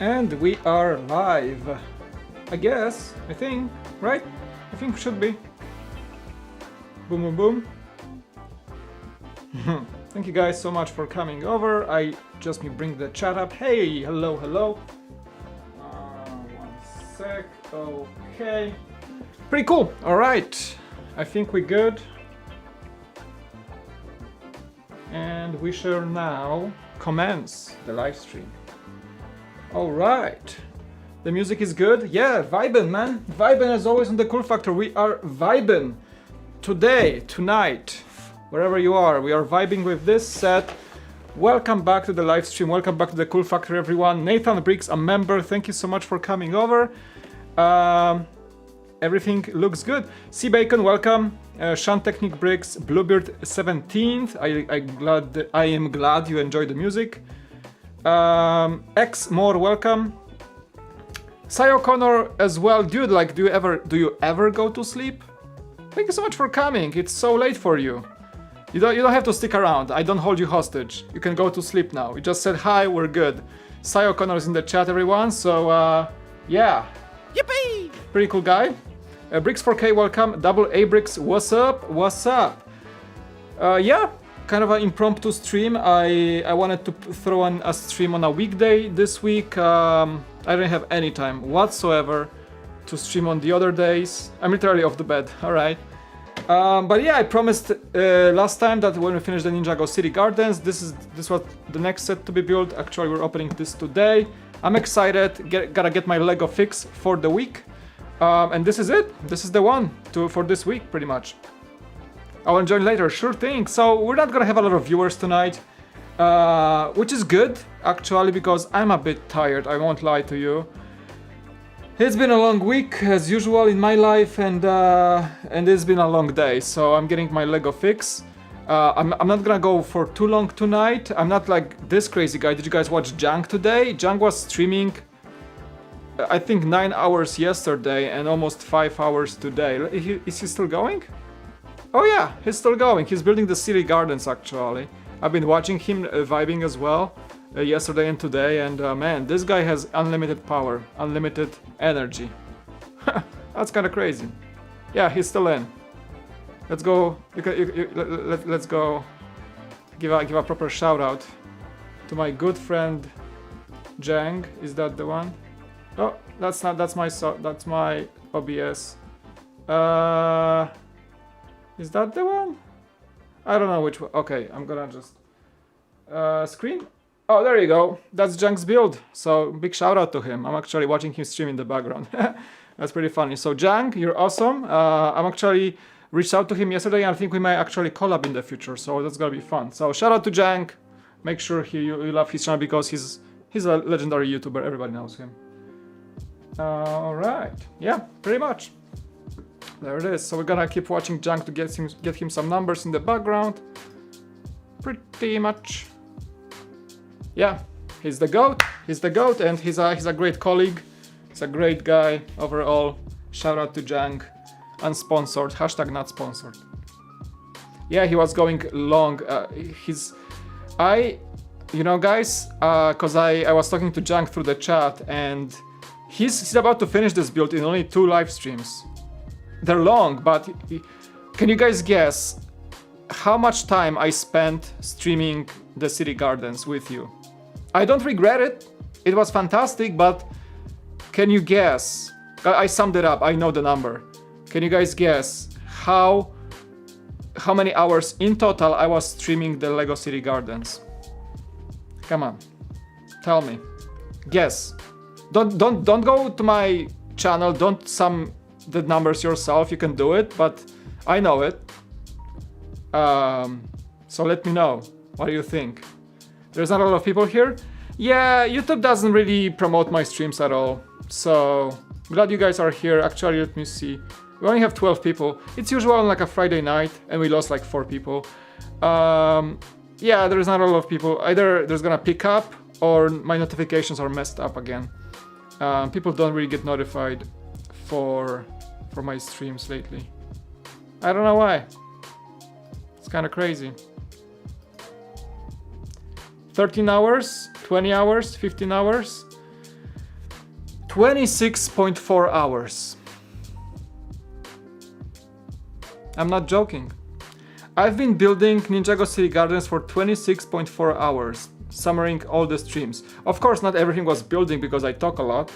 And we are live. I guess, I think, right? I think we should be. Boom, boom, boom. Thank you guys so much for coming over. I just me bring the chat up. Hey, hello, hello. One sec. Okay. Pretty cool. All right. I think we're good. And we shall now commence the live stream. All right. The music is good. Yeah, vibin', man. Vibin' as always on the Cool Factor. We are vibin' today, tonight, wherever you are. We are vibing with this set. Welcome back to the live stream. Welcome back to the Cool Factor, everyone. Nathan Briggs, a member. Thank you so much for coming over. Everything looks good. C Bacon, welcome. Sean Technic Bricks, Bluebeard 17th. I am glad you enjoyed the music. X More, welcome. Cy O'Connor as well, dude. Like, do you ever go to sleep? Thank you so much for coming. It's so late for you. You don't have to stick around. I don't hold you hostage. You can go to sleep now. You just said hi. We're good. Cy O'Connor is in the chat, everyone. So yeah. Yippee! Pretty cool guy. Bricks 4K, welcome. Double A Bricks, what's up? What's up? Yeah, kind of an impromptu stream. I wanted to throw on a stream on a weekday this week. I didn't have any time whatsoever to stream on the other days. I'm literally off the bed, alright. But yeah, I promised last time that when we finish the Ninjago City Gardens, this was the next set to be built. Actually, we're opening this today. I'm excited, gotta get my Lego fix for the week. And this is it. This is the one for this week, pretty much. I will join later, sure thing. So we're not gonna have a lot of viewers tonight, which is good, actually, because I'm a bit tired, I won't lie to you. It's been a long week, as usual, in my life, and it's been a long day, so I'm getting my Lego fix. I'm not gonna go for too long tonight. I'm not like this crazy guy. Did you guys watch Jang today? Jang was streaming, I think 9 hours yesterday and almost 5 hours today. Is he still going? Oh yeah, he's still going. He's building the city gardens, actually. I've been watching him vibing as well yesterday and today, and man, this guy has unlimited power, unlimited energy. That's kind of crazy. Yeah, he's still in. Let's go. Let's go. Give a proper shout out to my good friend Jang. Is that the one? Oh, that's not. That's my OBS. Is that the one? I don't know which one. Okay, I'm gonna just screen. Oh, there you go. That's Jang's build. So big shout out to him. I'm actually watching him stream in the background. That's pretty funny. So Jang, you're awesome. I'm actually reached out to him yesterday, and I think we might actually collab in the future. So that's gonna be fun. So shout out to Jang. Make sure you love his channel because he's a legendary YouTuber. Everybody knows him. All right. Yeah, pretty much. There it is. So we're gonna keep watching Jang to get him some numbers in the background. Pretty much. Yeah, he's the goat. He's the goat, and he's a great colleague. He's a great guy overall. Shout out to Jang. Unsponsored. Hashtag not sponsored. Yeah, he was going long. You know, guys, cause I was talking to Jang through the chat, and he's about to finish this build in only 2 live streams. They're long, but can you guys guess how much time I spent streaming the City Gardens with you? I don't regret it. It was fantastic, but can you guess? I summed it up. I know the number. Can you guys guess how many hours in total I was streaming the Lego City Gardens? Come on, tell me. Guess. Don't go to my channel. Don't sum the numbers yourself. You can do it, but I know it. So let me know. What do you think? There's not a lot of people here. Yeah, YouTube doesn't really promote my streams at all. So glad you guys are here. Actually, let me see. We only have 12 people. It's usual on like a Friday night, and we lost like 4 people. Yeah, there's not a lot of people. Either there's gonna pick up, or my notifications are messed up again. People don't really get notified for my streams lately. I don't know why. It's kind of crazy. 13 hours, 20 hours, 15 hours. 26.4 hours. I'm not joking. I've been building Ninjago City Gardens for 26.4 hours, summarizing all the streams. Of course, not everything was building because I talk a lot,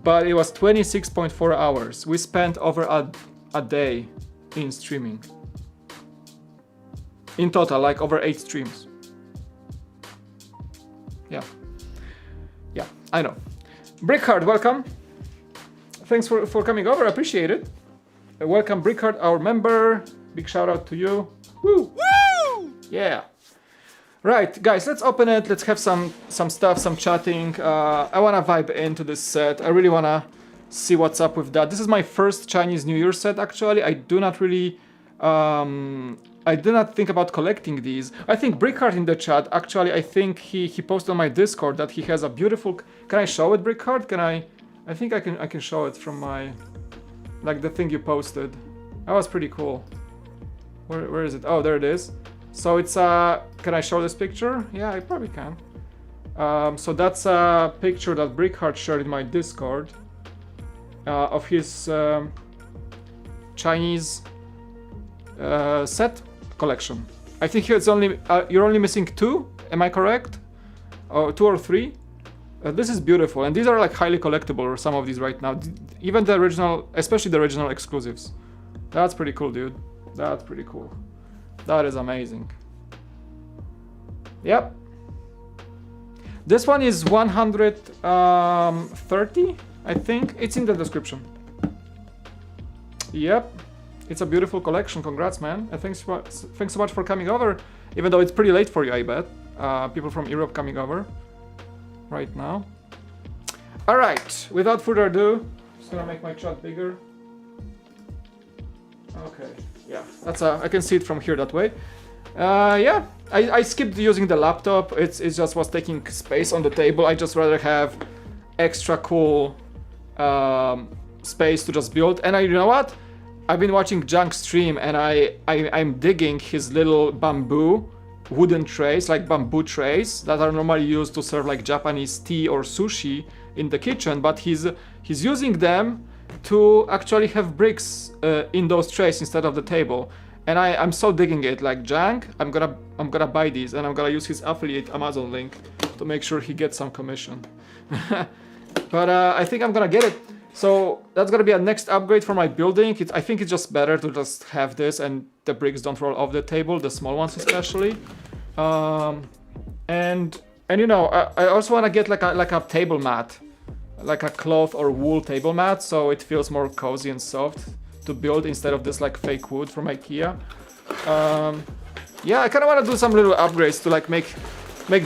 but it was 26.4 hours. We spent over a day in streaming. In total, like over 8 streams. Yeah. Yeah, I know. Brickheart, welcome. Thanks for coming over, I appreciate it. Welcome Brickheart, our member. Big shout out to you. Woo! Woo! Yeah. Right, guys, let's open it. Let's have some stuff, some chatting. I wanna vibe into this set. I really wanna see what's up with that. This is my first Chinese New Year set, actually. I do not really... I did not think about collecting these. I think Brickheart in the chat, actually, I think he posted on my Discord that he has a beautiful... Can I show it, Brickheart? Can I think I can show it from my... Like the thing you posted. That was pretty cool. Where is it? Oh, there it is. So it's can I show this picture? Yeah, I probably can. So that's a picture that Brickheart shared in my Discord of his Chinese set collection. I think it's only you're only missing 2. Am I correct? Oh, 2 or 3. This is beautiful, and these are like highly collectible. Or some of these right now, even the original, especially the original exclusives. That's pretty cool, dude. That's pretty cool. That is amazing. Yep. This one is 130, I think. It's in the description. Yep. It's a beautiful collection. Congrats, man. And thanks so much for coming over. Even though it's pretty late for you, I bet. People from Europe coming over right now. All right. Without further ado, just gonna make my chat bigger. Okay. Yeah, that's I can see it from here that way. Yeah, I skipped using the laptop. It just was taking space on the table. I just rather have extra cool space to just build. And you know what? I've been watching Junk stream, and I'm digging his little bamboo wooden trays, like bamboo trays that are normally used to serve like Japanese tea or sushi in the kitchen. But he's using them to actually have bricks in those trays instead of the table, and I'm so digging it. Like Jang, I'm gonna buy these, and I'm gonna use his affiliate Amazon link to make sure he gets some commission. But I think I'm gonna get it. So that's gonna be a next upgrade for my building. I think it's just better to just have this, and the bricks don't roll off the table, the small ones especially. And you know, I also wanna get like a table mat. Like a cloth or wool table mat, so it feels more cozy and soft to build instead of this like fake wood from IKEA. Yeah, I kind of want to do some little upgrades to like make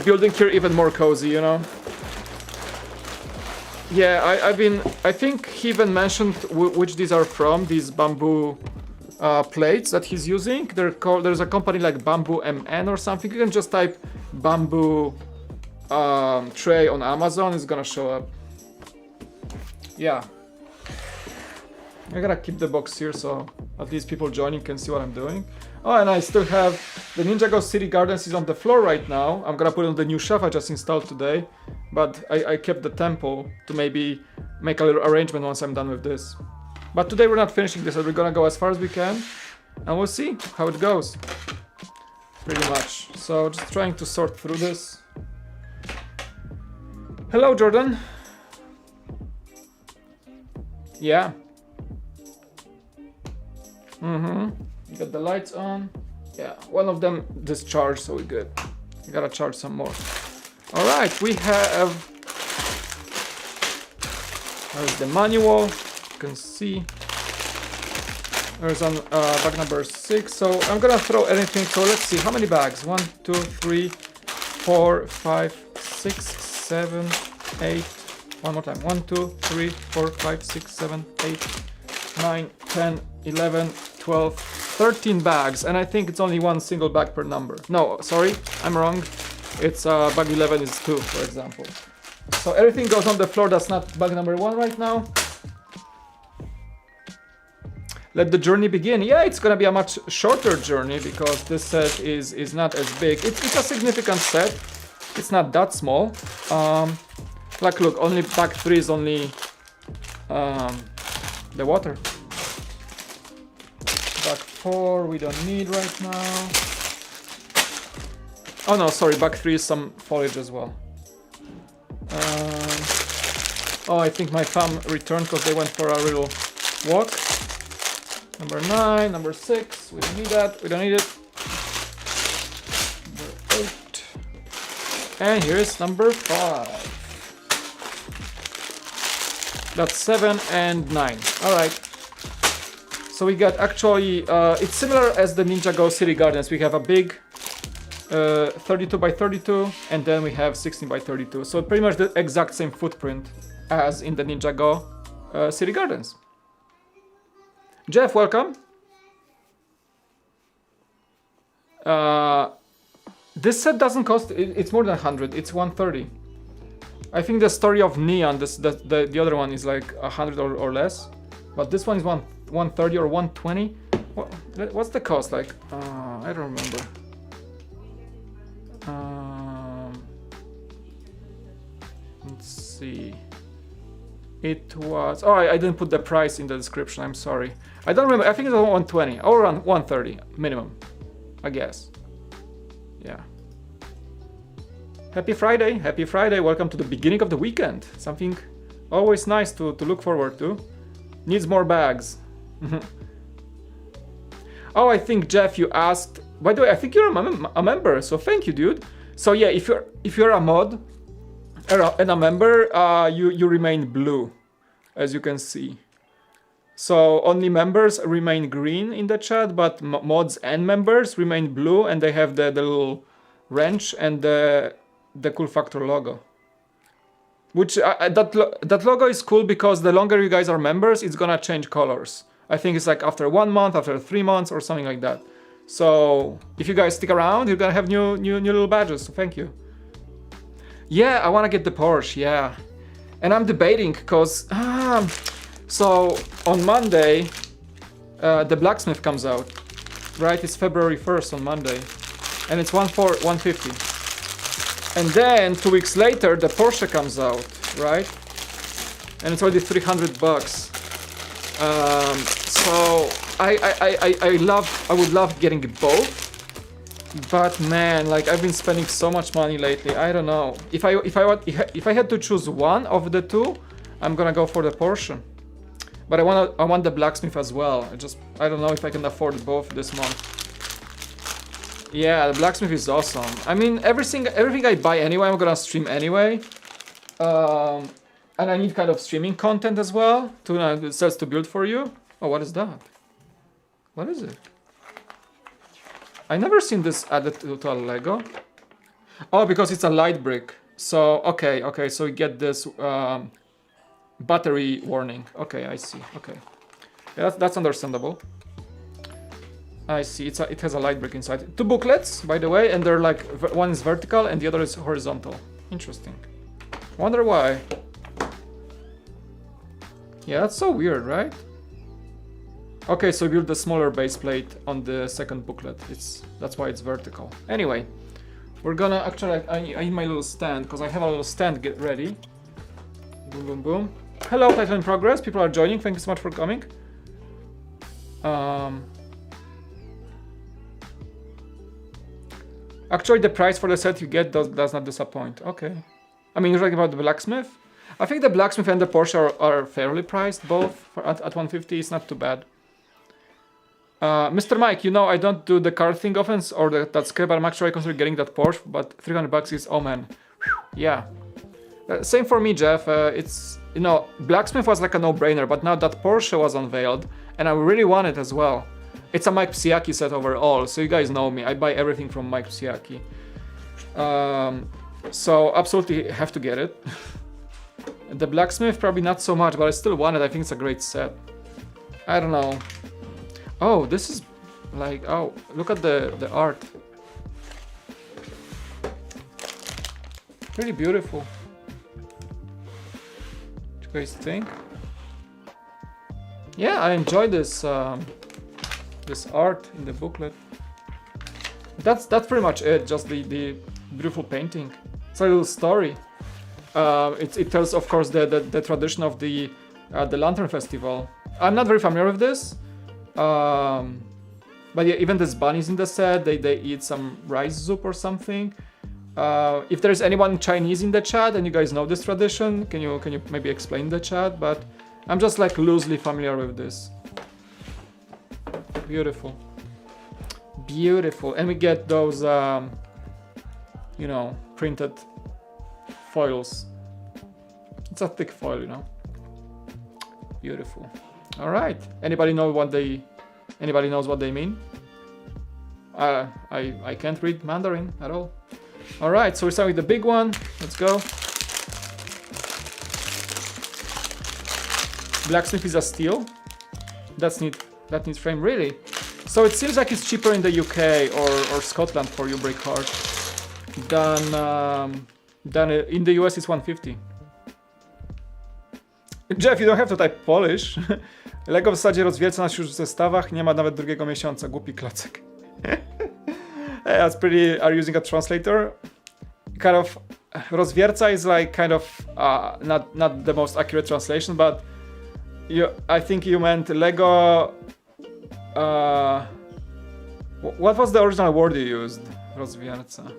building here even more cozy, you know. Yeah, I think he even mentioned which these are from, these bamboo plates that he's using. There's a company like Bamboo MN or something. You can just type bamboo tray on Amazon, it's gonna show up. Yeah, I'm gonna keep the box here so at least people joining can see what I'm doing. Oh, and I still have the Ninjago City Gardens is on the floor right now. I'm gonna put on the new shelf I just installed today, but I kept the temple to maybe make a little arrangement once I'm done with this. But today we're not finishing this, so we're gonna go as far as we can, and we'll see how it goes. Pretty much. So just trying to sort through this. Hello, Jordan. Yeah. You got the lights on. Yeah, one of them discharged, so we're good. We gotta charge some more. All right, we have. There's the manual. You can see. There's on bag number 6. So I'm gonna throw anything. So let's see how many bags. 1, 2, 3, 4, 5, 6, 7, 8. One more time. 1, 2, 3, 4, 5, 6, 7, 8, 9, 10, 11, 12, 13 bags. And I think it's only one single bag per number. No, sorry, I'm wrong. It's bag 11 is 2, for example. So everything goes on the floor. That's not bag number 1 right now. Let the journey begin. Yeah, it's gonna be a much shorter journey because this set is not as big. It's a significant set. It's not that small. Like, look, only pack 3 is only the water. Pack 4 we don't need right now. Oh no, sorry, pack 3 is some foliage as well. Oh, I think my fam returned because they went for a little walk. Number 9, number 6, we don't need that, we don't need it. Number 8. And here's number 5. That's 7 and 9. Alright. So we got actually, it's similar as the Ninjago City Gardens. We have a big 32 by 32 and then we have 16 by 32. So pretty much the exact same footprint as in the Ninjago City Gardens. Jeff, welcome. This set doesn't cost, it's more than 100, it's 130. I think the story of Neon, the other one is like 100 or less, but this one is 130 or 120. What's the cost like? I don't remember. Let's see. It was. Oh, I didn't put the price in the description. I'm sorry. I don't remember. I think it's 120 or around 130 minimum, I guess. Yeah. Happy Friday, happy Friday, welcome to the beginning of the weekend. Something always nice to look forward to. Needs more bags. Oh, I think Jeff, you asked, by the way, I think you're a member, so thank you, dude. So yeah, if you're a mod and a member, you remain blue, as you can see. So only members remain green in the chat, but mods and members remain blue, and they have the little wrench and the cool factor logo. Which that logo is cool because the longer you guys are members, it's gonna change colors. I think it's like after 1 month, after 3 months, or something like that. So if you guys stick around, you're gonna have new little badges. So thank you. Yeah, I wanna get the Porsche. Yeah, and I'm debating because so on Monday the blacksmith comes out. Right, it's February 1st on Monday, and it's 150. And then 2 weeks later, the Porsche comes out, right? And it's already $300. So I would love getting both, but man, like I've been spending so much money lately. I don't know. If I had to choose one of the two, I'm gonna go for the Porsche. But I want the blacksmith as well. I don't know if I can afford both this month. Yeah, the blacksmith is awesome. I mean, everything I buy anyway, I'm gonna stream anyway. And I need kind of streaming content as well to sets to build for you. Oh, what is that? What is it? I never seen this added to a Lego. Oh, because it's a light brick. So okay, so you get this battery warning. Okay, I see. Okay, yeah, that's understandable. I see. It has a light brick inside. 2 booklets, by the way, and they're like one is vertical and the other is horizontal. Interesting. Wonder why. Yeah, that's so weird, right? Okay, so build the smaller base plate on the second booklet. That's why it's vertical. Anyway, we're gonna actually. I need my little stand because I have a little stand. Get ready. Boom, boom, boom. Hello, Title in progress. People are joining. Thank you so much for coming. Actually, the price for the set you get does not disappoint. Okay. I mean, you're talking about the blacksmith? I think the blacksmith and the Porsche are fairly priced, both at 150. It's not too bad. Mr. Mike, you know I don't do the car thing often, or that scale, but I'm actually considering getting that Porsche, but $300 is, oh man. Whew, yeah. Same for me, Jeff. It's, you know, blacksmith was like a no-brainer, but now that Porsche was unveiled, and I really want it as well. It's a Mike Psiaki set overall, so you guys know me. I buy everything from Mike Psiaki. So absolutely have to get it. The blacksmith probably not so much, but I still want it. I think it's a great set. I don't know. Oh, this is like, oh, look at the art. Really beautiful. What do you guys think? Yeah, I enjoy this this art in the booklet. That's pretty much it. Just the beautiful painting. It's a little story. It tells, of course, the tradition of the Lantern Festival. I'm not very familiar with this. But yeah, even there's bunnies in the set. They eat some rice soup or something. If there's anyone Chinese in the chat and you guys know this tradition, can you maybe explain the chat? But I'm just like loosely familiar with this. Beautiful. Beautiful. And we get those, you know, printed foils. It's a thick foil, you know. Beautiful. All right. Anybody knows what they mean? I can't read Mandarin at all. All right, so we start with the big one. Let's go. Blacksmith is a steel. That's neat. That needs frame, really. So it seems like it's cheaper in the UK or Scotland for you, Breakheart, than in the US. It's 150. Jeff, you don't have to type Polish. Lego w zasadzie rozwieca nas już w zestawach, nie ma nawet drugiego miesiąca. Głupi klocek. That's pretty. Are you using a translator? Kind of rozwierca is like kind of not the most accurate translation, but I think you meant Lego. What was the original word you used? Rozwierca.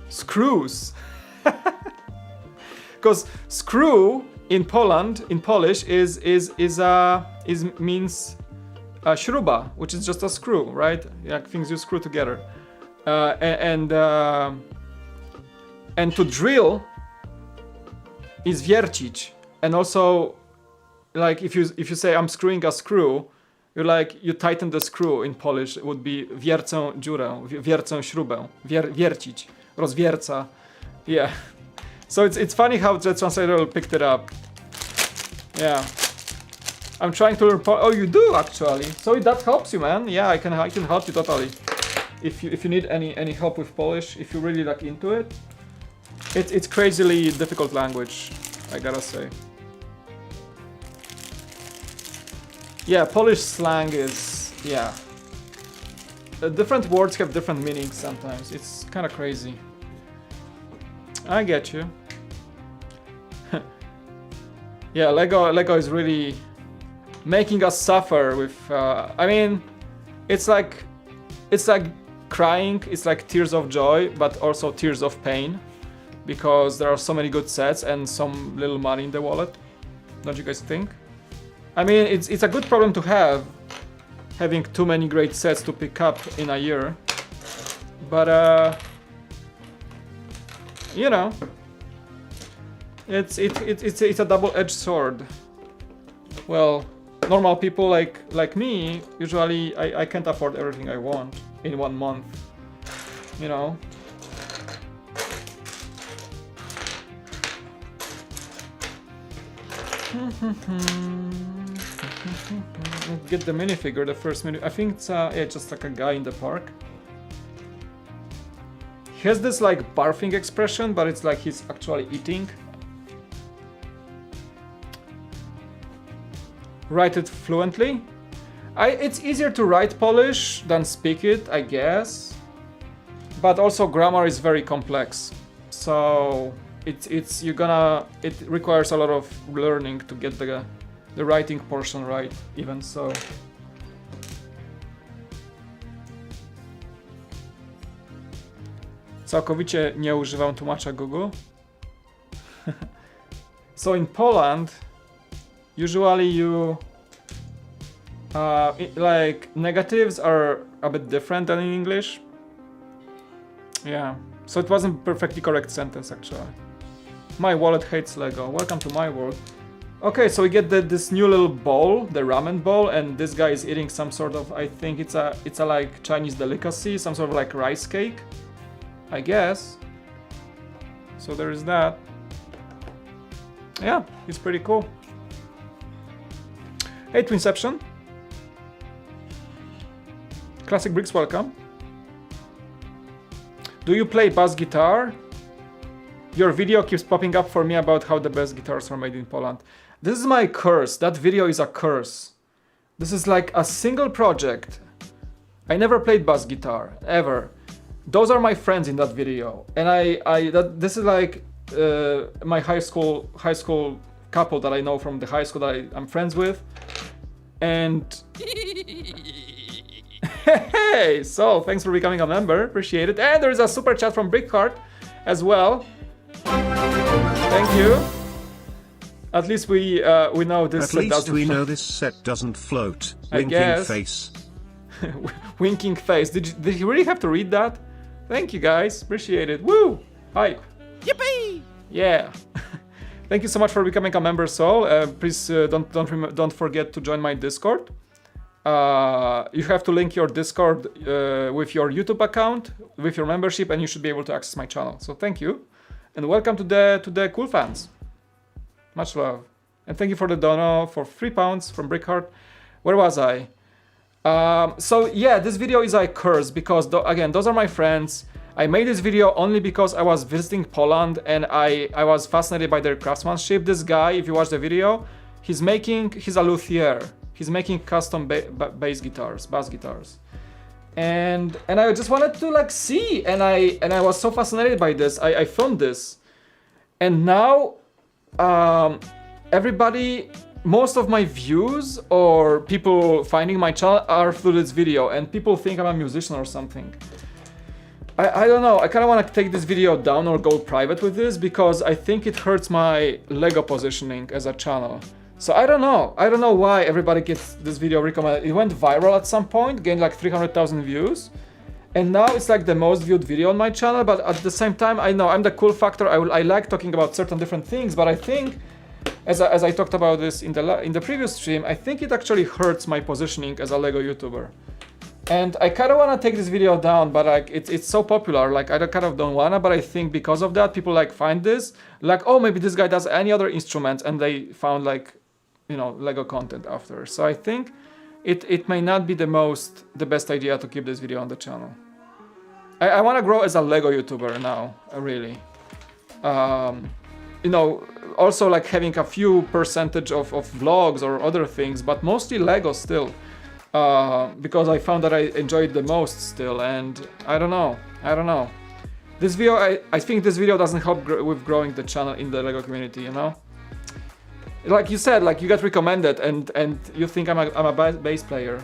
Screws. Because screw in Poland, in Polish, means śruba, which is just a screw, right? Like things you screw together. And to drill is wiercić. And also, like if you say I'm screwing a screw, you tighten the screw in Polish. It would be wiercę dziurę, wiercę śrubę, wiercić, rozwierca. Yeah. So it's funny how the translator picked it up. Yeah. I'm trying to learn Oh, you do actually. So that helps you, man. Yeah, I can help you totally. If you need any help with Polish, if you're really like into it. It's crazily difficult language, I gotta say. Yeah, Polish slang is, yeah. Different words have different meanings sometimes. It's kind of crazy. I get you. Yeah, Lego is really making us suffer with. I mean, it's like crying. It's like tears of joy, but also tears of pain, because there are so many good sets and some little money in the wallet. Don't you guys think? I mean, it's a good problem to have, having too many great sets to pick up in a year. But you know, it's a double-edged sword. Well, normal people like me, usually I can't afford everything I want in 1 month, you know. Get the minifigure, the first mini. I think it's yeah, just like a guy in the park. He has this like barfing expression, but it's like he's actually eating. Write it fluently. It's easier to write Polish than speak it, I guess. But also grammar is very complex. So it requires a lot of learning to get the writing portion right, even so. Całkowicie nie używam tłumacza Google. So in Poland, usually you like negatives are a bit different than in English. Yeah, so it wasn't perfectly correct sentence actually. My wallet hates Lego. Welcome to my world. Okay, so we get this new little bowl, the ramen bowl, and this guy is eating some sort of, I think it's a like Chinese delicacy, some sort of like rice cake, I guess. So there is that. Yeah, it's pretty cool. Hey, Twinception. Classic Bricks, welcome. Do you play bass guitar? Your video keeps popping up for me about how the best guitars are made in Poland. This is my curse. That video is a curse. This is like a single project. I never played bass guitar, ever. Those are my friends in that video. And this is like my high school couple that I know from the high school that I'm friends with. And hey, so thanks for becoming a member, appreciate it. And there is a super chat from Brickheart as well. Thank you. At least we know this At set least doesn't we float. know this set doesn't float. I Winking guess. face. Winking face. Did you really have to read that? Thank you guys, appreciate it. Woo! Hype. Yippee! Yeah. Thank you so much for becoming a member, Sol. Please don't forget to join my Discord. You have to link your Discord with your YouTube account, with your membership, and you should be able to access my channel. So thank you, and welcome to the cool fans. Much love, and thank you for the dono for £3 from Brickheart. Where was I? So yeah, this video is a curse because again, those are my friends. I made this video only because I was visiting Poland and I was fascinated by their craftsmanship. This guy, if you watch the video, he's a luthier. He's making custom bass guitars. And I just wanted to like see, and I was so fascinated by this. I filmed this. And now everybody, most of my views or people finding my channel are through this video, and people think I'm a musician or something. I don't know, I kind of want to take this video down or go private with this because I think it hurts my Lego positioning as a channel. So I don't know why everybody gets this video recommended. It went viral at some point, gained like 300,000 views. And now it's like the most viewed video on my channel, but at the same time, I know I'm the cool factor. I like talking about certain different things, but I think, as I talked about this in the previous stream, I think it actually hurts my positioning as a Lego YouTuber. And I kind of want to take this video down, but like it's so popular, like I kind of don't wanna, but I think because of that, people like find this, like, oh, maybe this guy does any other instrument, and they found like, you know, Lego content after. So I think it may not be the best idea to keep this video on the channel. I want to grow as a Lego YouTuber now, really. You know, also like having a few percentage of vlogs or other things, but mostly Lego still. Because I found that I enjoyed the most still, and I don't know. This video, I think this video doesn't help with growing the channel in the Lego community, you know? Like you said, like you got recommended and you think I'm a bass player.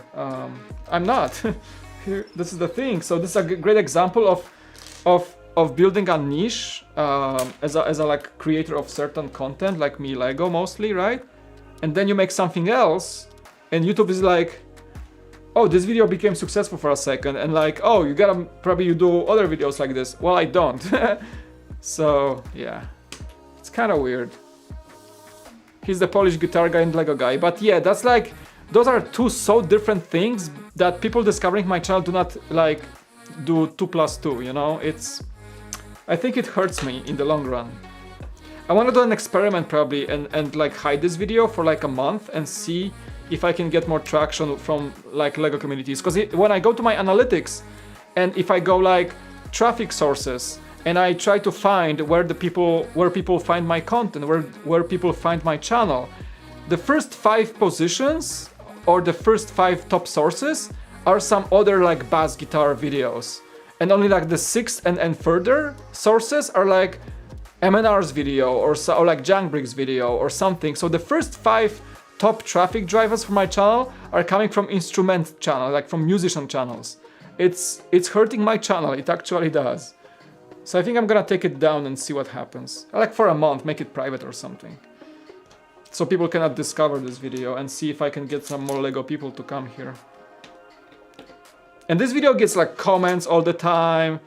I'm not. This is the thing. So this is a great example of building a niche as a like creator of certain content, like me, Lego mostly, right? And then you make something else, and YouTube is like, oh, this video became successful for a second, and like, oh, you do other videos like this. Well, I don't. So yeah, it's kind of weird. He's the Polish guitar guy and Lego guy, but yeah, that's like, those are two so different things that people discovering my channel do not like do 2 + 2, you know? I think it hurts me in the long run. I want to do an experiment probably and like hide this video for like a month and see if I can get more traction from like Lego communities. Because when I go to my analytics and if I go like traffic sources and I try to find where people find my content, where people find my channel, the first 5 positions or the first 5 top sources are some other like bass guitar videos. And only like the 6th and further sources are like MNR's video or like Jangbricks video or something. So the first 5 top traffic drivers for my channel are coming from instrument channel, like from musician channels. It's hurting my channel, it actually does. So I think I'm gonna take it down and see what happens. Like for a month, make it private or something. So people cannot discover this video and see if I can get some more Lego people to come here. And this video gets like comments all the time.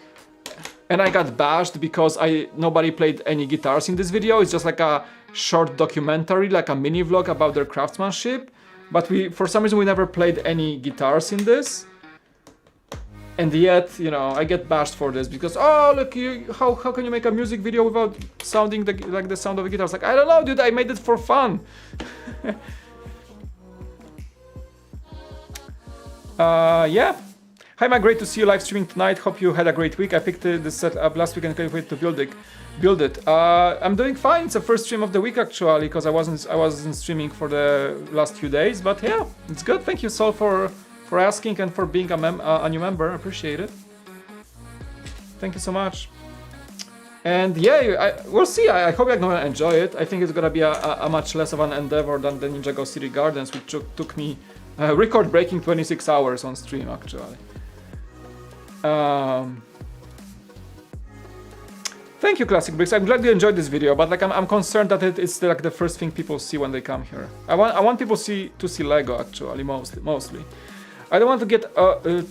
And I got bashed because nobody played any guitars in this video. It's just like a short documentary, like a mini vlog about their craftsmanship. But for some reason we never played any guitars in this. And yet, you know, I get bashed for this because, oh, look, how can you make a music video without sounding like the sound of a guitar? It's like, I don't know, dude, I made it for fun. Yeah. Hi, Matt, great to see you live streaming tonight. Hope you had a great week. I picked this set up last week and can't wait to build it. I'm doing fine. It's the first stream of the week actually, because I wasn't streaming for the last few days. But yeah, it's good. Thank you, Sol, for asking and for being a new member. I appreciate it. Thank you so much. And yeah, we'll see. I hope you're gonna enjoy it. I think it's gonna be a much less of an endeavor than the Ninjago City Gardens, which took me record-breaking 26 hours on stream, actually. Thank you, Classic Bricks. I'm glad you enjoyed this video, but like I'm concerned that it's like the first thing people see when they come here. I want people to see Lego, actually, mostly. I don't want to get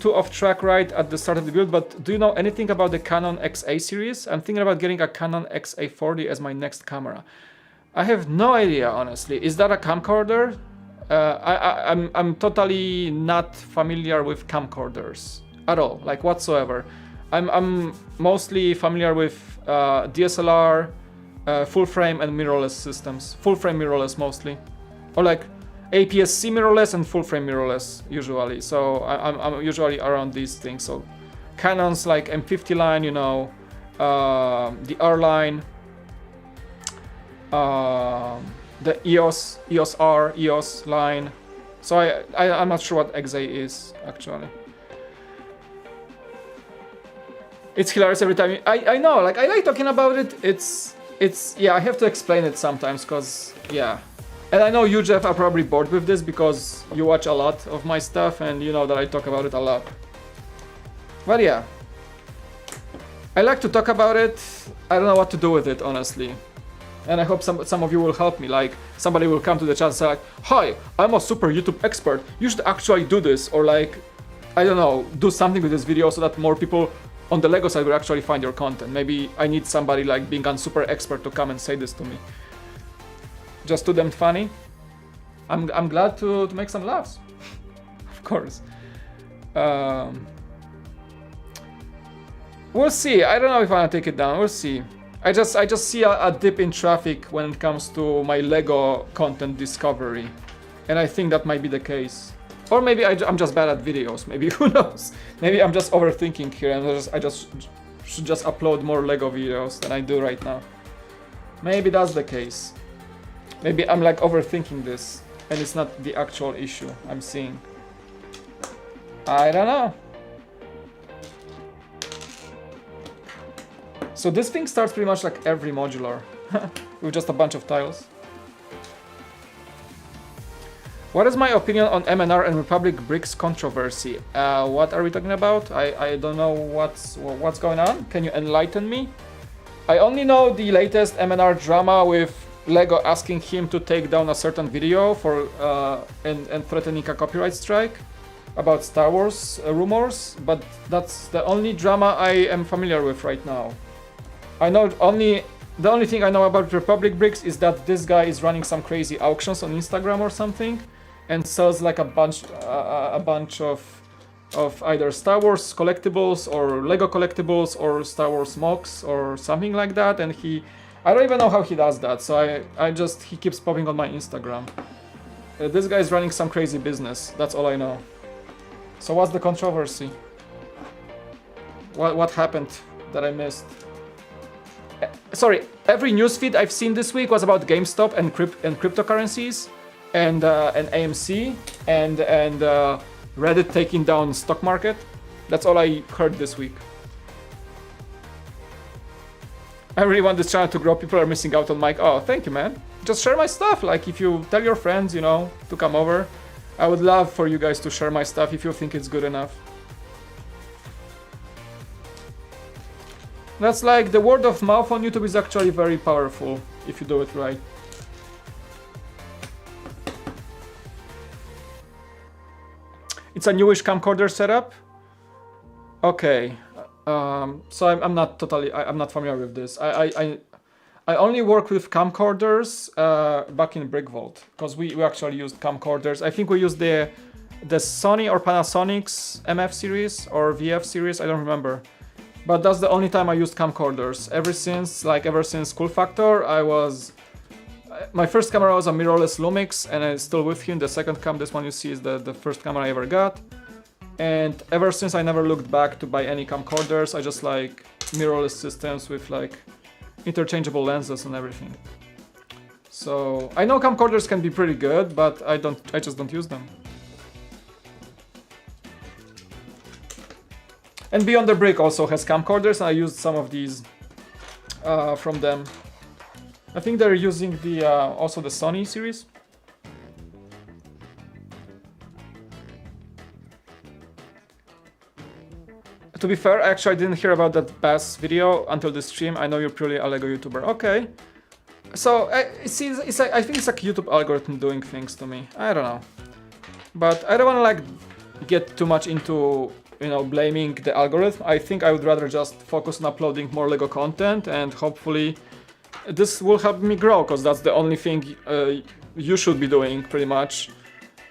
too off track right at the start of the build, but do you know anything about the Canon XA series? I'm thinking about getting a Canon XA40 as my next camera. I have no idea, honestly. Is that a camcorder? I'm totally not familiar with camcorders at all, like whatsoever. I'm mostly familiar with DSLR, full frame and mirrorless systems. Full frame mirrorless mostly, or like APS-C mirrorless and full frame mirrorless usually. So I'm usually around these things. So Canons like M50 line, you know, the R line, the EOS R, EOS line. So I'm not sure what XA is actually. It's hilarious every time. I know, like I like talking about it. It's yeah, I have to explain it sometimes because yeah. And I know you, Jeff, are probably bored with this because you watch a lot of my stuff and you know that I talk about it a lot. But yeah, I like to talk about it. I don't know what to do with it, honestly. And I hope some of you will help me. Like somebody will come to the chat and say like, "Hi, I'm a super YouTube expert. You should actually do this," or like, I don't know, do something with this video so that more people on the Lego side will actually find your content. Maybe I need somebody like being a super expert to come and say this to me. Just too damn funny. I'm glad to make some laughs. Of course. We'll see. I don't know if I want to take it down. We'll see. I just see a dip in traffic when it comes to my Lego content discovery, and I think that might be the case. Or maybe I'm just bad at videos. Maybe, who knows? Maybe I'm just overthinking here, and I just should just upload more Lego videos than I do right now. Maybe that's the case. Maybe I'm like overthinking this, and it's not the actual issue I'm seeing. I don't know. So this thing starts pretty much like every modular, with just a bunch of tiles. What is my opinion on MNR and Republic Bricks controversy? What are we talking about? I don't know what's going on. Can you enlighten me? I only know the latest MNR drama with Lego asking him to take down a certain video for and threatening a copyright strike about Star Wars rumors, but that's the only drama I am familiar with right now. I know the only thing I know about Republic Bricks is that this guy is running some crazy auctions on Instagram or something, and sells like a bunch of either Star Wars collectibles or Lego collectibles or Star Wars mocks or something like that, and I don't even know how he does that, so he keeps popping on my Instagram. This guy is running some crazy business, that's all I know. So what's the controversy? What happened that I missed? Sorry, every newsfeed I've seen this week was about GameStop and cryptocurrencies and AMC and Reddit taking down stock market. That's all I heard this week. I really want this channel to grow. People are missing out on Mike. Oh, thank you, man. Just share my stuff. Like, if you tell your friends, you know, to come over, I would love for you guys to share my stuff if you think it's good enough. That's like the word of mouth on YouTube is actually very powerful if you do it right. It's a newish camcorder setup. Okay. So I'm not familiar with this. I only work with camcorders back in BrickVault because we actually used camcorders. I think we used the Sony or Panasonic's MF series or VF series. I don't remember. But that's the only time I used camcorders. Ever since Cool Factor, my first camera was a mirrorless Lumix, and it's still with him. The second cam, this one you see, is the first camera I ever got. And ever since, I never looked back to buy any camcorders. I just like mirrorless systems with like interchangeable lenses and everything. So I know camcorders can be pretty good, but I just don't use them. And Beyond the Brick also has camcorders, and I used some of these from them. I think they're using the also the Sony series. To be fair, actually, I didn't hear about that Bass video until the stream. I know you're purely a Lego YouTuber. Okay. So, it's like, I think it's like YouTube algorithm doing things to me. I don't know. But I don't want to like get too much into, you know, blaming the algorithm. I think I would rather just focus on uploading more Lego content, and hopefully this will help me grow, because that's the only thing you should be doing pretty much.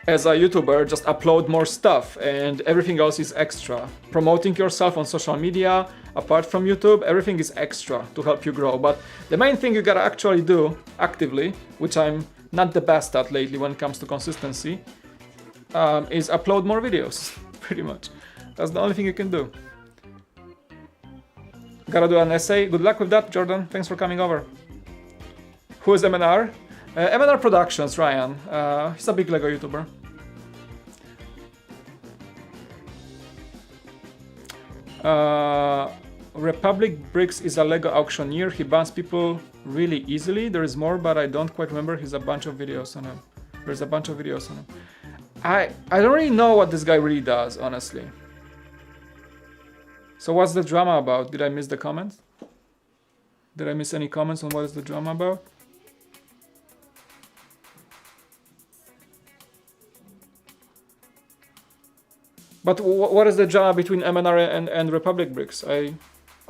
As a YouTuber, just upload more stuff, and everything else is extra. Promoting yourself on social media, apart from YouTube, everything is extra to help you grow. But the main thing you gotta actually do actively, which I'm not the best at lately when it comes to consistency, is upload more videos, pretty much. That's the only thing you can do. Gotta do an essay. Good luck with that, Jordan. Thanks for coming over. Who is MNR? MNR Productions, Ryan. He's a big Lego YouTuber. Republic Bricks is a Lego auctioneer. He bans people really easily. There is more, but I don't quite remember. He's a bunch of videos on him. There's a bunch of videos on him. I don't really know what this guy really does, honestly. So what's the drama about? Did I miss the comments? Did I miss any comments on what is the drama about? But what is the drama between MNR and Republic Bricks? I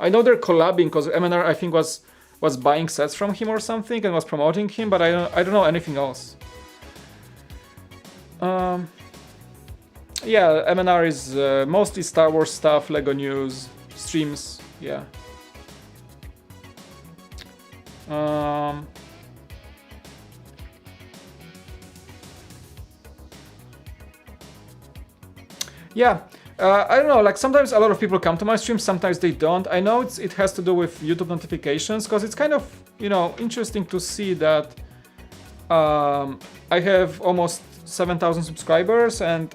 know they're collabing because MNR I think was buying sets from him or something and was promoting him, but I don't know anything else. Yeah, MNR is mostly Star Wars stuff, Lego news, streams, yeah. Yeah, I don't know, like sometimes a lot of people come to my streams, sometimes they don't. I know it has to do with YouTube notifications, because it's kind of, you know, interesting to see that I have almost 7,000 subscribers, and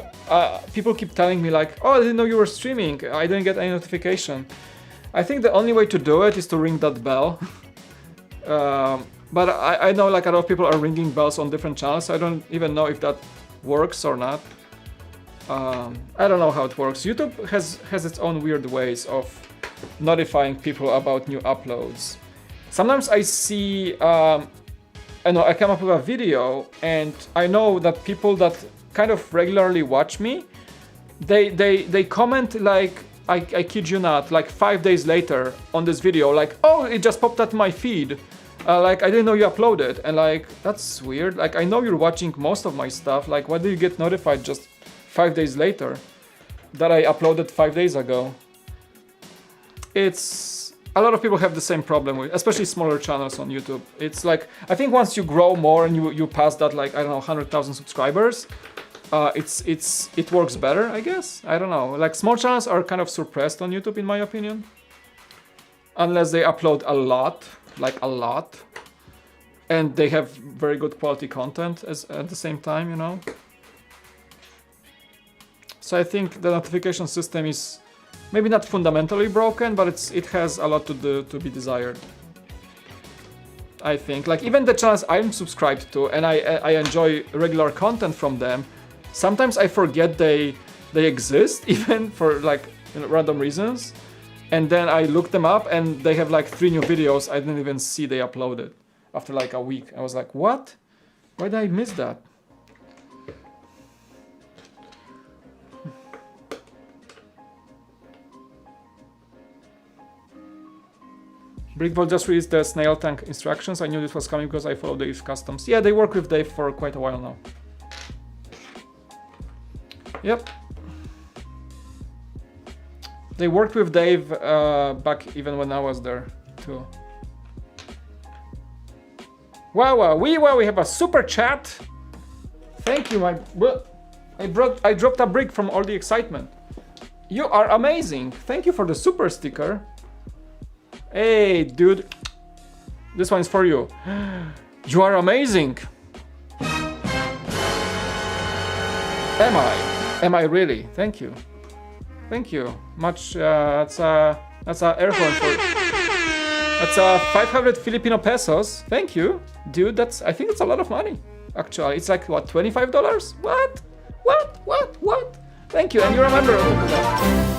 people keep telling me like, oh, I didn't know you were streaming, I didn't get any notification. I think the only way to do it is to ring that bell. But I know like a lot of people are ringing bells on different channels, so I don't even know if that works or not. I don't know how it works. YouTube has its own weird ways of notifying people about new uploads. Sometimes I see, I come up with a video, and I know that people that kind of regularly watch me, they comment like, I kid you not, like 5 days later on this video, like, oh, it just popped up my feed. Like, I didn't know you uploaded, and like, that's weird. Like, I know you're watching most of my stuff, like, why do you get notified just 5 days later that I uploaded 5 days ago? It's a lot of people have the same problem with, especially smaller channels on YouTube. It's like, I think once you grow more and you pass that, like, I don't know, 100,000 subscribers, it works better, I guess. I don't know. Like, small channels are kind of suppressed on YouTube, in my opinion, unless they upload a lot, like a lot, and they have very good quality content at the same time, you know. So I think the notification system is maybe not fundamentally broken, but it has a lot to be desired. I think, like, even the channels I'm subscribed to and I enjoy regular content from them, sometimes I forget they exist, even for like, you know, random reasons, and then I look them up and they have like 3 new videos I didn't even see they uploaded after like a week. I was like, what? Why did I miss that? Brickball just released the snail tank instructions. I knew this was coming because I follow Dave's customs. Yeah, they work with Dave for quite a while now. Yep. They worked with Dave back even when I was there too. Wow, we have a super chat. Thank you, I dropped a brick from all the excitement. You are amazing. Thank you for the super sticker. Hey, dude. This one is for you. You are amazing. Am I really? Thank you. Thank you. Much. That's a air horn for. That's 500 Filipino pesos. Thank you, dude. I think it's a lot of money. Actually, it's like what, $25? What? What? Thank you, and you remember.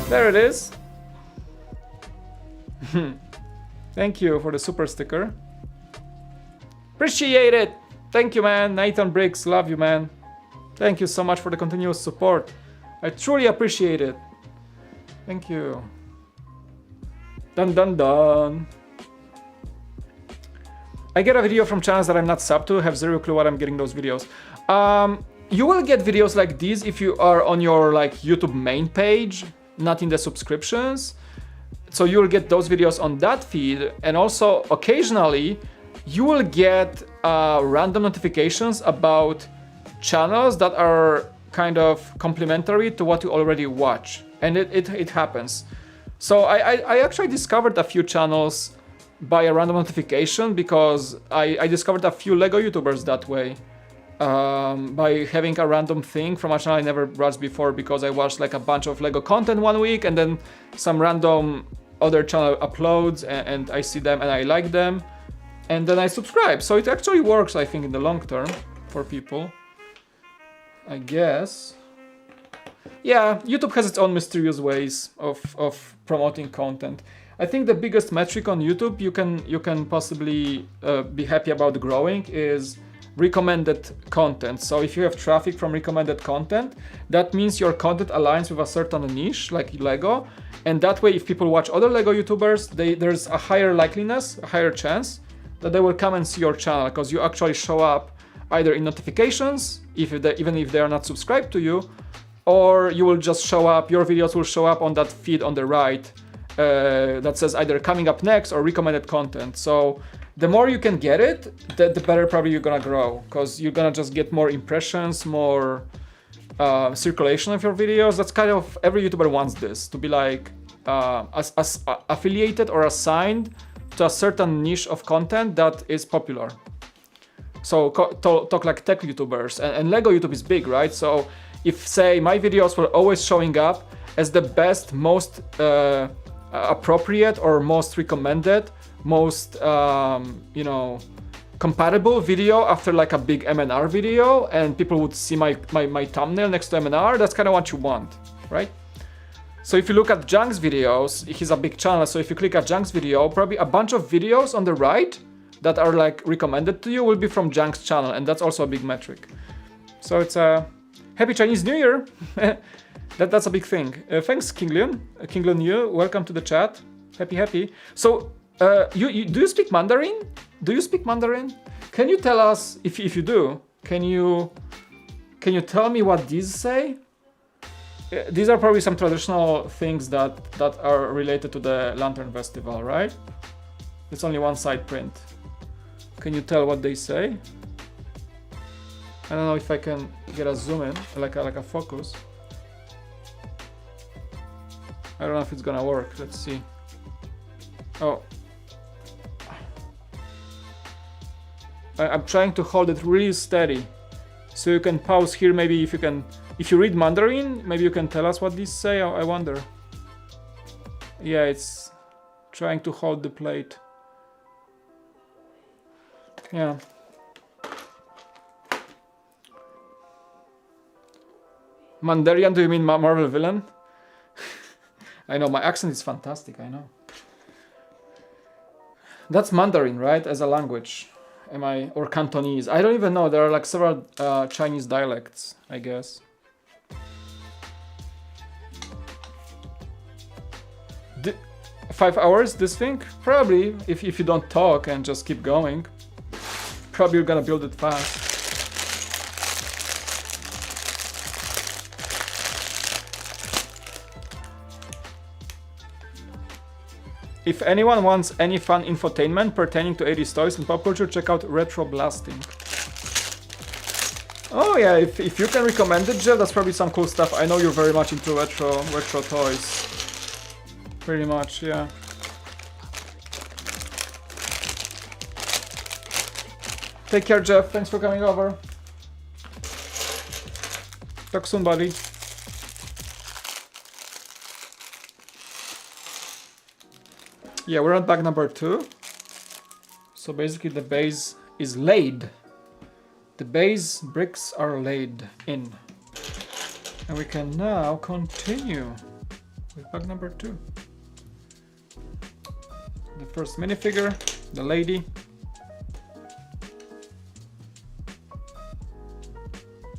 There it is. Thank you for the super sticker. Appreciate it. Thank you, man. Nathan Briggs, love you, man. Thank you so much for the continuous support. I truly appreciate it. Thank you. Dun dun dun. I get a video from channels that I'm not sub to, have zero clue what I'm getting those videos. You will get videos like these if you are on your like YouTube main page, not in the subscriptions. So you'll get those videos on that feed, and also occasionally you will get random notifications about channels that are kind of complementary to what you already watch, and it happens. So I actually discovered a few channels by a random notification because I discovered a few Lego YouTubers that way. By having a random thing from a channel I never watched before, because I watched like a bunch of Lego content one week and then some random other channel uploads and I see them and I like them and then I subscribe. So it actually works, I think, in the long term for people, I guess. Yeah, YouTube has its own mysterious ways of promoting content. I think the biggest metric on YouTube you can possibly be happy about growing is recommended content. So if you have traffic from recommended content, that means your content aligns with a certain niche like Lego, and that way if people watch other Lego YouTubers, there's a higher likeliness, a higher chance that they will come and see your channel because you actually show up either in notifications even if they are not subscribed to you, or you will just show up, your videos will show up on that feed on the right that says either coming up next or recommended content. So the more you can get it, the better probably you're gonna grow, because you're gonna just get more impressions, more circulation of your videos. That's kind of, every YouTuber wants this, to be like affiliated or assigned to a certain niche of content that is popular. So talk like tech YouTubers, and Lego YouTube is big, right? So if, say, my videos were always showing up as the best, most appropriate or most recommended, most compatible video after like a big MNR video, and people would see my thumbnail next to MNR, that's kind of what you want, right? So if you look at Jang's videos, he's a big channel, so if you click at Jang's video, probably a bunch of videos on the right that are like recommended to you will be from Jang's channel, and that's also a big metric. So it's a happy Chinese New Year. That's a big thing. Thanks, Kinglian. Kinglian Yu, welcome to the chat. Happy. So do you speak Mandarin? Do you speak Mandarin? Can you tell us, if you do, can you tell me what these say? These are probably some traditional things that are related to the Lantern Festival, right? It's only one side print. Can you tell what they say? I don't know if I can get a zoom in, like a focus. I don't know if it's gonna work. Let's see. Oh. I'm trying to hold it really steady. So you can pause here, maybe if you read Mandarin, maybe you can tell us what these say, I wonder. Yeah, it's trying to hold the plate. Yeah. Mandarin, do you mean Marvel villain? I know, my accent is fantastic, I know. That's Mandarin, right, as a language? Or Cantonese? I don't even know, there are like several Chinese dialects, I guess. The 5 hours, this thing? Probably, if you don't talk and just keep going. Probably you're gonna build it fast. If anyone wants any fun infotainment pertaining to 80s toys and pop culture, check out Retro Blasting. Oh yeah, if you can recommend it, Jeff, that's probably some cool stuff. I know you're very much into retro toys. Pretty much, yeah. Take care, Jeff. Thanks for coming over. Talk soon, buddy. Yeah, we're on bag number 2. So basically the base is laid. The base bricks are laid in. And we can now continue with bug number 2. The first minifigure, the lady.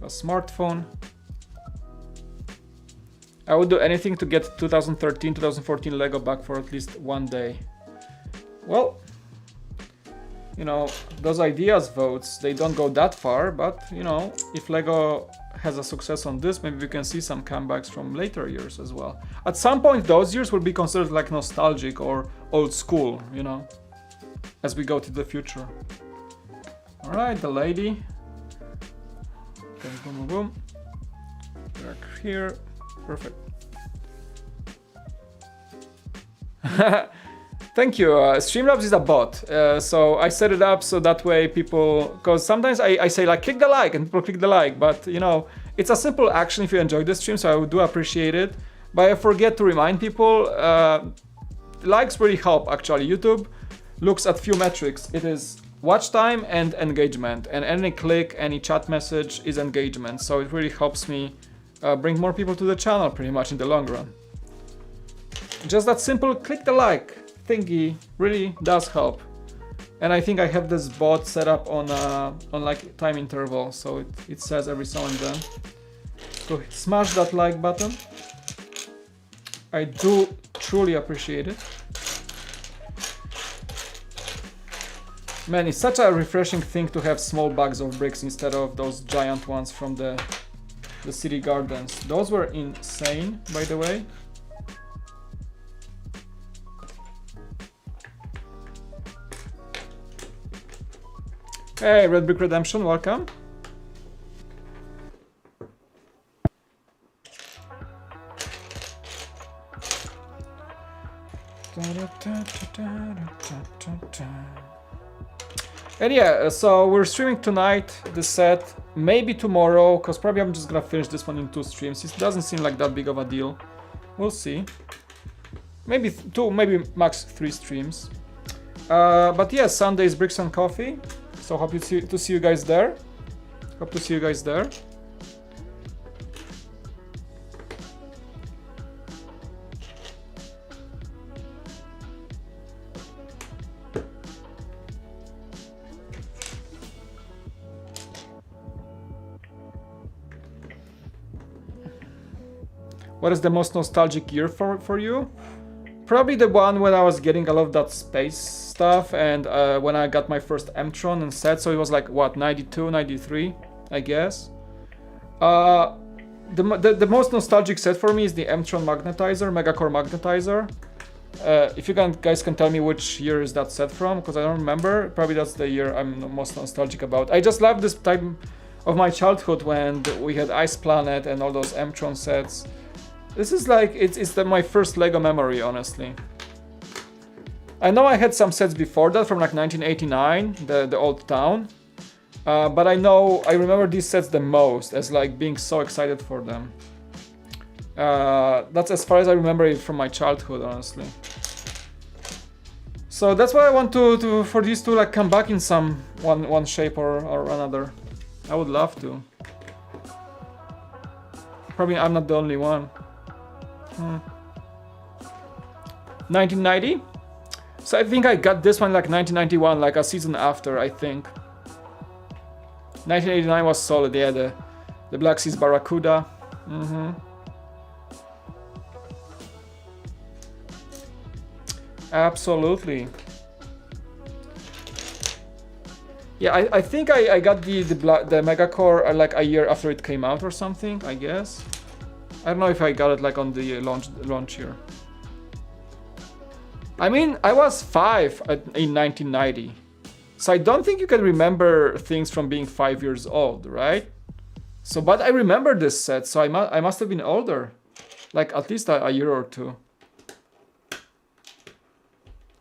A smartphone. I would do anything to get 2013, 2014 Lego back for at least one day. Well, you know, those ideas votes, they don't go that far, but you know, if Lego has a success on this, maybe we can see some comebacks from later years as well. At some point, those years will be considered like nostalgic or old school, you know, as we go to the future. All right, the lady. Okay, boom, boom, boom. Back here. Perfect. Thank you. Streamlabs is a bot, so I set it up so that way people, because sometimes I say like click the like and people click the like, but you know, it's a simple action if you enjoy the stream, so I do appreciate it. But I forget to remind people, likes really help actually. YouTube looks at few metrics. It is watch time and engagement, and any click, any chat message is engagement, so it really helps me bring more people to the channel pretty much in the long run. Just that simple click the like thingy really does help. And I think I have this bot set up on like time interval, so it says every so and then. So smash that like button. I do truly appreciate it. Man, it's such a refreshing thing to have small bags of bricks instead of those giant ones from the City Gardens. Those were insane, by the way. Hey, Red Brick Redemption, welcome. And yeah, so we're streaming tonight, the set, maybe tomorrow, because probably I'm just gonna finish this one in 2 streams. It doesn't seem like that big of a deal. We'll see. Maybe 2, maybe max 3 streams. But yeah, Sundays, Bricks and Coffee. So hope to see you guys there. Hope to see you guys there. What is the most nostalgic year for you? Probably the one when I was getting a lot of that space stuff, and when I got my first M-Tron and set, so it was like, what, 92, 93, I guess. The most nostalgic set for me is the M-Tron Magnetizer, Megacore Magnetizer. If you guys can tell me which year is that set from, because I don't remember, probably that's the year I'm most nostalgic about. I just love this time of my childhood when we had Ice Planet and all those M-Tron sets. This is like, it's my first Lego memory, honestly. I know I had some sets before that from like 1989, the old town. But I remember these sets the most as like being so excited for them. That's as far as I remember it from my childhood, honestly. So that's why I want for these to like come back in some one shape or another. I would love to. Probably I'm not the only one. 1990? So I think I got this one like 1991, like a season after, I think. 1989 was solid, yeah, the Black Seas Barracuda. Absolutely. Yeah, I think I got the Megacore like a year after it came out or something, I guess. I don't know if I got it like on the launch year. I mean, I was 5 in 1990. So I don't think you can remember things from being 5 years old, right? So, but I remember this set, so I must have been older. Like at least a year or 2.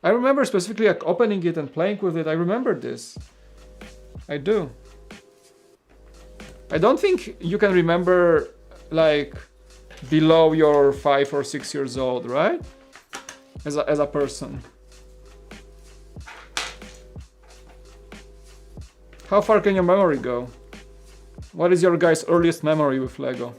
I remember specifically like opening it and playing with it. I remember this. I do. I don't think you can remember like below your 5 or 6 years old, right? As a person. How far can your memory go? What is your guys' earliest memory with Lego?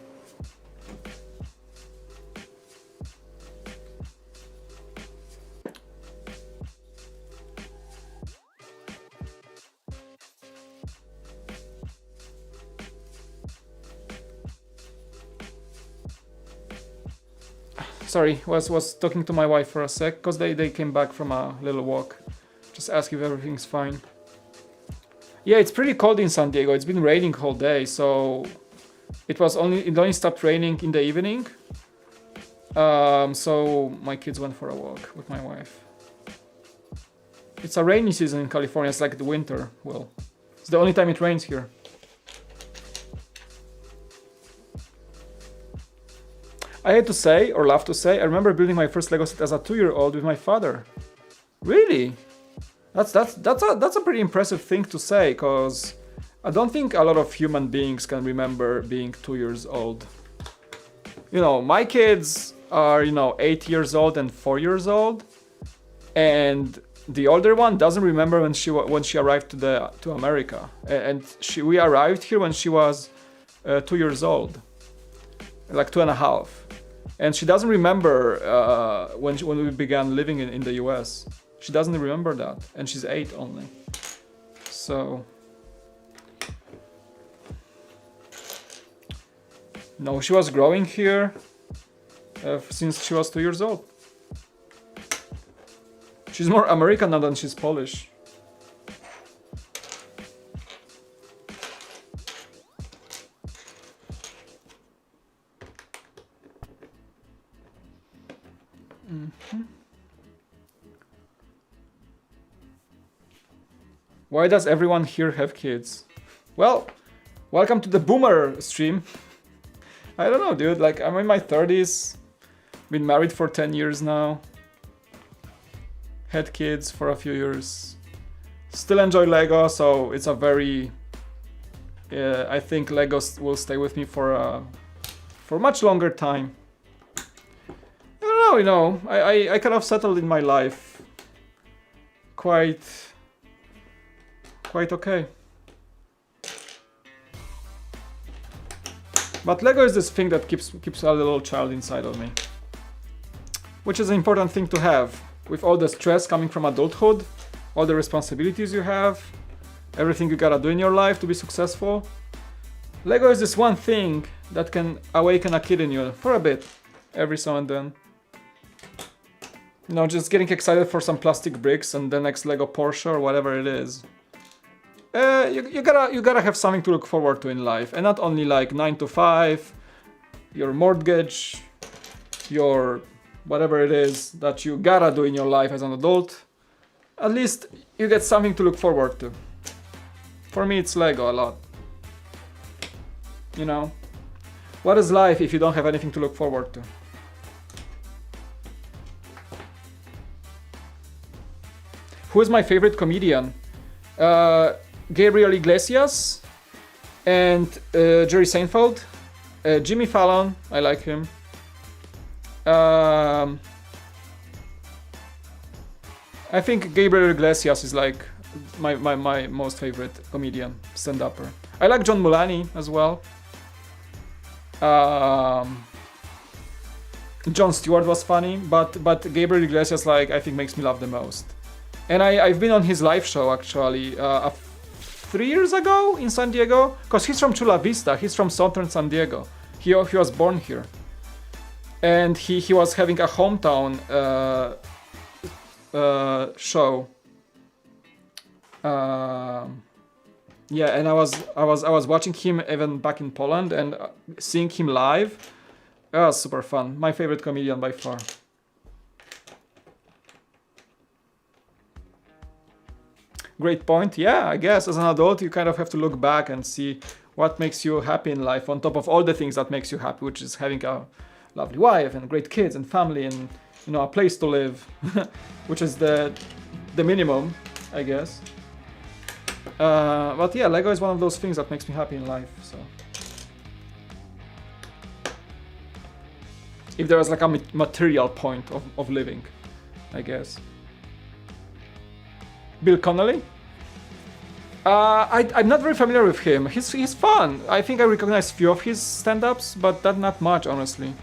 Sorry, was talking to my wife for a sec, because they came back from a little walk. Just ask if everything's fine. Yeah, it's pretty cold in San Diego. It's been raining all day, so it only stopped raining in the evening. So my kids went for a walk with my wife. It's a rainy season in California. It's like the winter. Well, it's the only time it rains here. I hate to say, or love to say, I remember building my first Lego set as a 2-year-old with my father. Really? That's a pretty impressive thing to say, because I don't think a lot of human beings can remember being 2 years old. You know, my kids are, 8 years old and 4 years old, and the older one doesn't remember when she arrived to America, and we arrived here when she was 2 years old, like 2.5. And she doesn't remember when we began living in the US. She doesn't remember that, and she's 8 only. So no, she was growing here since she was 2 years old. She's more American now than she's Polish. Why does everyone here have kids? Well, welcome to the boomer stream. I don't know, dude. Like, I'm in my 30s. Been married for 10 years now. Had kids for a few years. Still enjoy Lego, so it's a very... I think Lego will stay with me for much longer time. I don't know, I kind of settled in my life. Quite okay. But Lego is this thing that keeps a little child inside of me, which is an important thing to have. With all the stress coming from adulthood, all the responsibilities you have, everything you gotta do in your life to be successful, Lego is this one thing that can awaken a kid in you for a bit, every so and then. Just getting excited for some plastic bricks and the next Lego Porsche or whatever it is. You gotta have something to look forward to in life, and not only like 9 to 5, your mortgage, your whatever it is that you gotta do in your life as an adult. At least you get something to look forward to. For me, it's Lego a lot. What is life if you don't have anything to look forward to? Who is my favorite comedian? Gabriel Iglesias and Jerry Seinfeld. Jimmy Fallon, I like him. I think Gabriel Iglesias is like my most favorite comedian, stand-upper. I like John Mulaney as well. Jon Stewart was funny, but Gabriel Iglesias, like, I think makes me laugh the most. And I've been on his live show actually 3 years ago in San Diego, because he's from Chula Vista, he's from southern San Diego. He was born here. And he was having a hometown show. Yeah, and I was watching him even back in Poland, and seeing him live, it was super fun. My favorite comedian by far. Great point. Yeah, I guess as an adult you kind of have to look back and see what makes you happy in life, on top of all the things that makes you happy, which is having a lovely wife and great kids and family and a place to live, which is the minimum, I guess. But yeah, Lego is one of those things that makes me happy in life. So if there was like a material point of living, I guess. Bill Connolly? I'm not very familiar with him. He's fun. I think I recognize few of his stand-ups, but not much, honestly.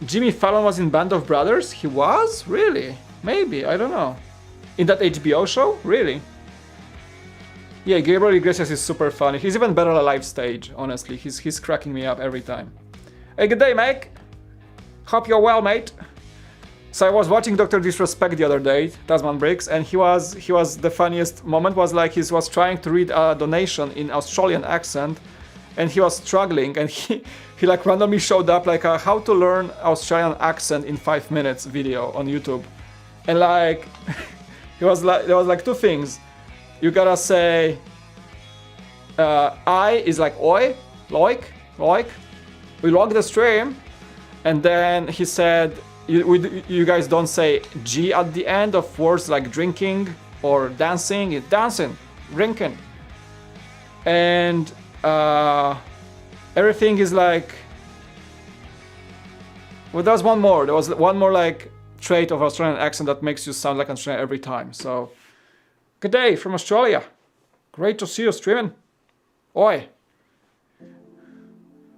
Jimmy Fallon was in Band of Brothers? He was? Really? Maybe, I don't know. In that HBO show? Really? Yeah, Gabriel Iglesias is super funny. He's even better on a live stage, honestly. He's cracking me up every time. Hey, good day, mate. Hope you're well, mate. So I was watching Dr. Disrespect the other day, Jangbricks, and he was the funniest moment was like he was trying to read a donation in Australian accent, and he was struggling, and he like randomly showed up like a how to learn Australian accent in 5 minutes video on YouTube, and like there was like two things. You gotta say I is like oi, like, we log the stream, and then he said you guys don't say G at the end of words like drinking or dancing. It's dancing, drinking, and everything is like. Well, there was one more. There was one more like trait of Australian accent that makes you sound like Australian every time. So, good day from Australia. Great to see you streaming. Oi.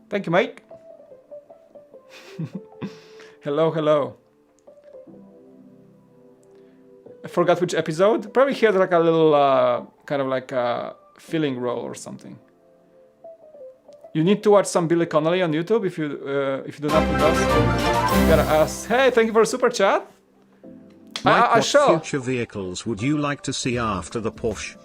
Thank you, mate. Hello, hello. I forgot which episode. Probably he had like a little kind of like a filling role or something. You need to watch some Billy Connolly on YouTube if you do not with us. You gotta ask. Hey, thank you for a super chat. Mike, what shall. future vehicles would you like to see after the Porsche?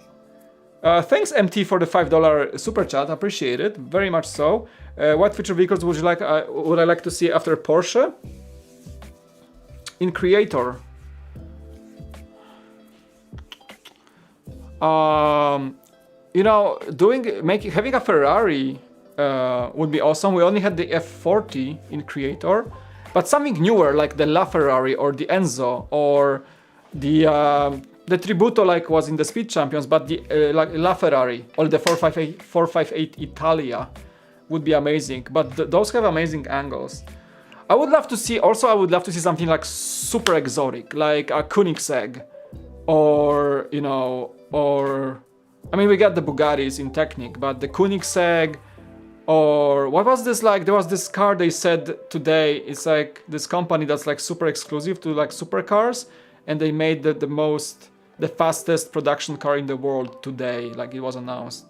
Thanks MT for the $5 super chat. Appreciate it very much so. What future vehicles would you like? Would I like to see after Porsche? In Creator. You know, having a Ferrari would be awesome. We only had the F40 in Creator, but something newer like the LaFerrari or the Enzo or the Tributo like was in the Speed Champions, but the like LaFerrari or the 458 Italia would be amazing. But those have amazing angles. I would love to see something like super exotic, like a Koenigsegg, or you know, or I mean we got the Bugattis in Technic, but the Koenigsegg. Or what was this like? There was this car they said today. It's like this company that's like super exclusive to like supercars, and they made the fastest production car in the world today. Like it was announced.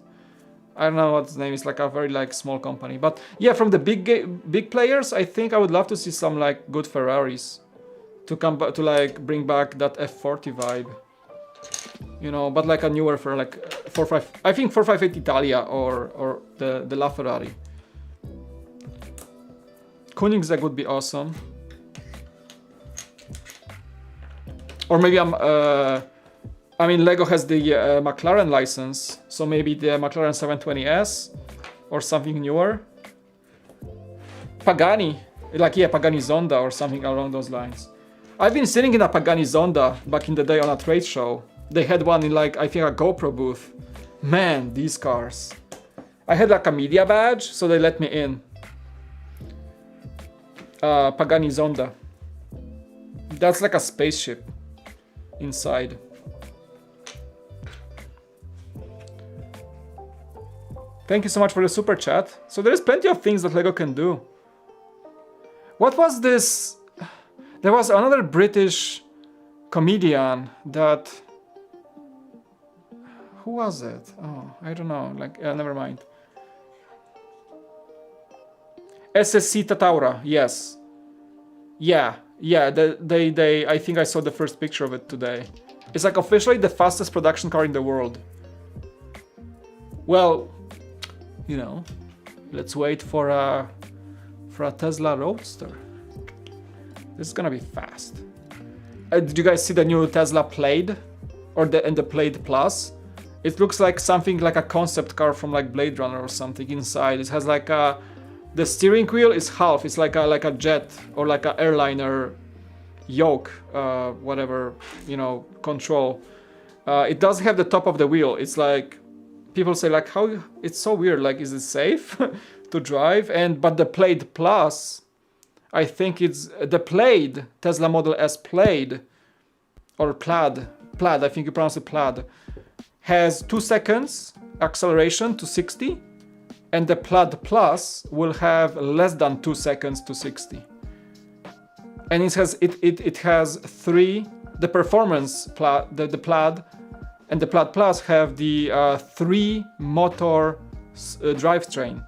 I don't know what its name is. Like a very like small company. But yeah, from the big players, I think I would love to see some like good Ferraris to come back to like bring back that F40 vibe. You know, but like a newer for like 458 Italia or the LaFerrari. Koenigsegg would be awesome. Or maybe I mean Lego has the McLaren license, so maybe the McLaren 720S or something newer. Pagani, Pagani Zonda or something along those lines. I've been sitting in a Pagani Zonda back in the day on a trade show. They had one in like, I think a GoPro booth. Man, these cars. I had like a media badge, so they let me in. Pagani Zonda. That's like a spaceship inside. Thank you so much for the super chat. So there's plenty of things that Lego can do. What was this? There was another British comedian that... Who was it? Oh, I don't know. Like, never mind. SSC Tataura, yes. Yeah. They. I think I saw the first picture of it today. It's like officially the fastest production car in the world. Well, you know, let's wait for a Tesla Roadster. This is gonna be fast. Did you guys see the new Tesla Plaid, or the Plaid Plus? It looks like something like a concept car from like Blade Runner or something inside. It has like the steering wheel is half. It's like a jet or like a airliner yoke, whatever, you know, control. It does have the top of the wheel. It's like people say like how it's so weird. Like, is it safe to drive? But the Plaid Plus, I think it's the Plaid Tesla Model S Plaid or Plaid. I think you pronounce it Plaid. has 2 seconds acceleration to 60, and the Plaid Plus will have less than 2 seconds to 60. And it has 3, the performance the Plaid and the Plaid Plus have the 3 motor drivetrain.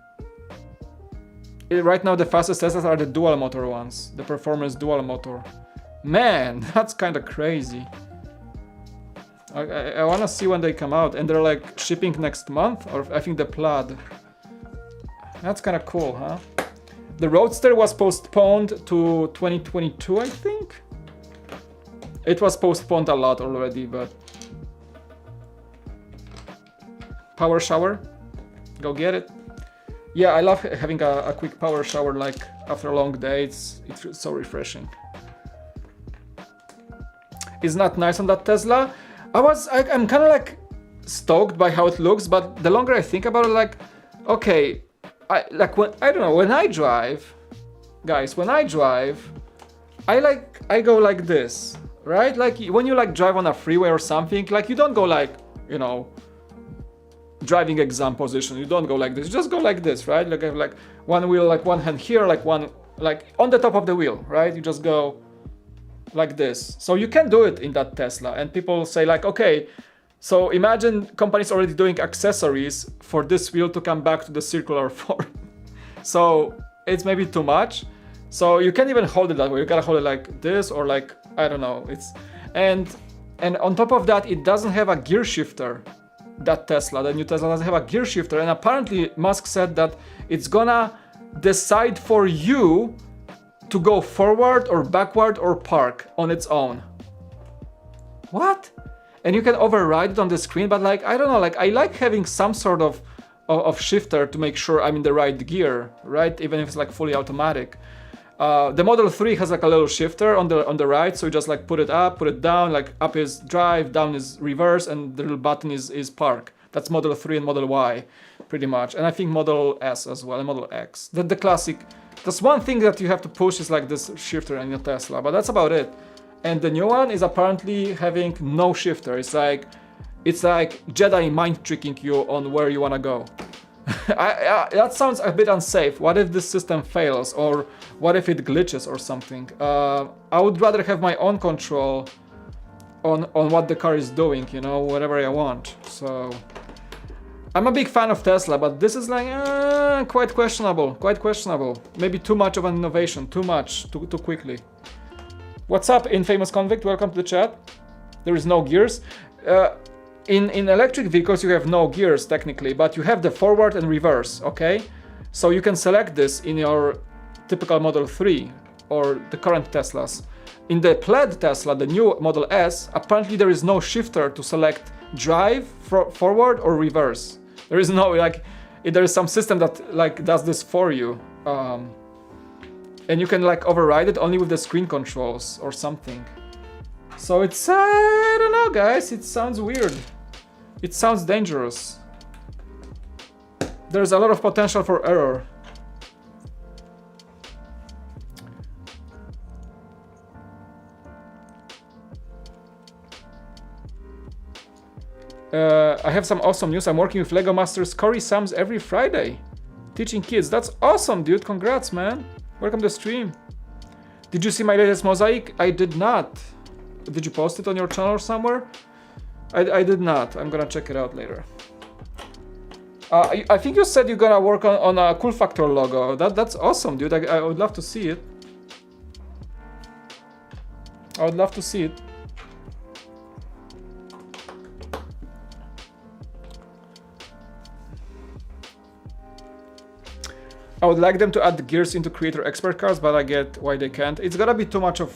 Right now the fastest Teslas are the dual motor ones, the performance dual motor. Man, that's kind of crazy. I want to see when they come out, and they're like shipping next month, or I think the Plaid. That's kind of cool, huh? The Roadster was postponed to 2022, I think. It was postponed a lot already, but power shower, go get it. Yeah, I love having a quick power shower like after a long day. It's so refreshing. It's not nice on that Tesla. I'm kind of like stoked by how it looks, but the longer I think about it, like, okay, I don't know, when I drive, guys, I go like this, right? Like when you like drive on a freeway or something, like you don't go like, you know, driving exam position. You don't go like this. You just go like this, right? Like I have like one wheel, like one hand here, like one like on the top of the wheel, right? You just go like this. So you can do it in that Tesla, and people say like, okay, so imagine companies already doing accessories for this wheel to come back to the circular form. So it's maybe too much. So you can't even hold it that way. You gotta hold it like this, or like, I don't know. And on top of that, it doesn't have a gear shifter. That Tesla, the new Tesla, doesn't have a gear shifter, and apparently Musk said that it's gonna decide for you to go forward or backward or park on its own. What? And you can override it on the screen, but like, I don't know, like I like having some sort of shifter to make sure I'm in the right gear, right? Even if it's like fully automatic. The Model 3 has like a little shifter on the right, so you just like put it up, put it down, like up is drive, down is reverse, and the little button is park. That's Model 3 and Model Y, pretty much. And I think Model S as well, and Model X. The classic, that's one thing that you have to push is like this shifter in your Tesla, but that's about it. And the new one is apparently having no shifter. It's like Jedi mind tricking you on where you wanna go. That sounds a bit unsafe. What if this system fails, or what if it glitches or something? I would rather have my own control on what the car is doing, you know, whatever I want. So I'm a big fan of Tesla, but this is like quite questionable. Maybe too much of an innovation, too quickly. What's up, Infamous Convict? Welcome to the chat. There is no gears. In electric vehicles, you have no gears technically, but you have the forward and reverse, okay? So you can select this in your typical Model 3 or the current Teslas. In the Plaid Tesla, the new Model S, apparently there is no shifter to select drive, forward or reverse. There is no, like, there is some system that like does this for you. And you can like override it only with the screen controls or something. So it's, I don't know guys, it sounds weird. It sounds dangerous. There's a lot of potential for error. I have some awesome news. I'm working with Lego Masters Cory Sams every Friday, teaching kids. That's awesome, dude. Congrats, man. Welcome to the stream. Did you see my latest mosaic? I did not. Did you post it on your channel somewhere? I did not. I'm gonna check it out later. I think you said you're gonna work on a Cool Factor logo. That's awesome, dude. I would love to see it. I would love to see it. I would like them to add gears into creator expert cars, but I get why they can't. It's gonna be too much of...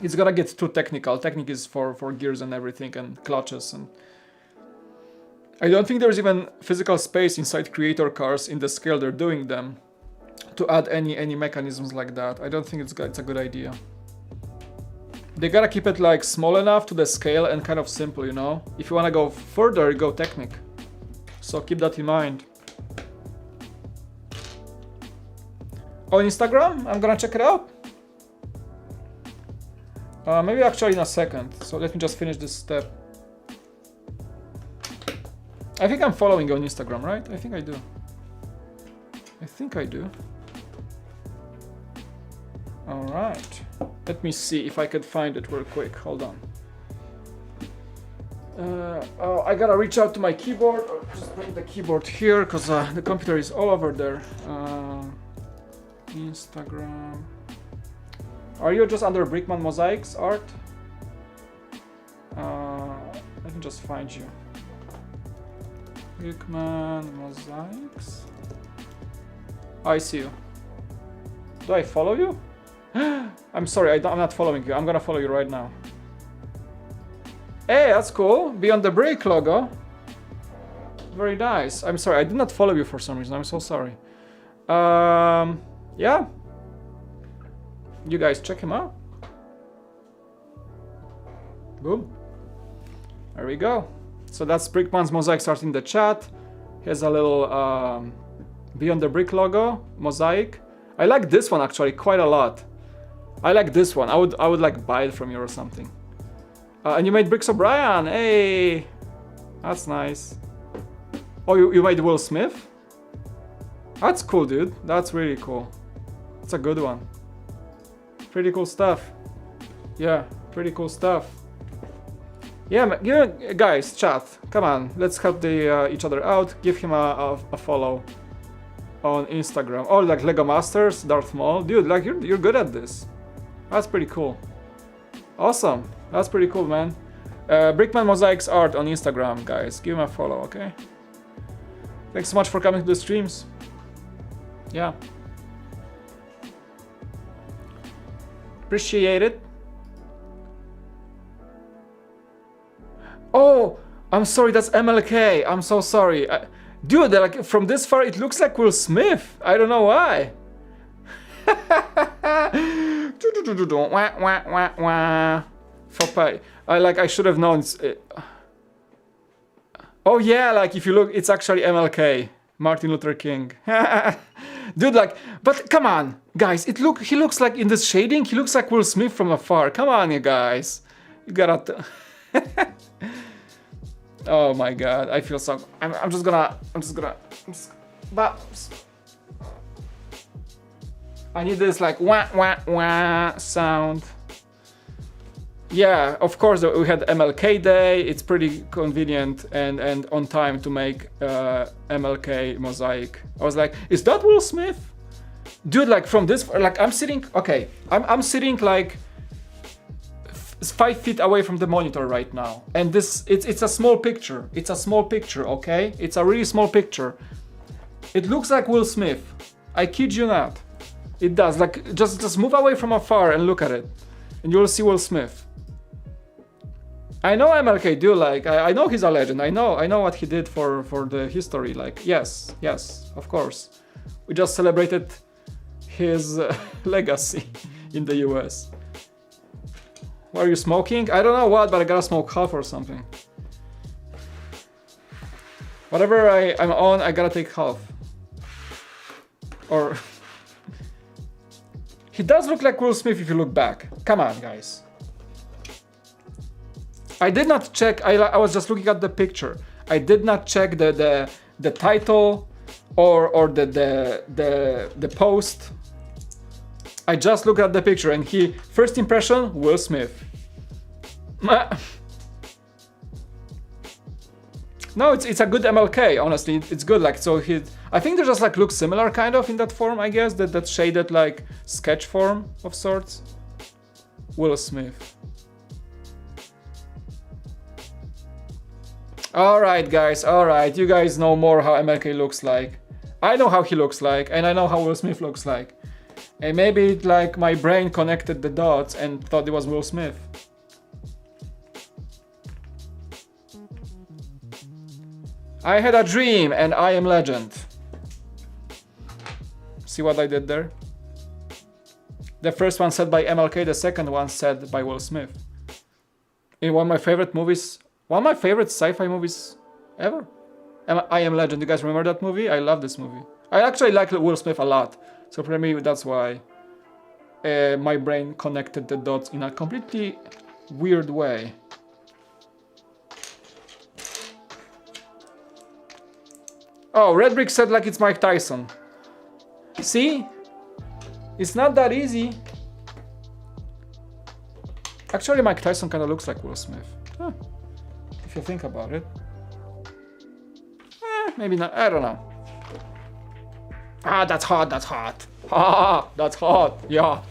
It's gonna get too technical. Technique is for gears and everything, and clutches, and... I don't think there's even physical space inside creator cars in the scale they're doing them to add any mechanisms like that. I don't think it's a good idea. They gotta keep it like small enough to the scale and kind of simple, you know? If you wanna go further, go Technic. So keep that in mind. On Instagram, I'm gonna check it out. Maybe actually in a second. So let me just finish this step. I think I'm following you on Instagram, right? I think I do. I think I do. All right. Let me see if I could find it real quick. Hold on. Oh, I gotta reach out to my keyboard. Or just bring the keyboard here because the computer is all over there. Instagram. Are you just under Brickman Mosaics art? Let me just find you. Brickman Mosaics. I see you. Do I follow you? I'm sorry, I'm not following you. I'm gonna follow you right now. Hey, that's cool. Beyond the Brick logo. Very nice. I'm sorry, I did not follow you for some reason. I'm so sorry. Yeah. You guys check him out. Boom. There we go. So that's Brickman's Mosaic art in the chat. He has a little Beyond the Brick logo mosaic. I like this one actually quite a lot. I like this one. I would like buy it from you or something. And you made Bricks O'Brien. Hey, that's nice. Oh, you made Will Smith? That's cool, dude. That's really cool. It's a good one. Pretty cool stuff. Yeah, pretty cool stuff. Yeah, guys, chat. Come on, let's help each other out. Give him a follow on Instagram. Oh, like Lego Masters, Darth Maul, dude. Like you're good at this. That's pretty cool. Awesome. That's pretty cool, man. Brickman Mosaics art on Instagram, guys. Give him a follow, okay? Thanks so much for coming to the streams. Yeah. Appreciate it. Oh, I'm sorry, that's MLK. I'm so sorry. Dude, like from this far, it looks like Will Smith. I don't know why. I should have known. Oh yeah, like if you look, it's actually MLK, Martin Luther King. Dude, like, but come on, guys, he looks like in this shading, he looks like Will Smith from afar. Come on, you guys, you gotta. Oh my god, I feel so. I'm just gonna. But I need this like wah wah wah sound. Yeah, of course we had MLK Day. It's pretty convenient and on time to make MLK mosaic. I was like, is that Will Smith? Dude, like from this, like I'm sitting. Okay, I'm sitting like 5 feet away from the monitor right now, and it's a small picture. It's a small picture, okay? It's a really small picture. It looks like Will Smith. I kid you not. It does. Like just move away from afar and look at it, and you'll see Will Smith. I know MLK, dude. Like I know he's a legend. I know what he did for the history. Like yes, of course. We just celebrated his legacy in the US. What are you smoking? I don't know what, but I gotta smoke half or something. Whatever I'm on, I gotta take half. Or he does look like Will Smith if you look back. Come on, guys. I did not check. I was just looking at the picture. I did not check the title or the post. I just looked at the picture and first impression, Will Smith. No, it's a good MLK. Honestly, it's good. Like so, I think they just like look similar, kind of in that form. I guess that shaded like sketch form of sorts. Will Smith. All right, guys. All right, you guys know more how MLK looks like. I know how he looks like, and I know how Will Smith looks like. And maybe like my brain connected the dots and thought it was Will Smith. I had a dream and I am legend. See what I did there? The first one said by MLK, the second one said by Will Smith. In one of my favorite movies, one of my favorite sci-fi movies ever. I Am Legend. You guys remember that movie? I love this movie. I actually like Will Smith a lot. So for me, that's why my brain connected the dots in a completely weird way. Oh, Red Brick said like it's Mike Tyson. See? It's not that easy. Actually, Mike Tyson kind of looks like Will Smith. Huh. If you think about it. Maybe not. I don't know. Ah, that's hot. That's hot. Ah, that's hot. Yeah.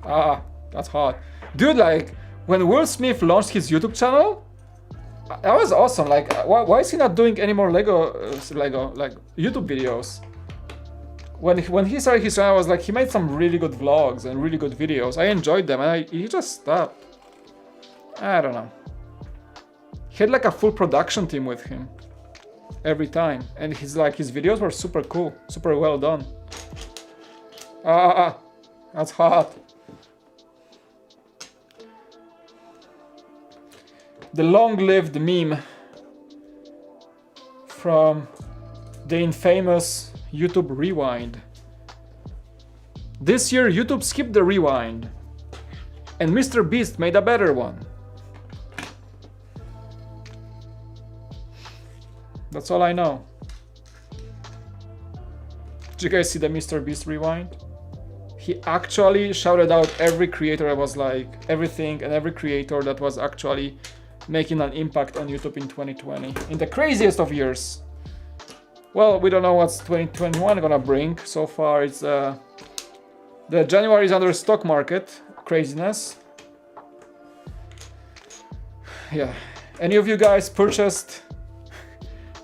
Ah, that's hot. Dude, like, when Will Smith launched his YouTube channel, that was awesome. Like, why is he not doing any more Lego like YouTube videos? When he started his channel, I was like, he made some really good vlogs and really good videos. I enjoyed them, and he just stopped. I don't know. He had like a full production team with him every time, and his videos were super cool, super well done. Ah, that's hot. The long-lived meme from the infamous YouTube Rewind. This year YouTube skipped the Rewind, and Mr. Beast made a better one. That's all I know. Did you guys see the Mr. Beast Rewind? He actually shouted out every creator that was like everything, and every creator that was actually making an impact on YouTube in 2020, in the craziest of years. Well, we don't know what's 2021 gonna bring. So far, it's the January is under stock market craziness. Yeah. Any of you guys purchased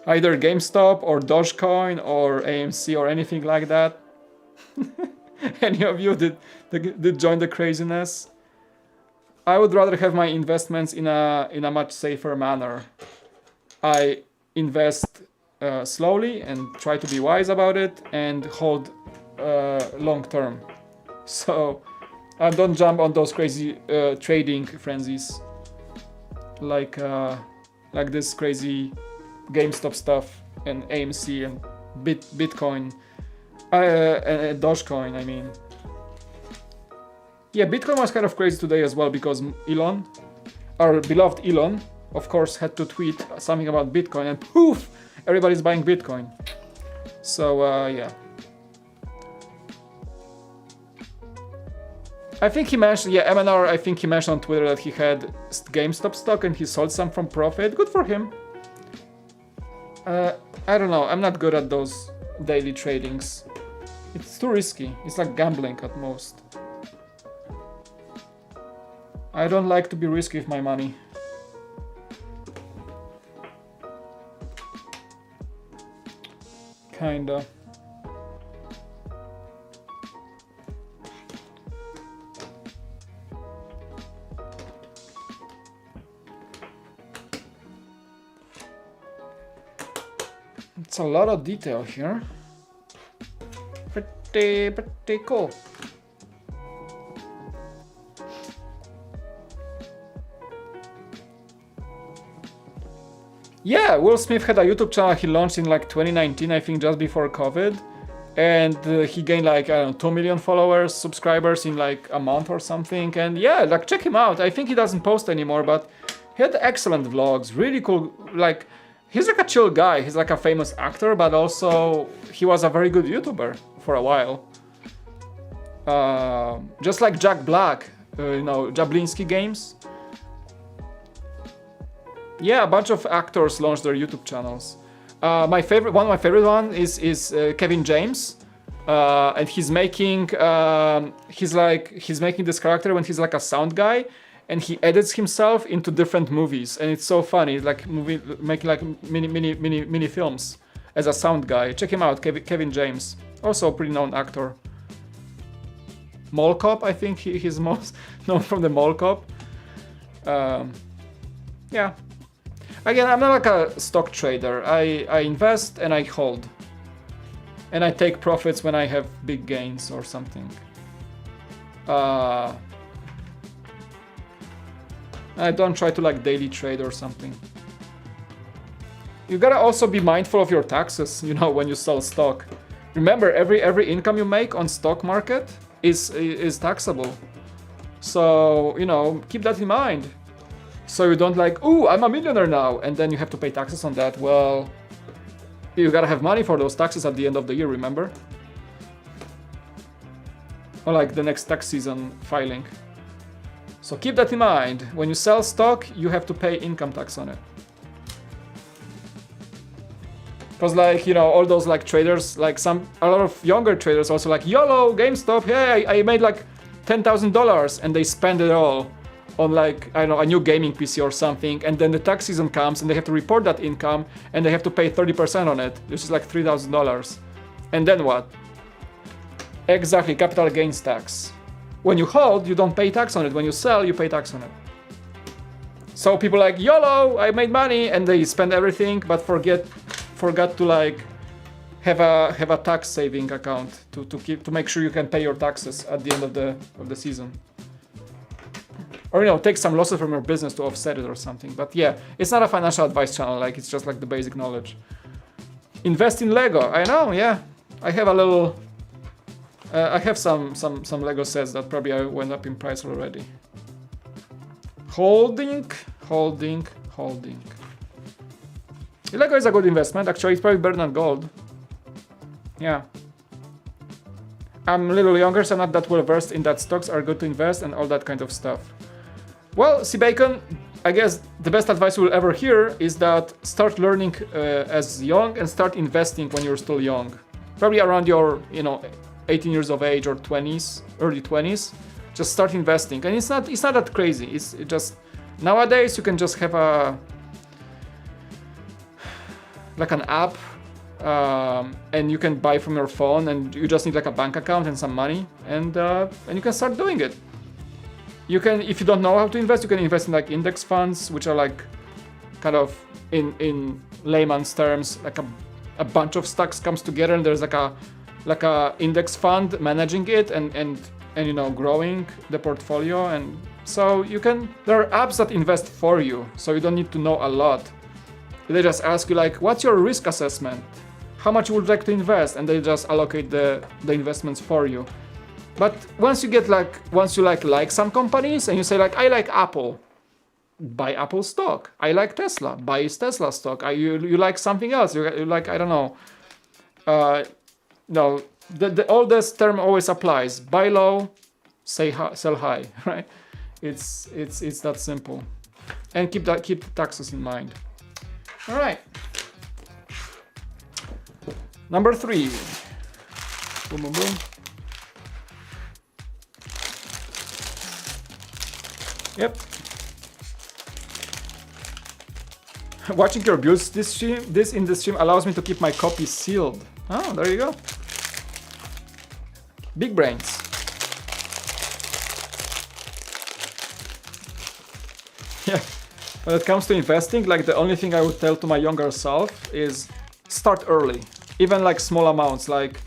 either GameStop or Dogecoin or AMC or anything like that? Any of you did join the craziness? I would rather have my investments in a much safer manner. I invest slowly and try to be wise about it and hold long term. So I don't jump on those crazy trading frenzies like this crazy GameStop stuff and AMC and Bitcoin and Dogecoin, I mean. Yeah, Bitcoin was kind of crazy today as well because Elon, our beloved Elon, of course, had to tweet something about Bitcoin and poof, everybody's buying Bitcoin. So, yeah. I think he mentioned, yeah, MNR, I think he mentioned on Twitter that he had GameStop stock and he sold some from profit. Good for him. I don't know, I'm not good at those daily tradings. It's too risky. It's like gambling at most. I don't like to be risky with my money. Kinda. It's a lot of detail here. Pretty cool. Yeah, Will Smith had a YouTube channel he launched in like 2019, I think just before COVID. And he gained like, I don't know, 2 million followers, subscribers in like a month or something. And yeah, like check him out. I think he doesn't post anymore, but he had excellent vlogs, really cool. Like, he's like a chill guy. He's like a famous actor, but also he was a very good YouTuber for a while. Just like Jack Black, you know, Jablinski Games. Yeah, a bunch of actors launched their YouTube channels. One of my favorite one is Kevin James, and he's making this character when he's like a sound guy, and he edits himself into different movies, and it's so funny. It's like making like mini films as a sound guy. Check him out, Kevin James, also a pretty known actor. Mall Cop, I think he's most known from the Mall Cop. Yeah. Again, I'm not like a stock trader. I invest and I hold. And I take profits when I have big gains or something. I don't try to like daily trade or something. You gotta also be mindful of your taxes, you know, when you sell stock. Remember, every income you make on stock market is taxable. So, you know, keep that in mind. So you don't like, ooh, I'm a millionaire now, and then you have to pay taxes on that. Well, you gotta have money for those taxes at the end of the year, remember? Or like the next tax season filing. So keep that in mind. When you sell stock, you have to pay income tax on it. Because like, you know, all those like traders, like a lot of younger traders also like, YOLO, GameStop, hey, I made like $10,000 and they spend it all on like, I don't know, a new gaming PC or something. And then the tax season comes and they have to report that income and they have to pay 30% on it, which is like $3,000. And then what? Exactly, capital gains tax. When you hold, you don't pay tax on it. When you sell, you pay tax on it. So people like, YOLO, I made money, and they spend everything, but forgot to like have a tax saving account to make sure you can pay your taxes at the end of the season. Or, you know, take some losses from your business to offset it or something. But yeah, it's not a financial advice channel, like it's just like the basic knowledge. Invest in Lego. I know, yeah. I have a little I have some Lego sets that probably went up in price already. Holding. Lego is a good investment. Actually, it's probably better than gold. Yeah. I'm a little younger, so I'm not that well versed in that stocks are good to invest and all that kind of stuff. Well, C-Bacon, I guess the best advice you will ever hear is that start learning as young and start investing when you're still young. Probably around your, 18 years of age or 20s, early 20s. Just start investing. And it's not that crazy. It's just, nowadays you can just have like an app and you can buy from your phone and you just need like a bank account and some money and you can start doing it. You can, if you don't know how to invest, you can invest in like index funds, which are like kind of in layman's terms, like a bunch of stocks comes together and there's like a index fund managing it and growing the portfolio. And so there are apps that invest for you, so you don't need to know a lot. They just ask you like, what's your risk assessment? How much you would like to invest? And they just allocate the investments for you. But once you like some companies and you say like, I like Apple, buy Apple stock. I like Tesla, buy Tesla stock. You like something else, you like, I don't know. No, the oldest term always applies. Buy low, sell high, right? It's that simple. And keep the taxes in mind. All right. Number 3. Boom, boom, boom. Yep. Watching your builds this in the stream allows me to keep my copies sealed. Oh, there you go. Big brains. Yeah. When it comes to investing, like the only thing I would tell to my younger self is start early. Even like small amounts, like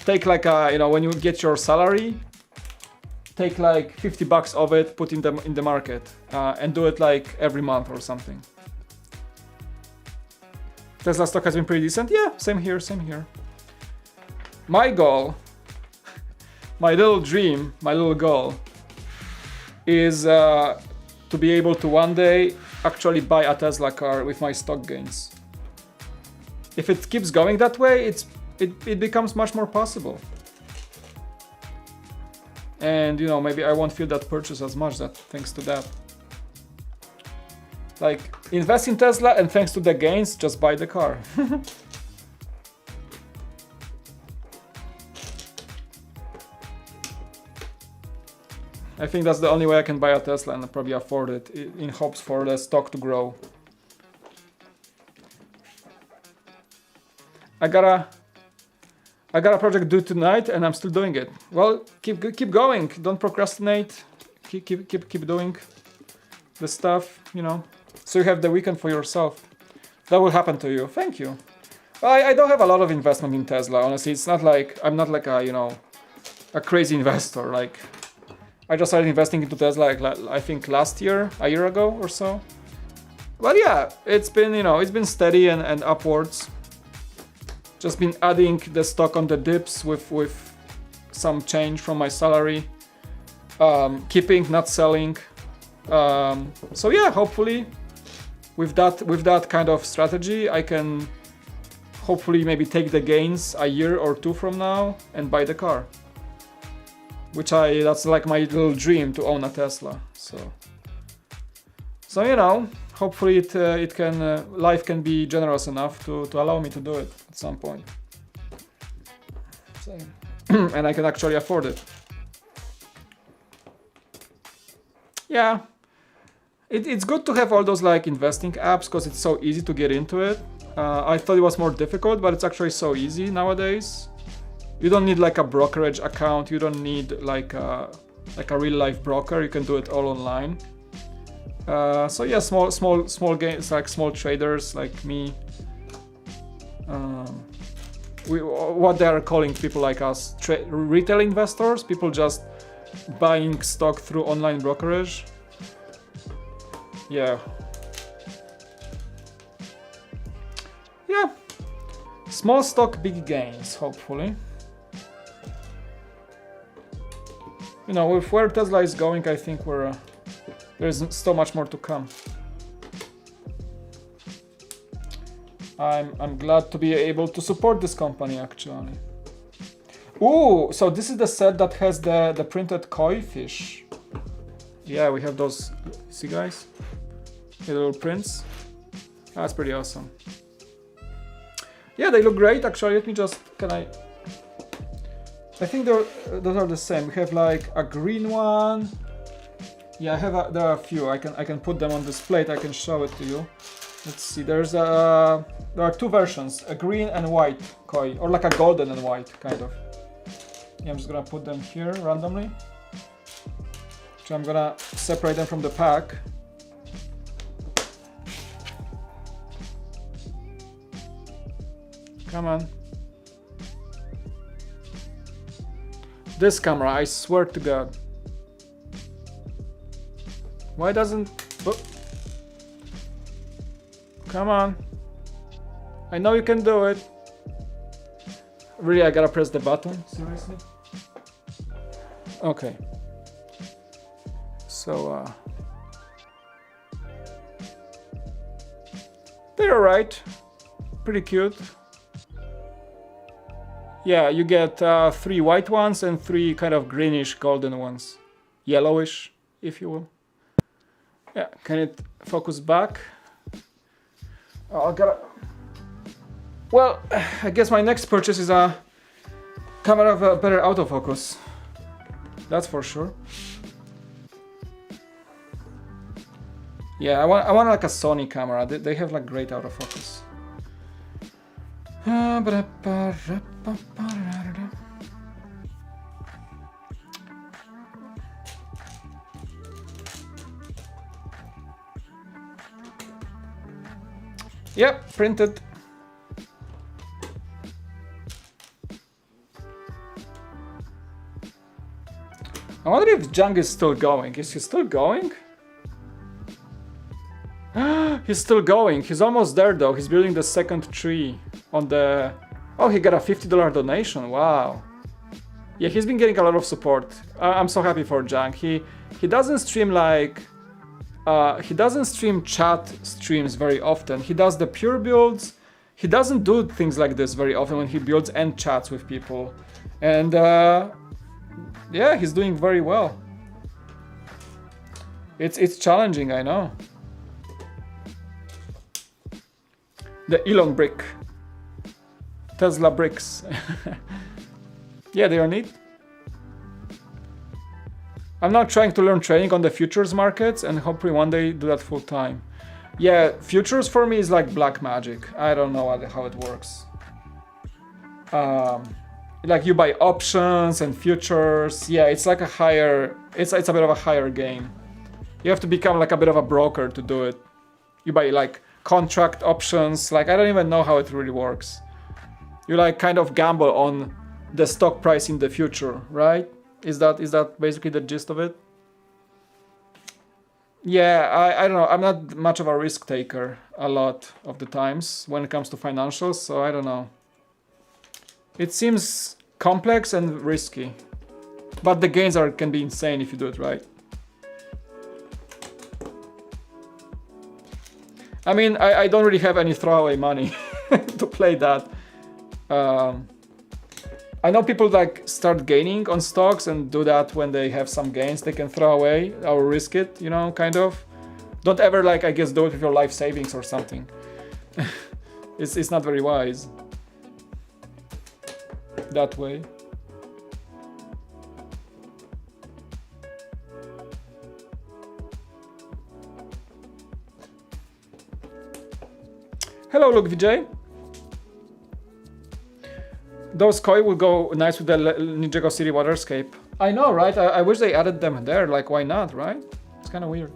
take like when you get your salary, take like $50 of it, put in the market, and do it like every month or something. Tesla stock has been pretty decent. Yeah, same here. My goal, my little dream, my little goal is to be able to one day actually buy a Tesla car with my stock gains. If it keeps going that way, it becomes much more possible. And maybe I won't feel that purchase as much thanks to that. Like, invest in Tesla and thanks to the gains, just buy the car. I think that's the only way I can buy a Tesla and probably afford it, in hopes for the stock to grow. I got a project due tonight and I'm still doing it. Well, keep going. Don't procrastinate. Keep doing the stuff, So you have the weekend for yourself. That will happen to you. Thank you. I don't have a lot of investment in Tesla. Honestly, it's not like I'm not like a crazy investor. Like, I just started investing into Tesla I think last year, a year ago or so. But yeah, it's been it's been steady and upwards. Just been adding the stock on the dips with some change from my salary. Keeping, not selling. So yeah, hopefully with that kind of strategy, I can hopefully maybe take the gains a year or two from now and buy the car. That's like my little dream, to own a Tesla. So you know, hopefully it can life can be generous enough to allow me to do it at some point. So, and I can actually afford it. Yeah, it's good to have all those like investing apps because it's so easy to get into it. I thought it was more difficult, but it's actually so easy nowadays. You don't need like a brokerage account. You don't need like a real life broker. You can do it all online. So yeah, small games, like small traders like me. What they are calling people like us, retail investors. People just buying stock through online brokerage. Yeah. Small stock, big gains, hopefully. You know, with where Tesla is going, I think there's so much more to come. I'm glad to be able to support this company, actually. Ooh, so this is the set that has the printed koi fish. Yeah, we have those, see guys? The little prints. That's pretty awesome. Yeah, they look great, actually. Let me just, I think those are the same. We have like a green one. Yeah, there are a few. I can put them on this plate. I can show it to you. Let's see. There are two versions, a green and white koi, or like a golden and white kind of. Yeah, I'm just gonna put them here randomly. So I'm gonna separate them from the pack. Come on. This camera, I swear to God. Why doesn't... Oh. Come on. I know you can do it. Really, I gotta press the button? Seriously? Okay. So, they're alright. Pretty cute. Yeah, you get 3 white ones and 3 kind of greenish golden ones. Yellowish, if you will. Yeah, can it focus back? Oh, well, I guess my next purchase is a camera with a better autofocus. That's for sure. Yeah, I want like a Sony camera. They have like great autofocus. Yep, printed. I wonder if Jang is still going. Is he still going? He's still going. He's almost there though. He's building the second tree on the... Oh, he got a $50 donation. Wow. Yeah, he's been getting a lot of support. I'm so happy for Jang. He doesn't stream like... he doesn't stream chat streams very often. He does the pure builds. He doesn't do things like this very often when he builds and chats with people. And yeah, he's doing very well. It's challenging, I know. The Elon brick. Tesla bricks. Yeah, they are neat. I'm now trying to learn trading on the futures markets and hopefully one day do that full time. Yeah, futures for me is like black magic. I don't know how it works. Like you buy options and futures. Yeah, it's like a higher, it's a bit of a higher game. You have to become like a bit of a broker to do it. You buy like contract options. Like I don't even know how it really works. You like kind of gamble on the stock price in the future, right? Is that basically the gist of it? Yeah, I don't know. I'm not much of a risk taker a lot of the times when it comes to financials, so I don't know. It seems complex and risky, but the gains can be insane if you do it right. I mean, I don't really have any throwaway money to play that. I know people like start gaining on stocks and do that when they have some gains they can throw away or risk it, you know, kind of. Don't ever like, I guess, do it with your life savings or something. It's not very wise that way. Hello, Luke VJ. Those koi will go nice with the Ninjago City waterscape. I know, right? I wish they added them there. Like, why not, right? It's kind of weird.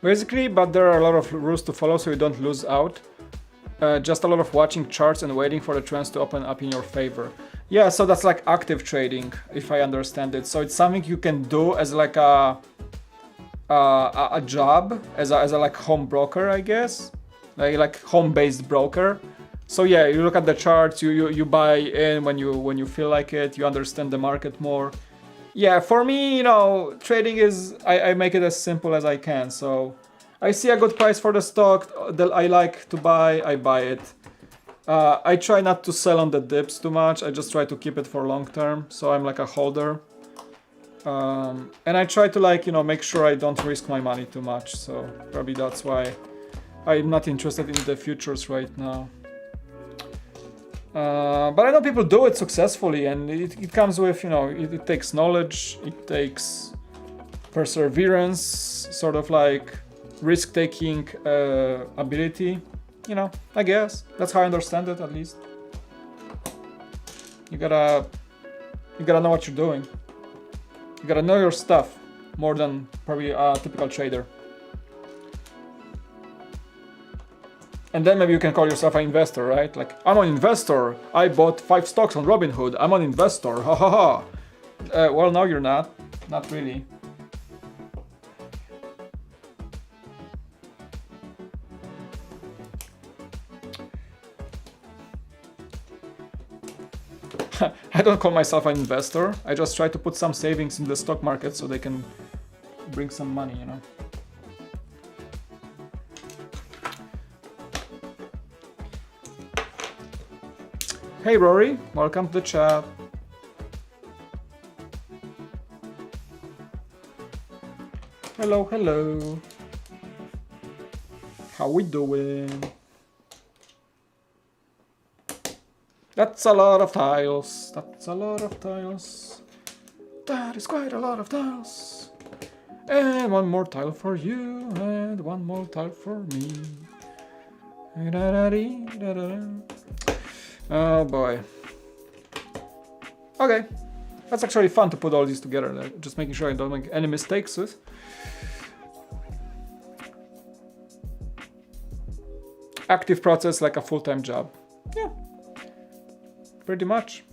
Basically, but there are a lot of rules to follow so you don't lose out. Just a lot of watching charts and waiting for the trends to open up in your favor. Yeah, so that's like active trading, if I understand it. So it's something you can do as like a job, as a like home broker, I guess, like home-based broker. So yeah, you look at the charts, you buy in when you feel like it, you understand the market more. Yeah, for me, you know, trading is, I make it as simple as I can. So I see a good price for the stock that I like to buy, I buy it. I try not to sell on the dips too much. I just try to keep it for long term. So I'm like a holder. And I try to, like, you know, make sure I don't risk my money too much. So probably that's why I'm not interested in the futures right now. But I know people do it successfully, and it comes with, you know, it takes knowledge, it takes perseverance, sort of like risk-taking ability, you know, I guess. That's how I understand it, at least. You gotta know what you're doing. You gotta know your stuff more than probably a typical trader. And then maybe you can call yourself an investor, right? Like, I'm an investor. I bought 5 stocks on Robinhood. I'm an investor. Ha ha ha. Well, no, you're not. Not really. I don't call myself an investor. I just try to put some savings in the stock market so they can bring some money, you know. Hey Rory, welcome to the chat. Hello, hello. How we doing? That's a lot of tiles. That's a lot of tiles. That is quite a lot of tiles. And one more tile for you, and one more tile for me. Oh boy. Okay. That's actually fun to put all these together. Like, just making sure I don't make any mistakes with. Active process like a full-time job. Yeah. Pretty much.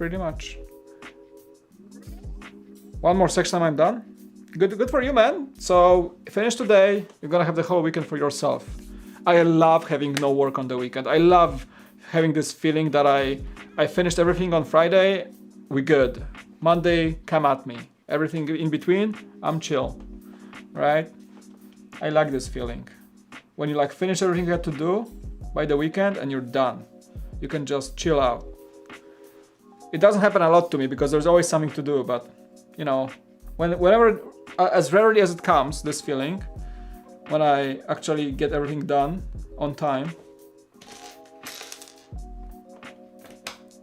One more section and I'm done. Good for you, man. So finish today. You're gonna have the whole weekend for yourself. I love having no work on the weekend. I love having this feeling that I finished everything on Friday, we good. Monday, come at me. Everything in between, I'm chill, right? I like this feeling. When you like finish everything you had to do by the weekend and you're done. You can just chill out. It doesn't happen a lot to me because there's always something to do, but you know, whenever, as rarely as it comes, this feeling, when I actually get everything done on time,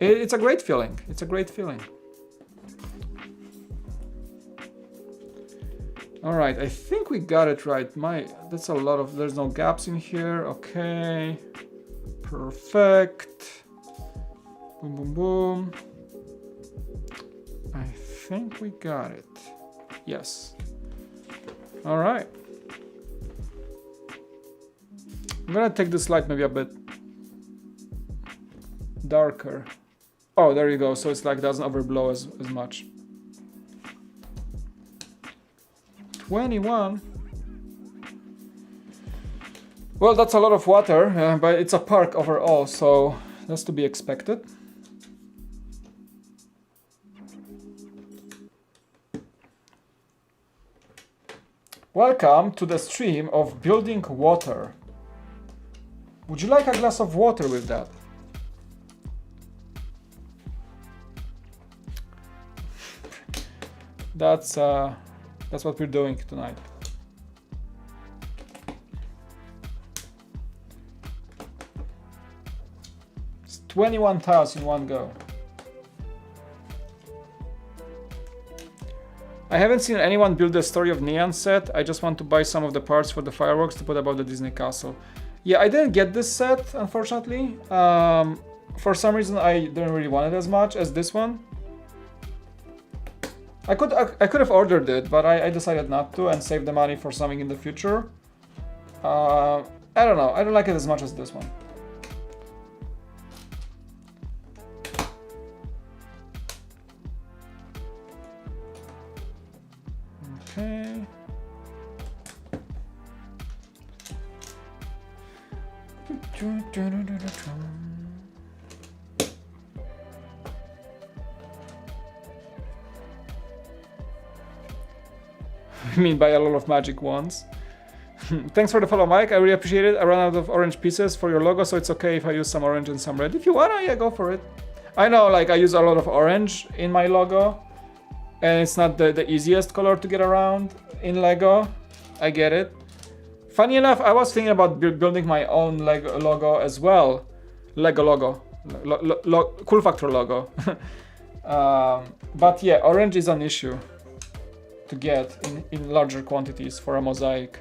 it's a great feeling. It's a great feeling. All right, I think we got it right. That's a lot of, there's no gaps in here. Okay, perfect. Boom, boom, boom. I think we got it. Yes. All right. I'm gonna take this light maybe a bit darker. Oh, there you go. So it's like doesn't overblow as much. 21. Well, that's a lot of water, but it's a park overall, so that's to be expected. Welcome to the stream of building water. Would you like a glass of water with that? That's what we're doing tonight. It's 21 tiles in one go. I haven't seen anyone build the Story of Neon set. I just want to buy some of the parts for the fireworks to put above the Disney castle. Yeah, I didn't get this set, unfortunately. For some reason, I didn't really want it as much as this one. I could have ordered it, but I decided not to and save the money for something in the future. I don't know. I don't like it as much as this one. Okay. I mean, buy a lot of magic wands. Thanks for the follow, Mike. I really appreciate it. I ran out of orange pieces for your logo, so it's okay if I use some orange and some red. If you wanna, yeah, go for it. I know, like, I use a lot of orange in my logo, and it's not the easiest color to get around in Lego. I get it. Funny enough, I was thinking about building my own Lego logo as well. Lego logo. Cool Factor logo. But yeah, orange is an issue to get in larger quantities for a mosaic.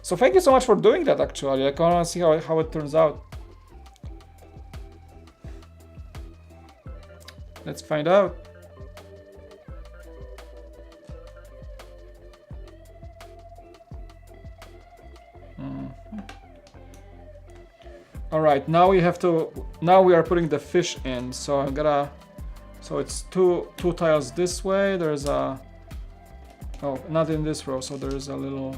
So thank you so much for doing that, actually. Like, I want to see how it turns out. Let's find out. All right, now we are putting the fish in. So I'm gonna, so it's two tiles this way. There's a, oh, not in this row. So there's a little,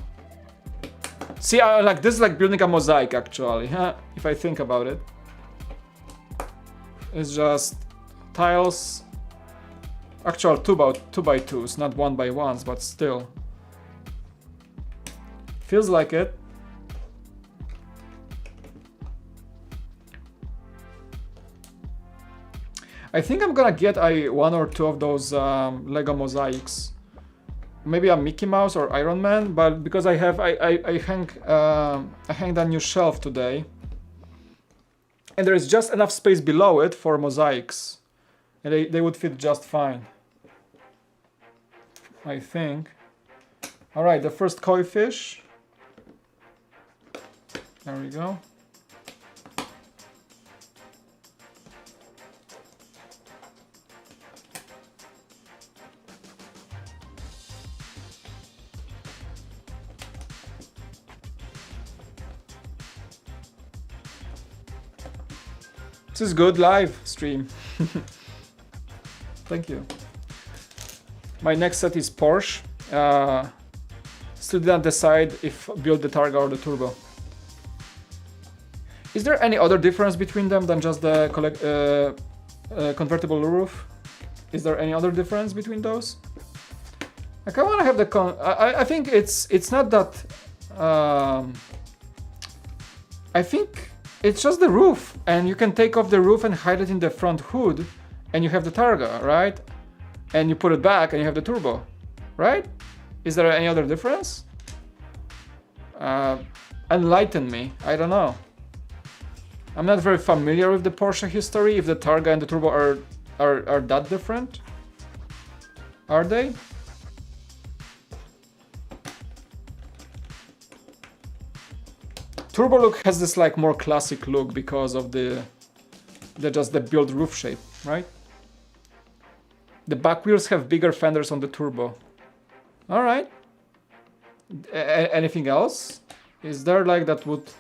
see, like this is like building a mosaic actually, huh? If I think about it. It's just tiles, actual two by twos, not 1 by 1s, but still. Feels like it. I think I'm gonna get one or two of those Lego mosaics. Maybe a Mickey Mouse or Iron Man, but because I hang a new shelf today, and there is just enough space below it for mosaics, and they would fit just fine, I think. All right, the first koi fish. There we go. This is good live stream. Thank you. My next set is Porsche. Still didn't decide if build the Targa or the Turbo. Is there any other difference between them than just the convertible roof? Is there any other difference between those? Like, I want to have the I think it's not that. I think it's just the roof, and you can take off the roof and hide it in the front hood, and you have the Targa, right? And you put it back, and you have the Turbo, right? Is there any other difference? Enlighten me. I don't know. I'm not very familiar with the Porsche history. If the Targa and the Turbo are that different, are they? Turbo look has this like more classic look because of the build roof shape, right? The back wheels have bigger fenders on the Turbo. All right. Anything else? Is there like that would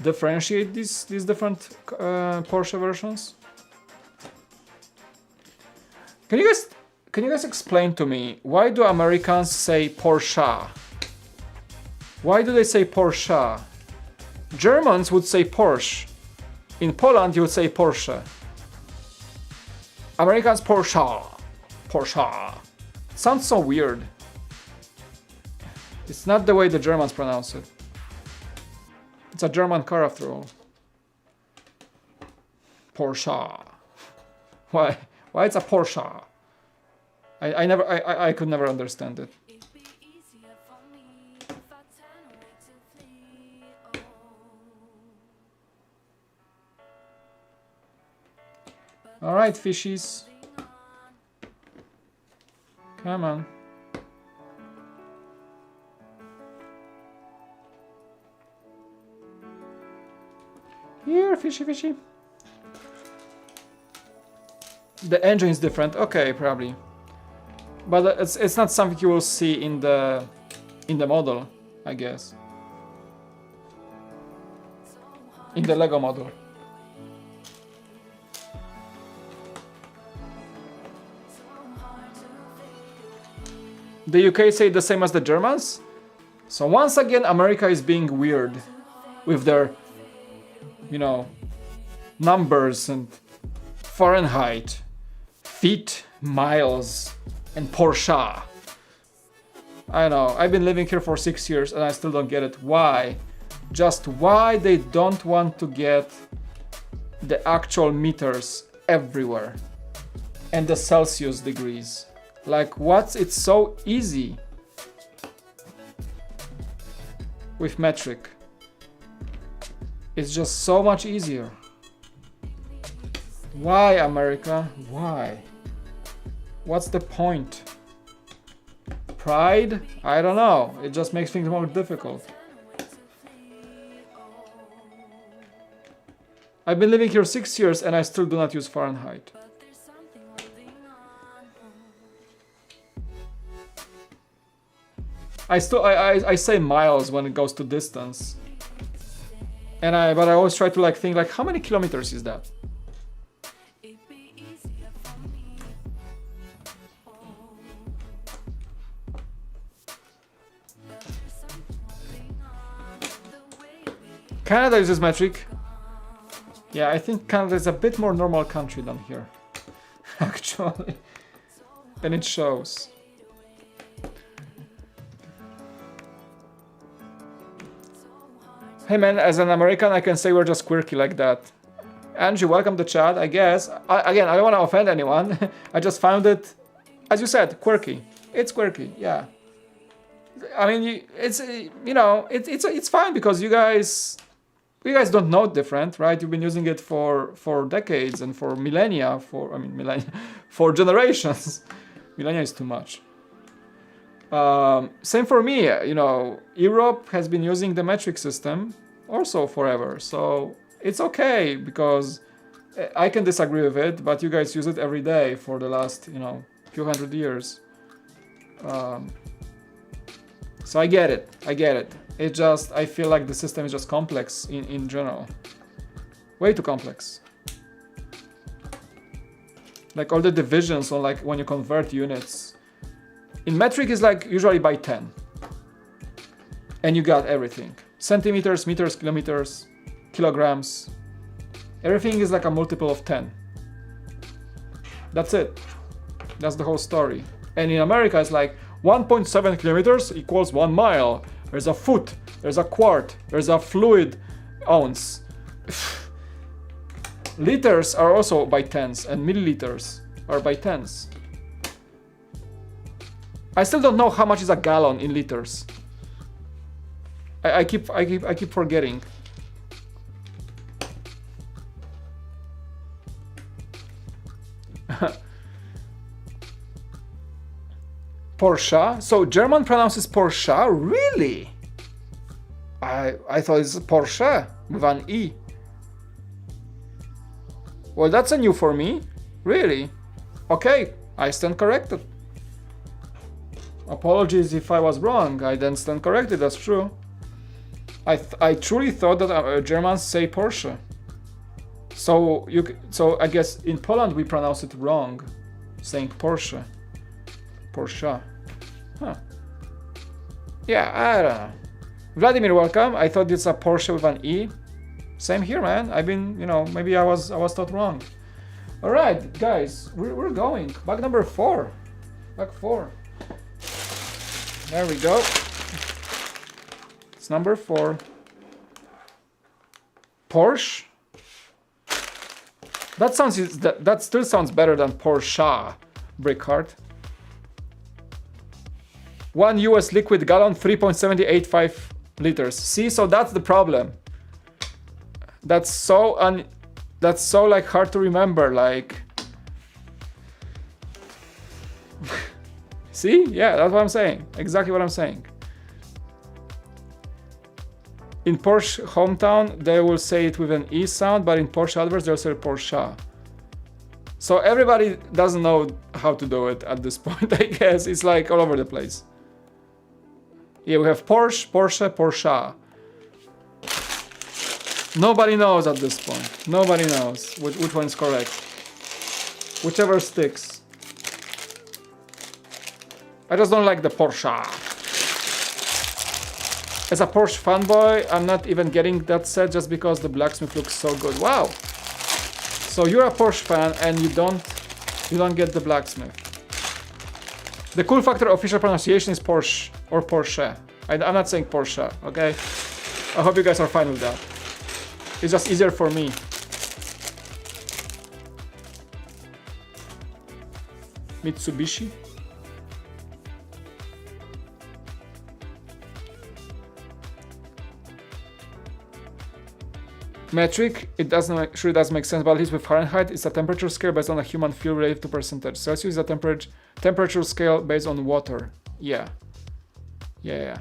differentiate these different Porsche versions? Can you guys explain to me why do Americans say Porsche? Why do they say Porsche? Germans would say Porsche. In Poland you would say Porsche. Americans Porsche. Porsche. It sounds so weird. It's not the way the Germans pronounce it. It's a German car after all. Porsche. Why? Why it's a Porsche? I could never understand it. All right, fishies. Come on. Here, fishy, fishy. The engine is different. Okay, probably. But it's not something you will see in the model, I guess. In the Lego model. The UK say the same as the Germans? So once again, America is being weird with their, you know, numbers and Fahrenheit, feet, miles, and Porsche. I know, I've been living here for 6 years and I still don't get it. Why? Just why they don't want to get the actual meters everywhere and the Celsius degrees. Like, it's so easy with metric. It's just so much easier. Why, America? Why? What's the point? Pride? I don't know. It just makes things more difficult. I've been living here 6 years and I still do not use Fahrenheit. I say miles when it goes to distance. But I always try to think how many kilometers is that? Canada uses metric. Yeah, I think Canada is a bit more normal country than here. Actually. And it shows. Hey man, as an American, I can say we're just quirky like that. Angie, welcome to chat, I guess. Again, I don't want to offend anyone. I just found it, as you said, quirky. It's quirky, yeah. I mean, it's fine because you guys don't know different, right? You've been using it for decades and for millennia, for generations. Millennia is too much. Same for me, Europe has been using the metric system also forever, so it's okay because I can disagree with it, but you guys use it every day for the last, few hundred years. So I get it. It just, I feel like the system is just complex in general. Way too complex. Like all the divisions on when you convert units. In metric is usually by 10. And you got everything. Centimeters, meters, kilometers, kilograms. Everything is a multiple of 10. That's it. That's the whole story. And in America it's 1.7 kilometers equals 1 mile. There's a foot, there's a quart, there's a fluid ounce. Liters are also by tens and milliliters are by tens. I still don't know how much is a gallon in liters. I keep forgetting. Porsche. So German pronounces Porsche? Really? I thought it's Porsche with an E. Well, that's a new for me. Really? Okay, I stand corrected. Apologies if I was wrong. I then stand corrected. That's true. I truly thought that Germans say Porsche. So I guess in Poland we pronounce it wrong, saying Porsche. Porsche. Huh. Yeah, I don't know. Vladimir, welcome. I thought it's a Porsche with an E. Same here, man. I've been, maybe I was taught wrong. All right, guys, we're going. Bag number 4. Bag 4. There we go. It's number 4. Porsche. That still sounds better than Porsche. Brickheart. 1 US liquid gallon, 3.785 liters. See, so that's the problem. That's so like hard to remember. Like, see, yeah, that's what I'm saying. Exactly what I'm saying. In Porsche hometown, they will say it with an E sound, but in Porsche adverts, they'll say Porsche. So everybody doesn't know how to do it at this point, I guess. It's like all over the place. Yeah, we have Porsche, Porsche, Porsche. Nobody knows at this point. Nobody knows which one is correct. Whichever sticks. I just don't like the Porsche. As a Porsche fanboy, I'm not even getting that set just because the blacksmith looks so good. Wow. So you're a Porsche fan and you don't get the blacksmith. The cool factor official pronunciation is Porsche or Porsche. I'm not saying Porsche, okay? I hope you guys are fine with that. It's just easier for me. Mitsubishi. Metric, it sure does make sense, but at least with Fahrenheit, it's a temperature scale based on a human fuel relative to percentage. Celsius is a temperature scale based on water. Yeah. Yeah.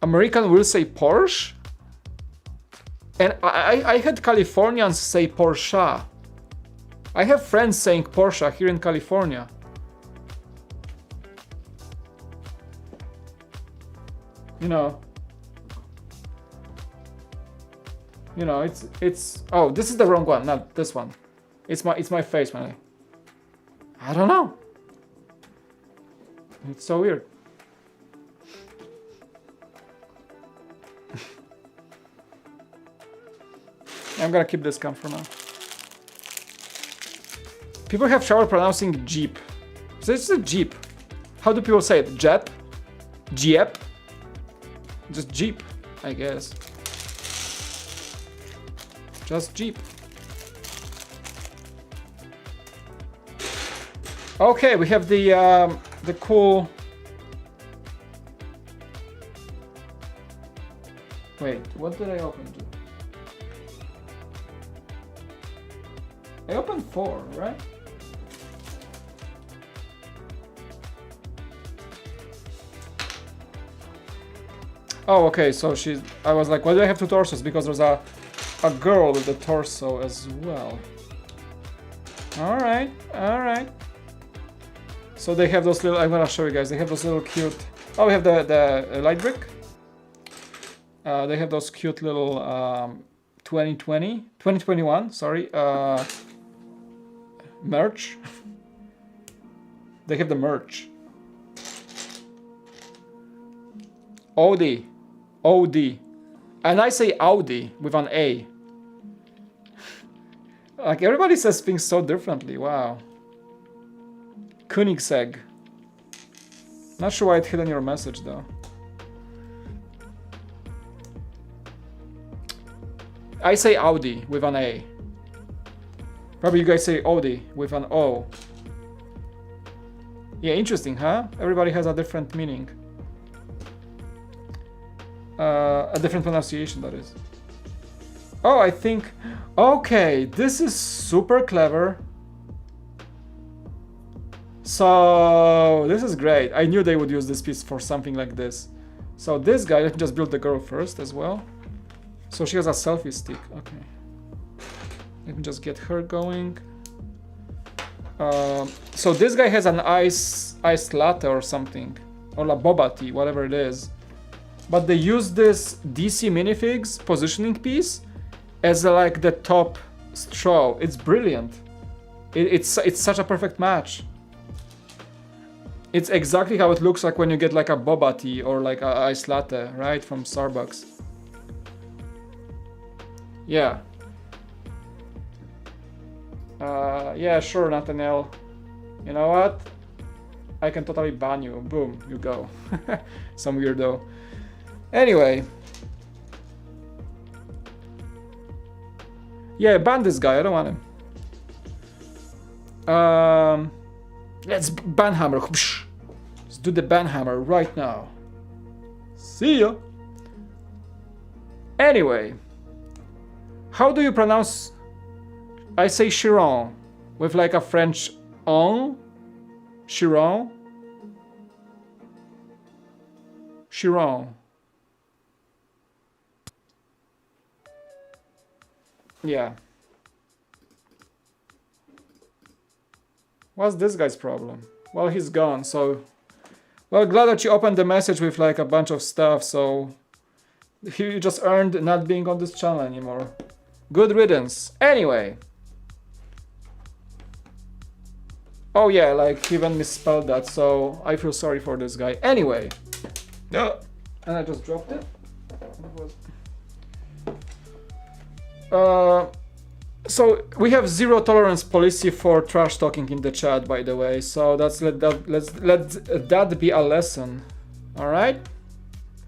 American will say Porsche? And I had Californians say Porsche. I have friends saying Porsche here in California. It's oh, this is the wrong one, not this one. It's my face, man. I don't know. It's so weird. I'm gonna keep this cam for now. People have trouble pronouncing Jeep. So it's a Jeep. How do people say it? Jet? Jeep? Just Jeep, I guess. Just Jeep. Okay, we have the cool. Wait, what did I open to? I opened 4, right? Oh, okay, so I was like, why do I have 2 torsos? Because there's a girl with the torso as well. Alright. So they have those little, I'm gonna show you guys, they have those little cute, oh, we have the light brick. They have those cute little 2021, sorry, merch. They have the merch. Audi. And I say Audi with an A. Like everybody says things so differently, wow. Koenigsegg. Not sure why it hid on your message though. I say Audi with an A. Probably you guys say Audi with an O. Yeah, interesting, huh? Everybody has a different meaning. A different pronunciation, that is. Oh, I think... Okay, this is super clever. So, this is great. I knew they would use this piece for something like this. So this guy, let me just build the girl first as well. So she has a selfie stick, okay. Let me just get her going. So this guy has an iced latte or something, or a boba tea, whatever it is. But they use this DC Minifigs positioning piece as like the top straw. It's brilliant. It's such a perfect match. It's exactly how it looks like when you get like a boba tea or like a iced latte, right, from Starbucks. Yeah. Yeah, sure, Nathaniel. You know what? I can totally ban you. Boom, you go. Some weirdo. Anyway. Yeah, ban this guy. I don't want him. Let's ban hammer. Let's do the ban hammer right now. See ya. Anyway. How do you pronounce... I say Chiron with like a French on. Chiron. Chiron. Yeah. What's this guy's problem? Well, he's gone, so... Well, glad that you opened the message with like a bunch of stuff, so... You just earned not being on this channel anymore. Good riddance. Anyway. Oh yeah, like he even misspelled that, so I feel sorry for this guy. Anyway. And I just dropped it. So we have zero tolerance policy for trash talking in the chat, by the way. So let's let that be a lesson. All right.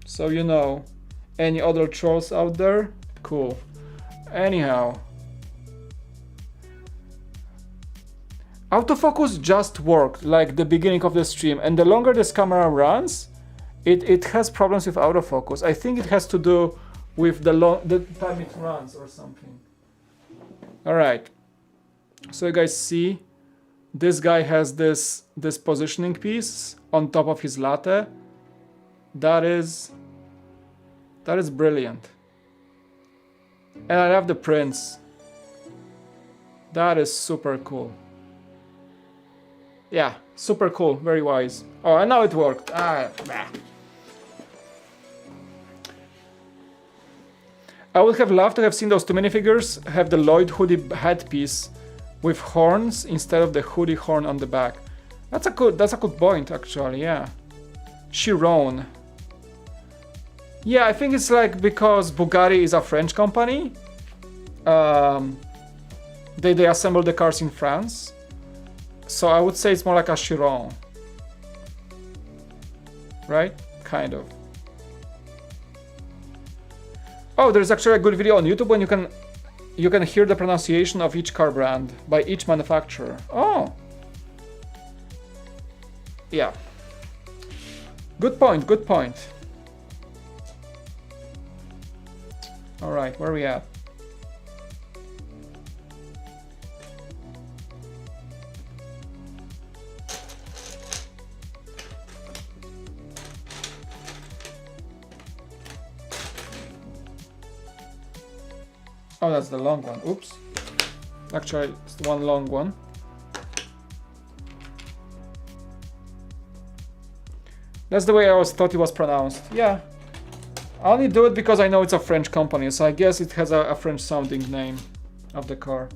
So you know, any other trolls out there? Cool. Anyhow, autofocus just worked like the beginning of the stream, and the longer this camera runs, it has problems with autofocus. I think it has to do with the time it runs or something. All right. So you guys see, this guy has this positioning piece on top of his latte. That is brilliant. And I love the prints. That is super cool. Yeah, super cool, very wise. Oh, and now it worked. I would have loved to have seen those two minifigures have the Lloyd hoodie headpiece with horns instead of the hoodie horn on the back. That's a good point, actually. Yeah, Chiron. Yeah, I think it's like because Bugatti is a French company. They assemble the cars in France. So I would say it's more like a Chiron. Right? Kind of. Oh, there's actually a good video on YouTube when you can hear the pronunciation of each car brand by each manufacturer. Oh. Yeah. Good point, good point. All right, where are we at? Oh, that's the long one. Oops. Actually, it's the one long one. That's the way I always thought it was pronounced. Yeah. I only do it because I know it's a French company, so I guess it has a French sounding name of the car.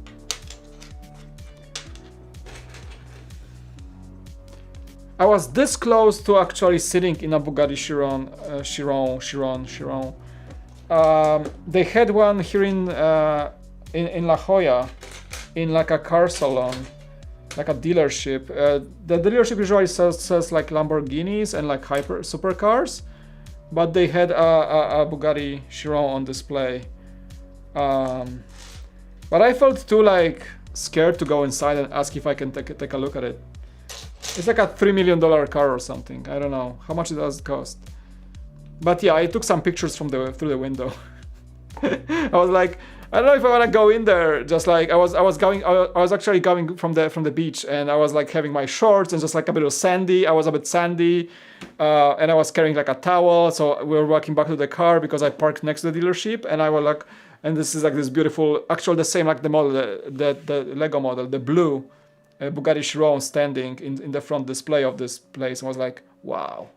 I was this close to actually sitting in a Bugatti Chiron. They had one here in La Jolla, in like a car salon, like a dealership. The dealership usually sells like Lamborghinis and like supercars, but they had a Bugatti Chiron on display. But I felt too like scared to go inside and ask if I can take a look at it. It's like a $3 million car or something. I don't know how much it does cost. But yeah, I took some pictures from through the window. I was like, I don't know if I want to go in there. Just like I was actually going from the beach, and I was like having my shorts and just like a bit of sandy. I was a bit sandy, and I was carrying like a towel. So we were walking back to the car because I parked next to the dealership, and I was like, and this is like this beautiful, actually the same like the model, the Lego model, the blue Bugatti Chiron standing in the front display of this place. I was like, wow.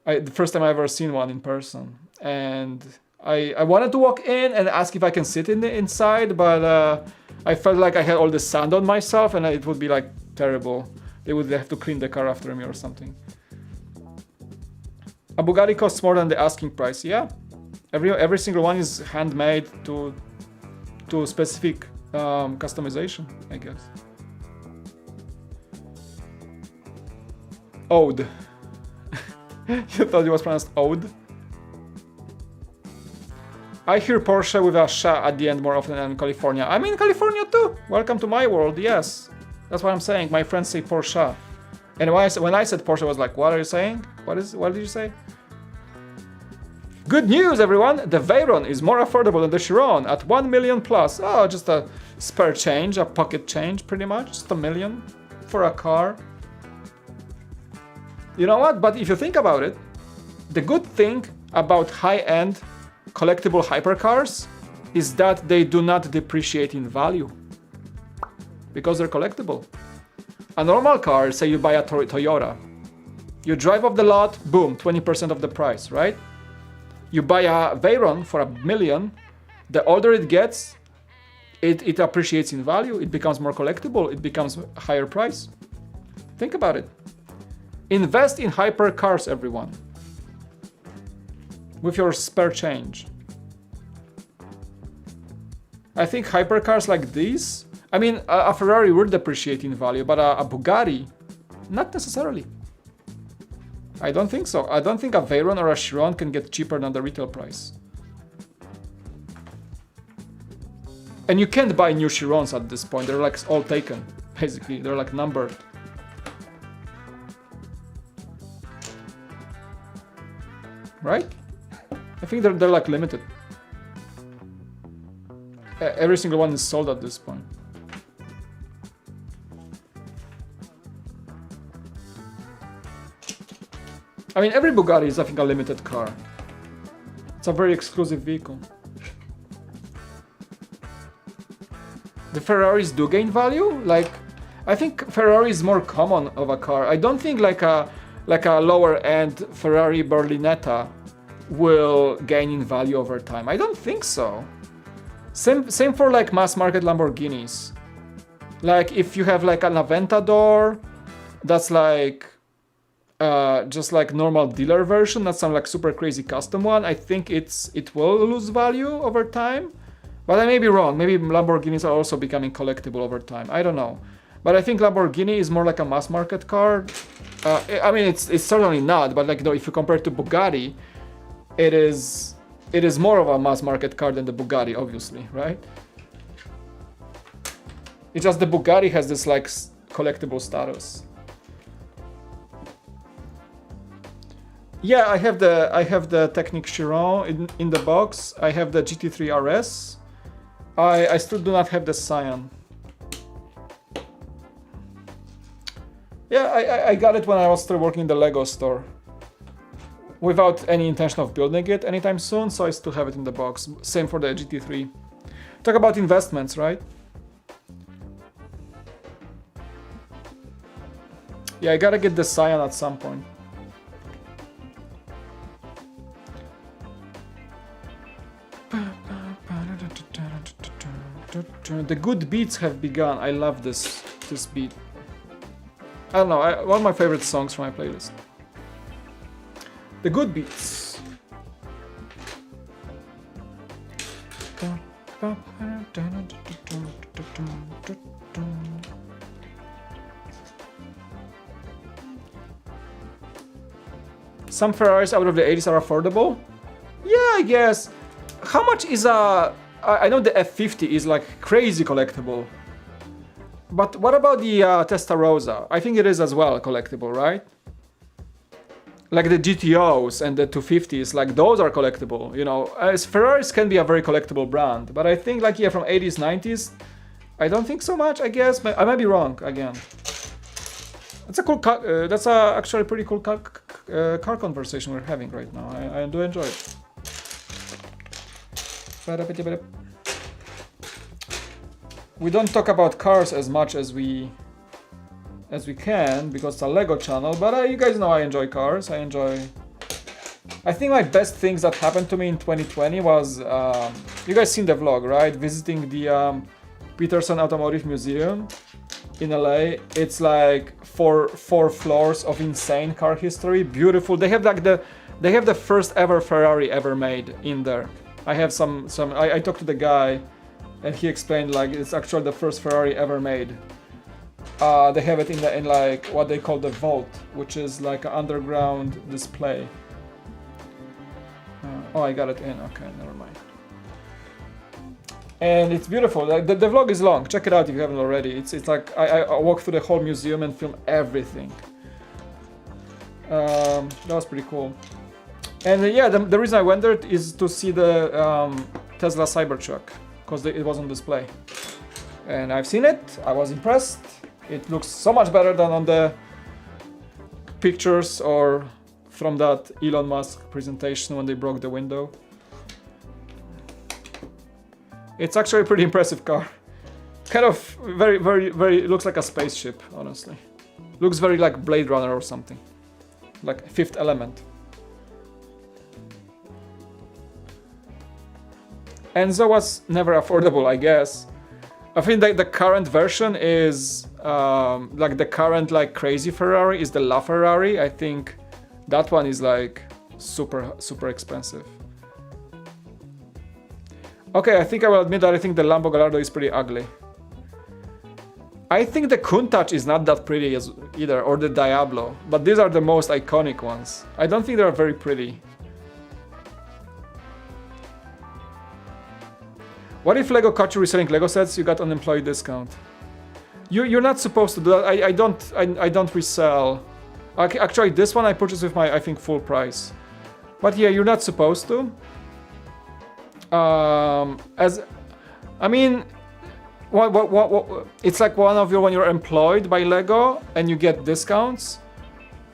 The first time I ever seen one in person. And I wanted to walk in and ask if I can sit inside, but I felt like I had all the sand on myself and it would be like terrible. They would have to clean the car after me or something. A Bugatti costs more than the asking price. Yeah, every single one is handmade to specific customization, I guess. Ode. You thought it was pronounced Ode? I hear Porsche with a sh at the end more often than in California. I'm in California too. Welcome to my world. Yes, that's what I'm saying. My friends say Porsche. And when I said Porsche, I was like, what are you saying? What did you say? Good news, everyone! The Veyron is more affordable than the Chiron at 1 million plus. Oh, just a spare change, a pocket change, pretty much. Just $1 million for a car. You know what? But if you think about it, the good thing about high-end collectible hypercars is that they do not depreciate in value because they're collectible. A normal car, say you buy a Toyota, you drive off the lot, boom, 20% of the price, right? You buy a Veyron for $1 million, the older it gets, it appreciates in value, it becomes more collectible, it becomes a higher price. Think about it. Invest in hypercars, everyone, with your spare change. I think hypercars like these, I mean, a Ferrari would depreciate in value, but a Bugatti, not necessarily. I don't think so. I don't think a Veyron or a Chiron can get cheaper than the retail price. And you can't buy new Chirons at this point. They're like all taken, basically. They're like numbered. Right? I think they're like limited. Every single one is sold at this point. I mean, every Bugatti is, I think, a limited car. It's a very exclusive vehicle. The Ferraris do gain value. Like, I think Ferrari is more common of a car. I don't think like a lower-end Ferrari Berlinetta will gain in value over time. I don't think so. Same for like mass-market Lamborghinis. Like, if you have like an Aventador, that's like just like normal dealer version, not some like super crazy custom one. I think it will lose value over time, but I may be wrong. Maybe Lamborghinis are also becoming collectible over time. I don't know, but I think Lamborghini is more like a mass market car. I mean, it's certainly not, but like, you know, if you compare it to Bugatti, it is more of a mass market car than the Bugatti, obviously, right? It's just the Bugatti has this like collectible status. Yeah, I have the Technic Chiron in the box. I have the GT3 RS. I still do not have the Cyan. Yeah, I got it when I was still working in the Lego store, without any intention of building it anytime soon, so I still have it in the box. Same for the GT3. Talk about investments, right? Yeah, I gotta get the Cyan at some point. The good beats have begun. I love this beat. I don't know, one of my favorite songs from my playlist. The good beats. Some Ferraris out of the 80s are affordable? Yeah, I guess. How much is a... I know the F50 is like crazy collectible. But what about the Testarossa? I think it is as well collectible, right? Like the GTOs and the 250s, like those are collectible, you know. Ferraris can be a very collectible brand, but I think like, yeah, from 80s, 90s, I don't think so much, I guess. I might be wrong, again. That's a cool car, that's actually a pretty cool car conversation we're having right now. I do enjoy it. We don't talk about cars as much as we as we can because it's a Lego channel, but you guys know I enjoy cars. I think my best things that happened to me in 2020 was, you guys seen the vlog, right? Visiting the Peterson Automotive Museum in LA. It's like four floors of insane car history. Beautiful. They have like the first ever Ferrari ever made in there. I have I talked to the guy and he explained like it's actually the first Ferrari ever made. They have it in like what they call the vault, which is like an underground display. Oh, I got it in. Okay, never mind. And it's beautiful. Like the vlog is long. Check it out if you haven't already. It's like I walk through the whole museum and film everything. That was pretty cool. And yeah, the reason I went there is to see the Tesla Cybertruck because it was on display. And I've seen it. I was impressed. It looks so much better than on the pictures or from that Elon Musk presentation when they broke the window. It's actually a pretty impressive car. Kind of very looks like a spaceship, honestly. Looks very like Blade Runner or something. Like Fifth Element. Enzo was never affordable, I guess. I think that the current version is like the current like crazy Ferrari is the LaFerrari. I think that one is like super expensive. Okay, I think I will admit that I think the Lambo Gallardo is pretty ugly. I think the Countach is not that pretty either, or the Diablo, but these are the most iconic ones. I don't think they are very pretty. What if Lego caught you reselling Lego sets? You got an employee discount. You're not supposed to do that. I don't resell. Okay, actually, this one I purchased with my I think full price. But yeah, you're not supposed to. I mean, it's like one of when you're employed by Lego and you get discounts.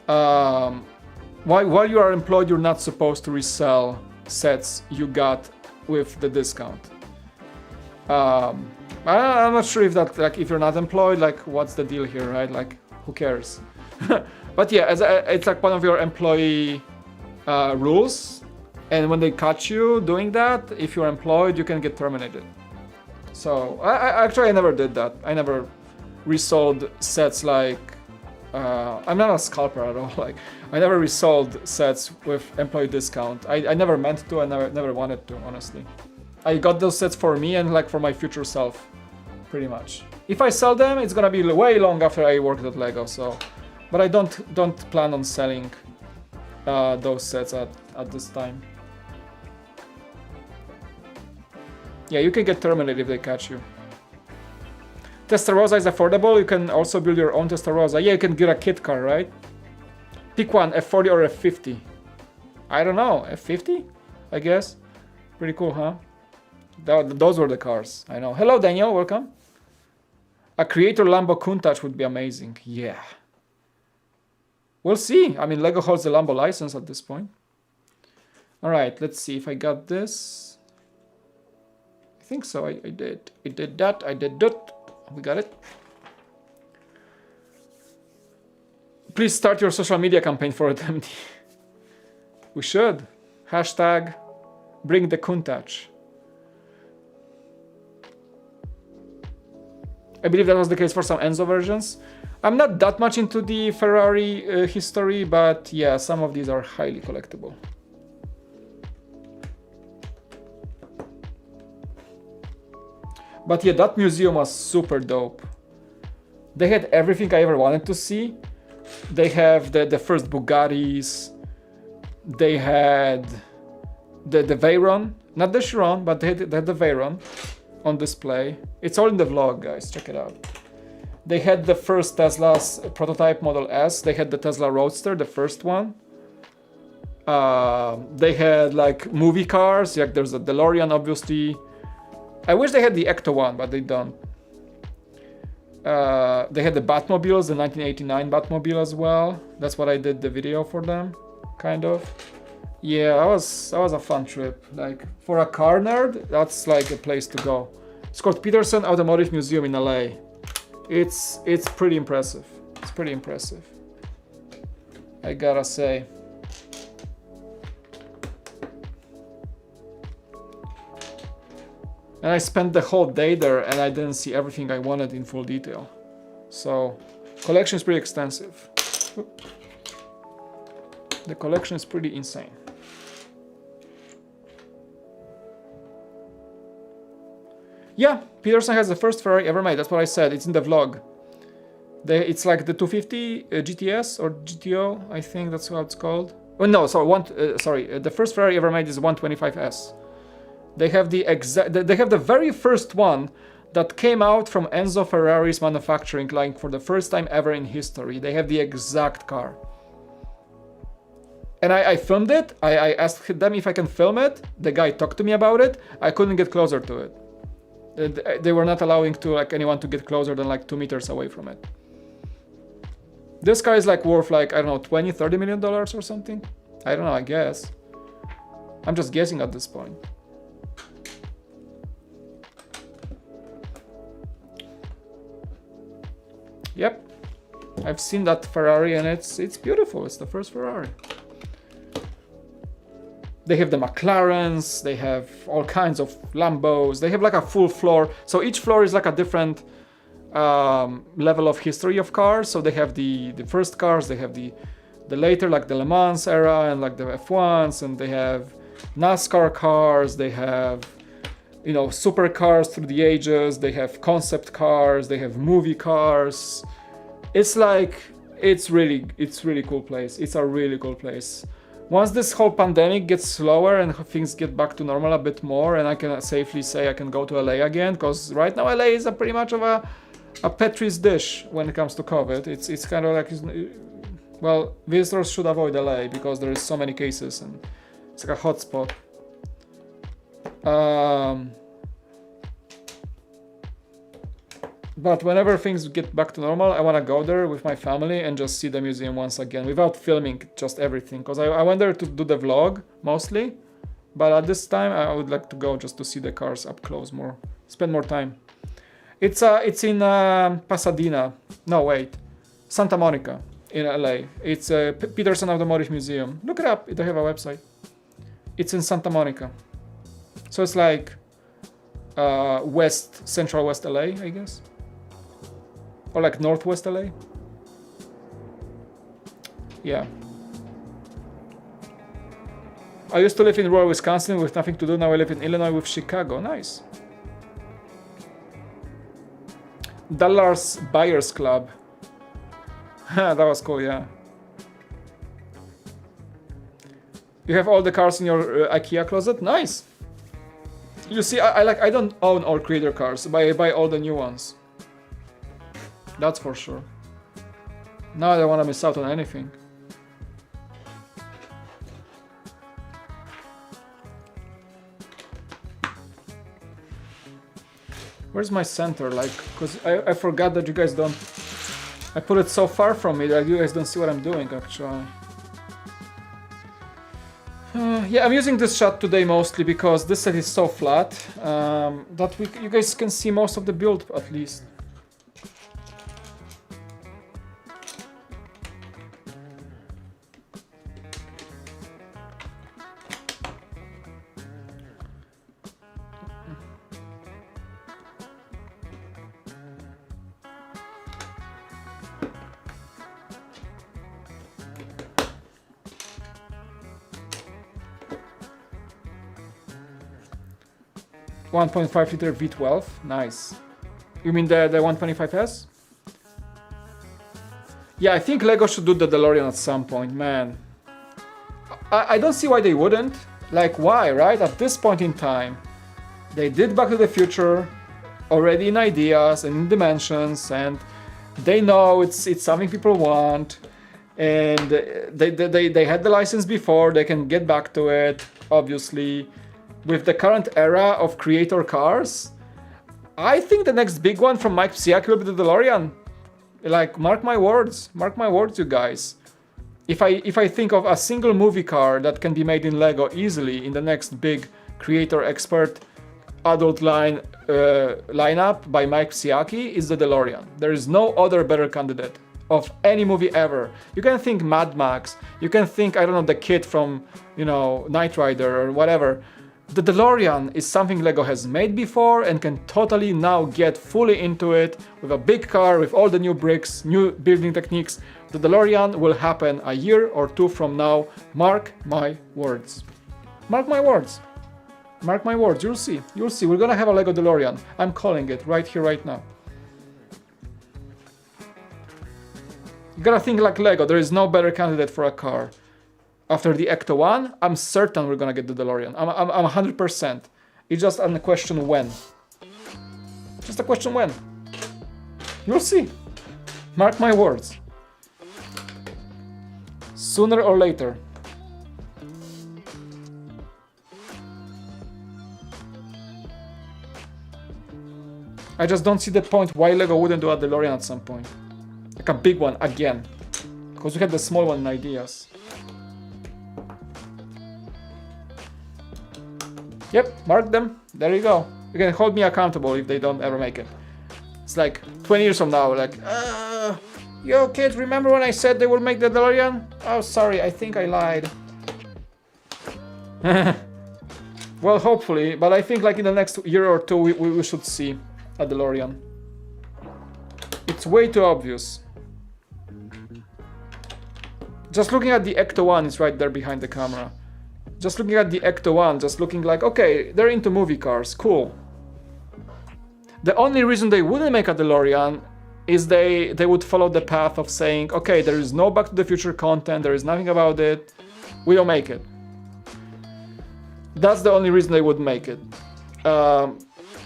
While you are employed, you're not supposed to resell sets you got with the discount. I'm not sure if that, like, if you're not employed, like, what's the deal here, right? Like, who cares? But yeah, it's like one of your employee rules. And when they catch you doing that, if you're employed, you can get terminated. So I never did that. I never resold sets like, I'm not a scalper at all. Like, I never resold sets with employee discount. I never meant to. I never wanted to, honestly. I got those sets for me and like for my future self, pretty much. If I sell them, it's gonna be way long after I worked at Lego. So, but I don't plan on selling those sets at this time. Yeah, you can get terminated if they catch you. Testarossa is affordable. You can also build your own Testarossa. Yeah, you can get a kit car, right? Pick one, F40 or F50. I don't know, F50? I guess. Pretty cool, huh? Those were the cars, I know. Hello, Daniel, welcome. A Creator Lambo Countach would be amazing. Yeah. We'll see. I mean, Lego holds the Lambo license at this point. All right, let's see if I got this. I think so. I did. I did that. I did that. We got it. Please start your social media campaign for it, MD. We should. Hashtag bring the Countach. I believe that was the case for some Enzo versions. I'm not that much into the Ferrari history, but yeah, some of these are highly collectible. But yeah, that museum was super dope. They had everything I ever wanted to see. They have the first Bugattis. They had the Veyron, not the Chiron, but they had the Veyron on display. It's all in the vlog, guys. Check it out. They had the first Tesla's prototype Model S. They had the Tesla Roadster, the first one. They had like movie cars. Like there's a DeLorean, obviously. I wish they had the Ecto one, but they don't. They had the Batmobiles, the 1989 Batmobile as well. That's what I did the video for them, kind of. Yeah, that was a fun trip. Like, for a car nerd, that's like a place to go. It's called Peterson Automotive Museum in LA. It's pretty impressive. It's pretty impressive, I gotta say. And I spent the whole day there and I didn't see everything I wanted in full detail. So, collection is pretty extensive. The collection is pretty insane. Yeah, Peterson has the first Ferrari ever made. That's what I said. It's in the vlog. It's like the 250 GTS or GTO. I think that's how it's called. Oh no, sorry. The first Ferrari ever made is 125S. They have the very first one that came out from Enzo Ferrari's manufacturing line for the first time ever in history. They have the exact car. And I filmed it. I asked them if I can film it. The guy talked to me about it. I couldn't get closer to it. They were not allowing anyone to get closer than 2 meters away from it. This car is worth I don't know, 20, 30 million dollars or something. I don't know, I guess. I'm just guessing at this point. Yep, I've seen that Ferrari and it's beautiful. It's the first Ferrari. They have the McLarens, they have all kinds of Lambos, they have a full floor. So each floor is a different level of history of cars. So they have the first cars, they have the later the Le Mans era and the F1s, and they have NASCAR cars, they have supercars through the ages, they have concept cars, they have movie cars. It's really cool place. It's a really cool place. Once this whole pandemic gets slower and things get back to normal a bit more, and I can safely say I can go to LA again, because right now LA is pretty much of a Petri's dish when it comes to COVID. It's kind of well, visitors should avoid LA because there is so many cases and it's a hot spot. But whenever things get back to normal, I want to go there with my family and just see the museum once again without filming just everything. Because I went there to do the vlog mostly, but at this time I would like to go just to see the cars up close more, spend more time. It's in Pasadena. No, wait, Santa Monica in LA. It's Peterson Automotive Museum. Look it up. They have a website. It's in Santa Monica, so it's Central West LA, I guess. Or Northwest LA? Yeah. I used to live in rural Wisconsin with nothing to do. Now I live in Illinois with Chicago. Nice. Dallas Buyers Club. That was cool, yeah. You have all the cars in your IKEA closet? Nice. You see, I don't own all creator cars, but I buy all the new ones. That's for sure. Now I don't want to miss out on anything. Where's my center? Because I forgot that you guys don't... I put it so far from me that you guys don't see what I'm doing, actually. Yeah, I'm using this shot today mostly because this set is so flat that you guys can see most of the build at least. .5 liter V12, nice. You mean the 125S? Yeah, I think Lego should do the DeLorean at some point, man. I don't see why they wouldn't. Why, right? At this point in time, they did Back to the Future already in ideas and in dimensions, and they know it's something people want, and they had the license before. They can get back to it, obviously. With the current era of creator cars, I think the next big one from Mike Psiak will be the DeLorean. Mark my words, you guys. If I think of a single movie car that can be made in Lego easily in the next big creator expert adult lineup by Mike Psiaki, is the DeLorean. There is no other better candidate of any movie ever. You can think Mad Max, you can think, I don't know, the kid from, you know, Knight Rider or whatever. The DeLorean is something Lego has made before and can totally now get fully into it with a big car, with all the new bricks, new building techniques. The DeLorean will happen a year or two from now. Mark my words. Mark my words. Mark my words. You'll see. You'll see. We're gonna have a Lego DeLorean. I'm calling it right here, right now. You gotta think like Lego. There is no better candidate for a car. After the Ecto 1, I'm certain we're gonna get the DeLorean. I'm 100%. It's just a question when. Just a question when. You'll see. Mark my words. Sooner or later. I just don't see the point why Lego wouldn't do a DeLorean at some point. Like a big one again. Because we had the small one in ideas. Yep, mark them. There you go. You can hold me accountable if they don't ever make it. It's like 20 years from now, like, yo kids, remember when I said they would make the DeLorean? Oh, sorry, I think I lied. Well, hopefully, but I think like in the next year or two we should see a DeLorean. It's way too obvious. Just looking at the Ecto 1 is right there behind the camera. Just looking at the Ecto 1, just looking like, okay, they're into movie cars, cool. The only reason they wouldn't make a DeLorean is they would follow the path of saying, okay, there is no Back to the Future content, there is nothing about it, we don't make it. That's the only reason they would make it.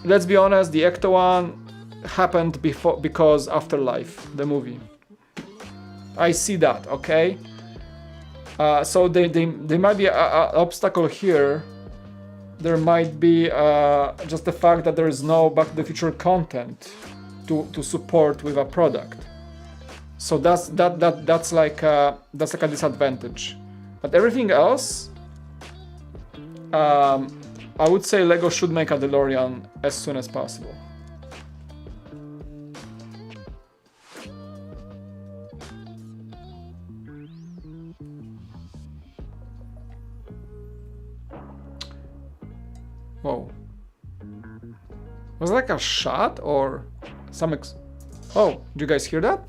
Let's be honest, the Ecto 1 happened because Afterlife, the movie. I see that, okay? So there might be an obstacle here. There might be just the fact that there is no Back to the Future content to support with a product. So that's like a disadvantage. But everything else, I would say Lego should make a DeLorean as soon as possible. Whoa. Was it like a shot or some Oh, did you guys hear that?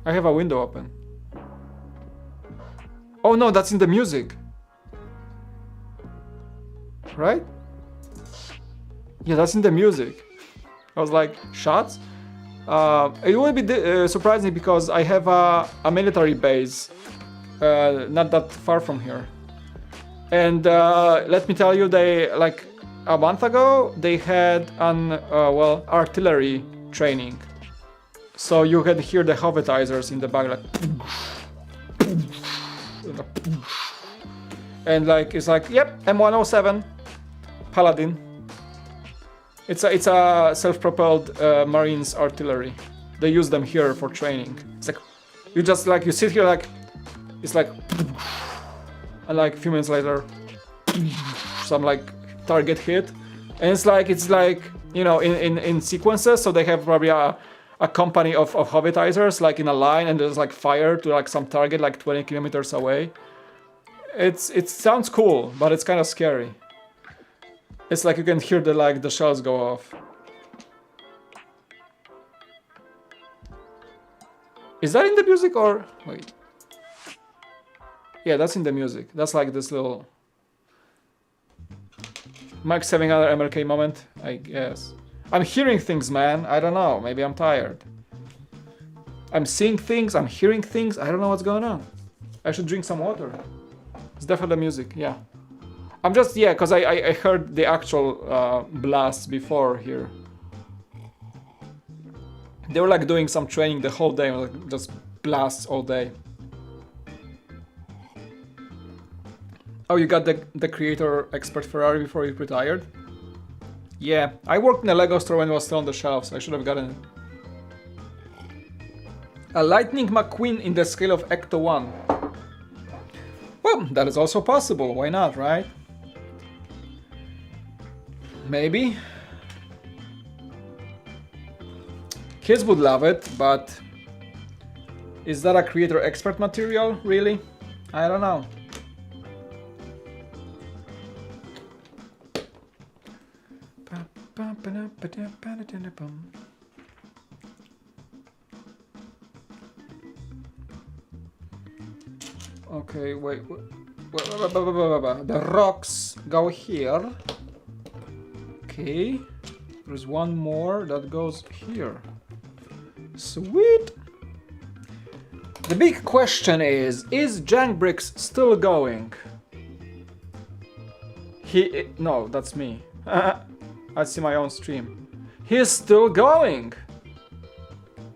I have a window open. Oh no, that's in the music. Right? Yeah, that's in the music. I was like, shots? It wouldn't be surprising because I have a military base not that far from here. And let me tell you, they, like a month ago, they had an, artillery training. So you could hear the Hovetizers in the back, like... And like, it's like, yep, M107, Paladin. It's a self-propelled Marines artillery. They use them here for training. It's like, you sit here like, it's like... And like a few minutes later, some like target hit, and it's like you know in sequences. So they have probably a company of Hovetizers like in a line, and there's like fire to like some target like 20 kilometers away. It sounds cool, but it's kind of scary. It's like you can hear the shells go off. Is that in the music or wait? Yeah, that's in the music. That's like this little... Mike's having another MLK moment, I guess. I'm hearing things, man. I don't know. Maybe I'm tired. I'm seeing things. I'm hearing things. I don't know what's going on. I should drink some water. It's definitely music, yeah. I'm just, yeah, because I heard the actual blasts before here. They were like doing some training the whole day, like just blasts all day. Oh, you got the creator expert Ferrari before you retired? Yeah, I worked in a Lego store when it was still on the shelves. I should have gotten it. A Lightning McQueen in the scale of Ecto 1. Well, that is also possible. Why not, right? Maybe. Kids would love it, but Is that a creator expert material, really? I don't know. Okay, wait. The rocks go here. Okay. There's one more that goes here. Sweet. The big question is Jangbricks still going? No, that's me. I see my own stream. He's still going.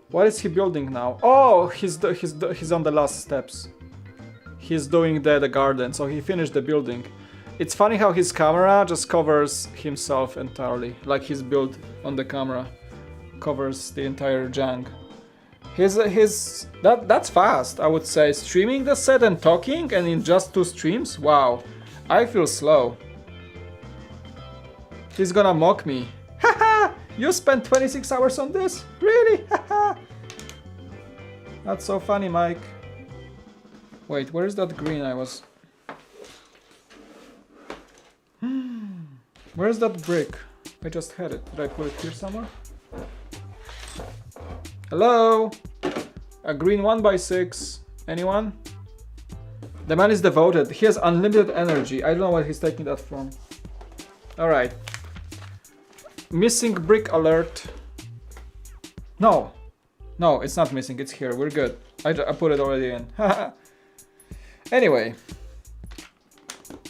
What is he building now? Oh, he's on the last steps. He's doing the garden, so he finished the building. It's funny how his camera just covers himself entirely, like his build on the camera covers the entire Jang. That's fast, I would say. Streaming the set and talking, and in just 2 streams? Wow, I feel slow. He's gonna mock me. Haha! You spent 26 hours on this? Really? Haha! That's so funny, Mike. Wait, where is that green I was... Where's that brick? I just had it. Did I put it here somewhere? Hello? A green 1x6. Anyone? The man is devoted. He has unlimited energy. I don't know where he's taking that from. Alright. Missing brick alert. No. No, it's not missing. It's here. We're good. I put it already in. Anyway.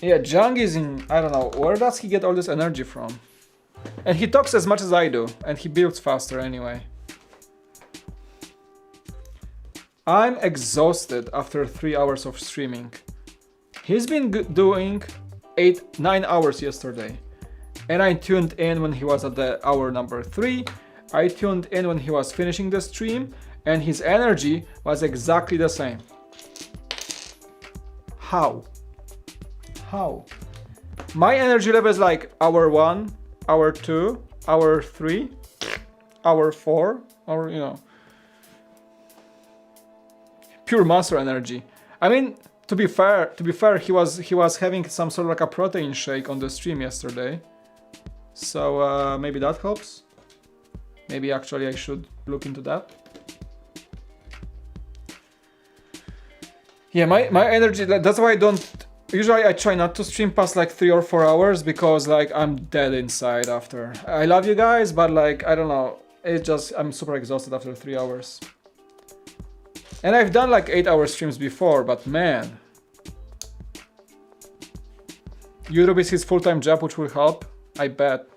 Yeah, Jang is in... I don't know. Where does he get all this energy from? And he talks as much as I do. And he builds faster anyway. I'm exhausted after 3 hours of streaming. He's been doing 9 hours yesterday. And I tuned in when he was at the hour number 3. I tuned in when he was finishing the stream. And his energy was exactly the same. How? How? My energy level is like hour 1, hour 2, hour 3, hour 4, or you know, pure master energy. I mean, to be fair, he was having some sort of like a protein shake on the stream yesterday, so maybe that helps. Maybe actually I should look into that. Yeah, my energy. That's why I don't. Usually I try not to stream past like 3 or 4 hours because like I'm dead inside after. I love you guys, but like I don't know, it's just I'm super exhausted after 3 hours. And I've done like 8-hour streams before, but man, YouTube is his full-time job, which will help, I bet.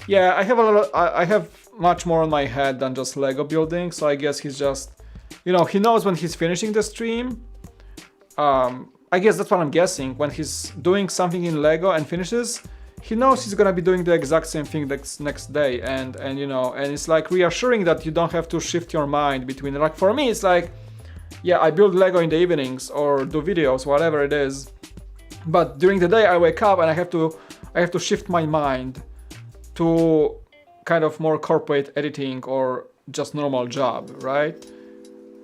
Yeah, I have a lot. I have much more on my head than just Lego building, so I guess he's just, you know, he knows when he's finishing the stream. I guess that's what I'm guessing. When he's doing something in Lego and finishes, he knows he's gonna be doing the exact same thing next day, and you know, and it's like reassuring that you don't have to shift your mind between. Like for me, it's like, yeah, I build Lego in the evenings or do videos, whatever it is, but during the day I wake up and I have to shift my mind to kind of more corporate editing or just normal job, right?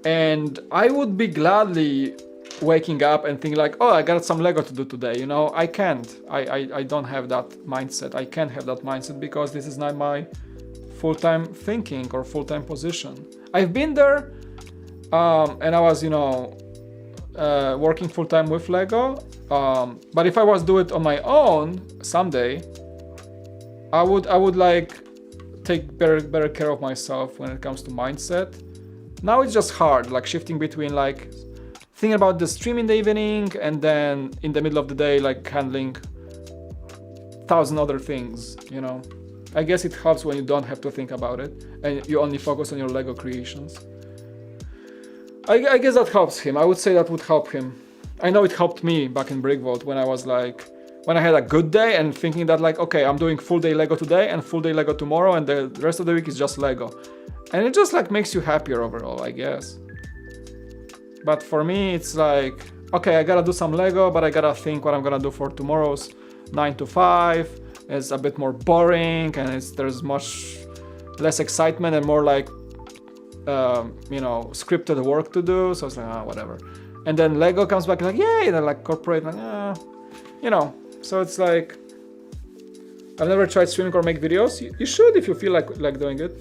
And I would be gladly waking up and thinking like, oh, I got some Lego to do today, you know. I can't. I don't have that mindset. I can't have that mindset because this is not my full-time thinking or full-time position. I've been there, and I was, you know, working full-time with Lego. But if I was do it on my own someday, I would like take better care of myself when it comes to mindset. Now it's just hard, like shifting between like thinking about the stream in the evening and then in the middle of the day like handling 1,000 other things, you know. I guess it helps when you don't have to think about it and you only focus on your Lego creations. I guess that helps him. I would say that would help him. I know it helped me back in Brickvault when I was like, when I had a good day and thinking that like, okay, I'm doing full day Lego today and full day Lego tomorrow and the rest of the week is just Lego. And it just like makes you happier overall, I guess. But for me, it's like, okay, I gotta do some Lego, but I gotta think what I'm gonna do for tomorrow's 9 to 5. It's a bit more boring and there's much less excitement and more like you know, scripted work to do. So it's like, ah, whatever. And then Lego comes back and like, yay, and then like corporate, like, you know. So it's like, I've never tried streaming or make videos. You should if you feel like doing it.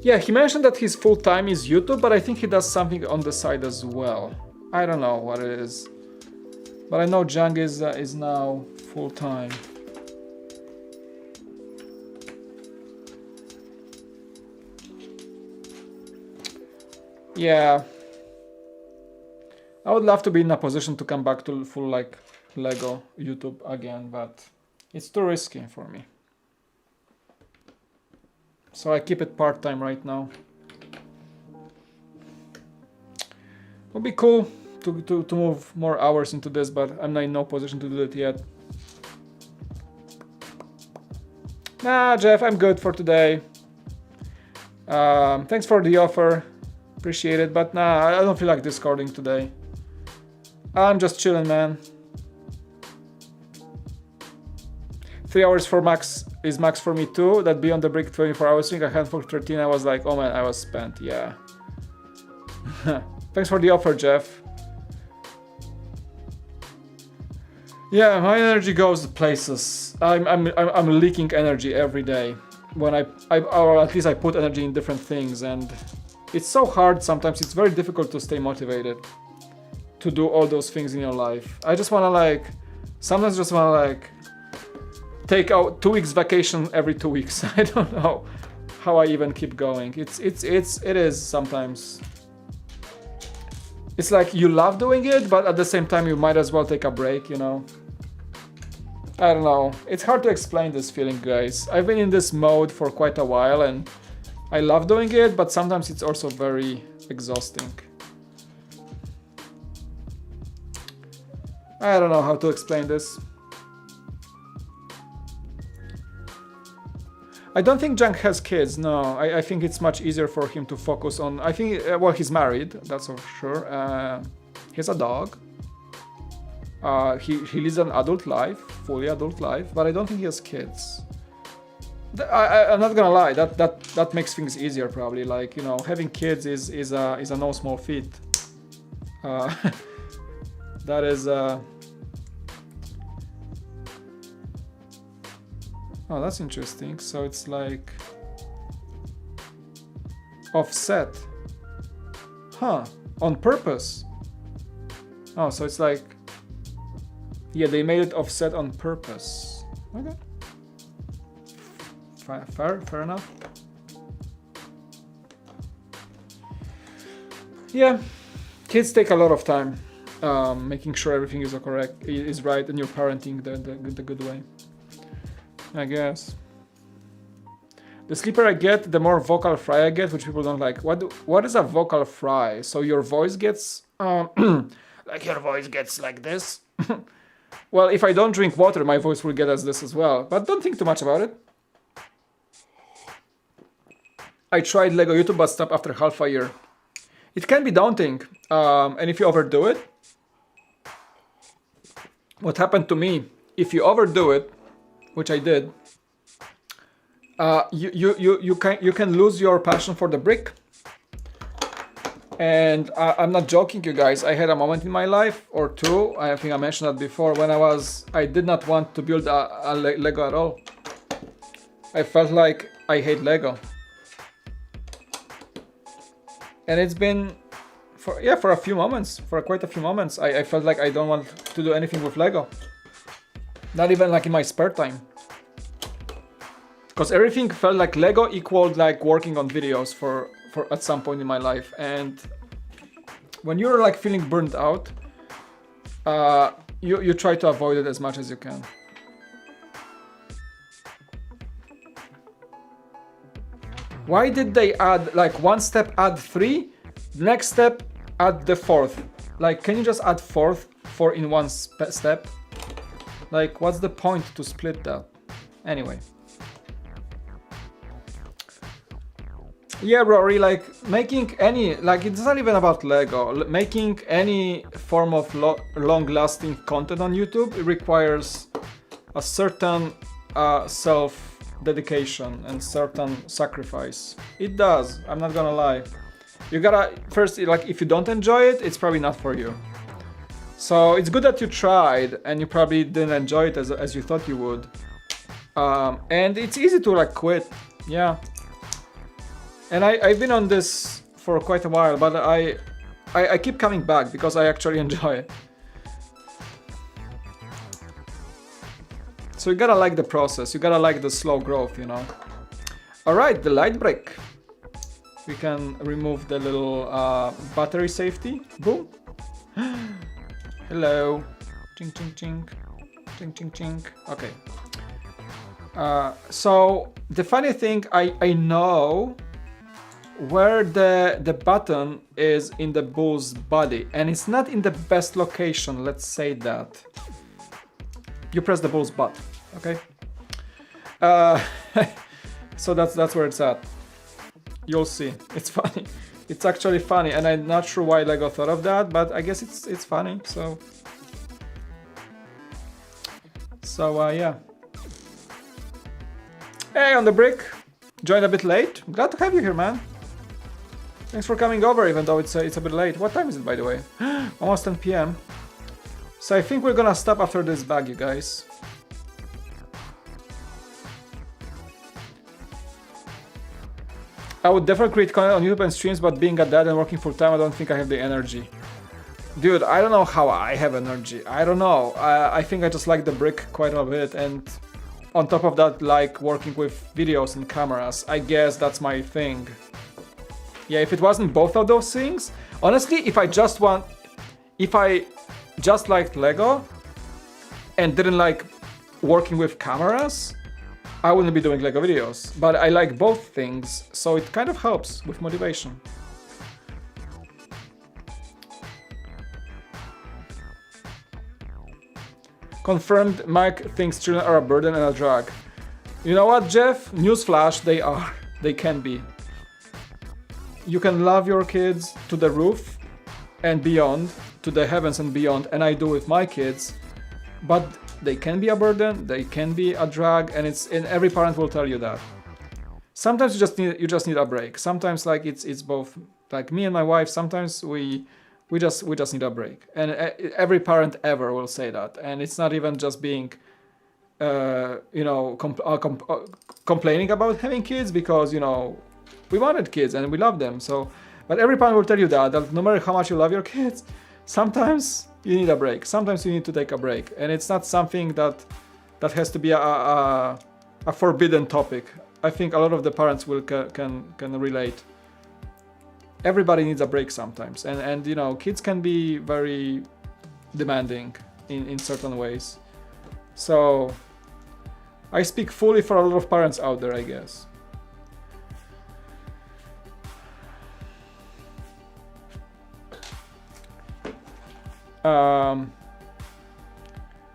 Yeah, he mentioned that his full time is YouTube, but I think he does something on the side as well. I don't know what it is, but I know Jang is now full time. Yeah, I would love to be in a position to come back to full like Lego YouTube again, but it's too risky for me. So I keep it part-time right now. It would be cool to move more hours into this, but I'm not in no position to do it yet. Nah, Jeff, I'm good for today. Thanks for the offer. Appreciate it, but nah, I don't feel like discording today. I'm just chilling, man. 3 hours for max is max for me too. That Beyond the Brick 24 hours thing, I had for 13. I was like, oh man, I was spent. Yeah. Thanks for the offer, Jeff. Yeah, my energy goes places. I'm leaking energy every day when or at least I put energy in different things, and it's so hard sometimes. It's very difficult to stay motivated to do all those things in your life. I just want to like, sometimes just want to like take out 2 weeks vacation every 2 weeks. I don't know how I even keep going. It is sometimes. It's like you love doing it, but at the same time you might as well take a break, you know. I don't know. It's hard to explain this feeling, guys. I've been in this mode for quite a while and I love doing it, but sometimes it's also very exhausting. I don't know how to explain this. I don't think Jang has kids, no. I think it's much easier for him to focus on... I think, well, he's married, that's for sure. He has a dog. He lives an adult life, fully adult life, but I don't think he has kids. I'm not gonna lie, that makes things easier probably. Like, you know, having kids is a no small feat. That is... Oh, that's interesting. So it's like offset. Huh, on purpose. Oh, so it's like, yeah, they made it offset on purpose. Okay. Fair enough. Yeah, kids take a lot of time making sure everything is correct, is right, and you're parenting the good way, I guess. The sleeper I get, the more vocal fry I get, which people don't like. What is a vocal fry? So your voice gets like your voice gets like this. Well, if I don't drink water, my voice will get as this as well. But don't think too much about it. I tried Lego YouTube, but stopped after half a year. It can be daunting, and if you overdo it, what happened to me? If you overdo it, which I did, you can lose your passion for the brick. And I'm not joking, you guys. I had a moment in my life, or two, I think I mentioned that before, when I did not want to build a Lego at all. I felt like I hate Lego. And it's been, for a few moments, for quite a few moments, I felt like I don't want to do anything with Lego. Not even like in my spare time. Because everything felt like Lego equaled like working on videos for at some point in my life. And when you're like feeling burnt out, you try to avoid it as much as you can. Why did they add like one step add 3, next step add the 4th? Like, can you just add 4 in one step? Like, what's the point to split that? Anyway. Yeah, Rory, like making any, like it's not even about Lego. Making any form of long-lasting content on YouTube, it requires a certain dedication and certain sacrifice. It does, I'm not gonna lie. You gotta, first, like, if you don't enjoy it, it's probably not for you. So it's good that you tried and you probably didn't enjoy it as you thought you would. And it's easy to like quit, yeah. And I've been on this for quite a while, but I keep coming back because I actually enjoy it. So you gotta like the process, you gotta like the slow growth, you know. Alright, the light brick. We can remove the little battery safety. Boom. Hello. Ching ching ching. Ching ching ching. Okay. So the funny thing, I know where the button is in the bull's body, and it's not in the best location, let's say that. You press the bull's butt, okay? So that's where it's at. You'll see. It's funny. It's actually funny, and I'm not sure why Lego thought of that, but I guess it's funny. So yeah. Hey, on the brick. Joined a bit late. Glad to have you here, man. Thanks for coming over, even though it's a bit late. What time is it, by the way? Almost 10 p.m. So I think we're gonna stop after this bag, you guys. I would definitely create content on YouTube and streams, but being a dad and working full time, I don't think I have the energy. Dude, I don't know how I have energy. I don't know. I think I just like the brick quite a bit, and on top of that, like working with videos and cameras. I guess that's my thing. Yeah, if it wasn't both of those things, honestly, if I just liked Lego and didn't like working with cameras, I wouldn't be doing Lego videos. But I like both things, so it kind of helps with motivation. Confirmed, Mike thinks children are a burden and a drag. You know what, Jeff? Newsflash, they are. They can be. You can love your kids to the roof and beyond, to the heavens and beyond, and I do with my kids, but they can be a burden, they can be a drag, and every parent will tell you that. Sometimes you just need a break. Sometimes like it's both. Like me and my wife, sometimes we just need a break, and every parent ever will say that. And it's not even just being, complaining about having kids, because we wanted kids and we love them. So, but every parent will tell you that no matter how much you love your kids, sometimes you need a break. Sometimes you need to take a break, and it's not something that has to be a forbidden topic. I think a lot of the parents can relate. Everybody needs a break sometimes, and kids can be very demanding in certain ways. So I speak fully for a lot of parents out there, I guess.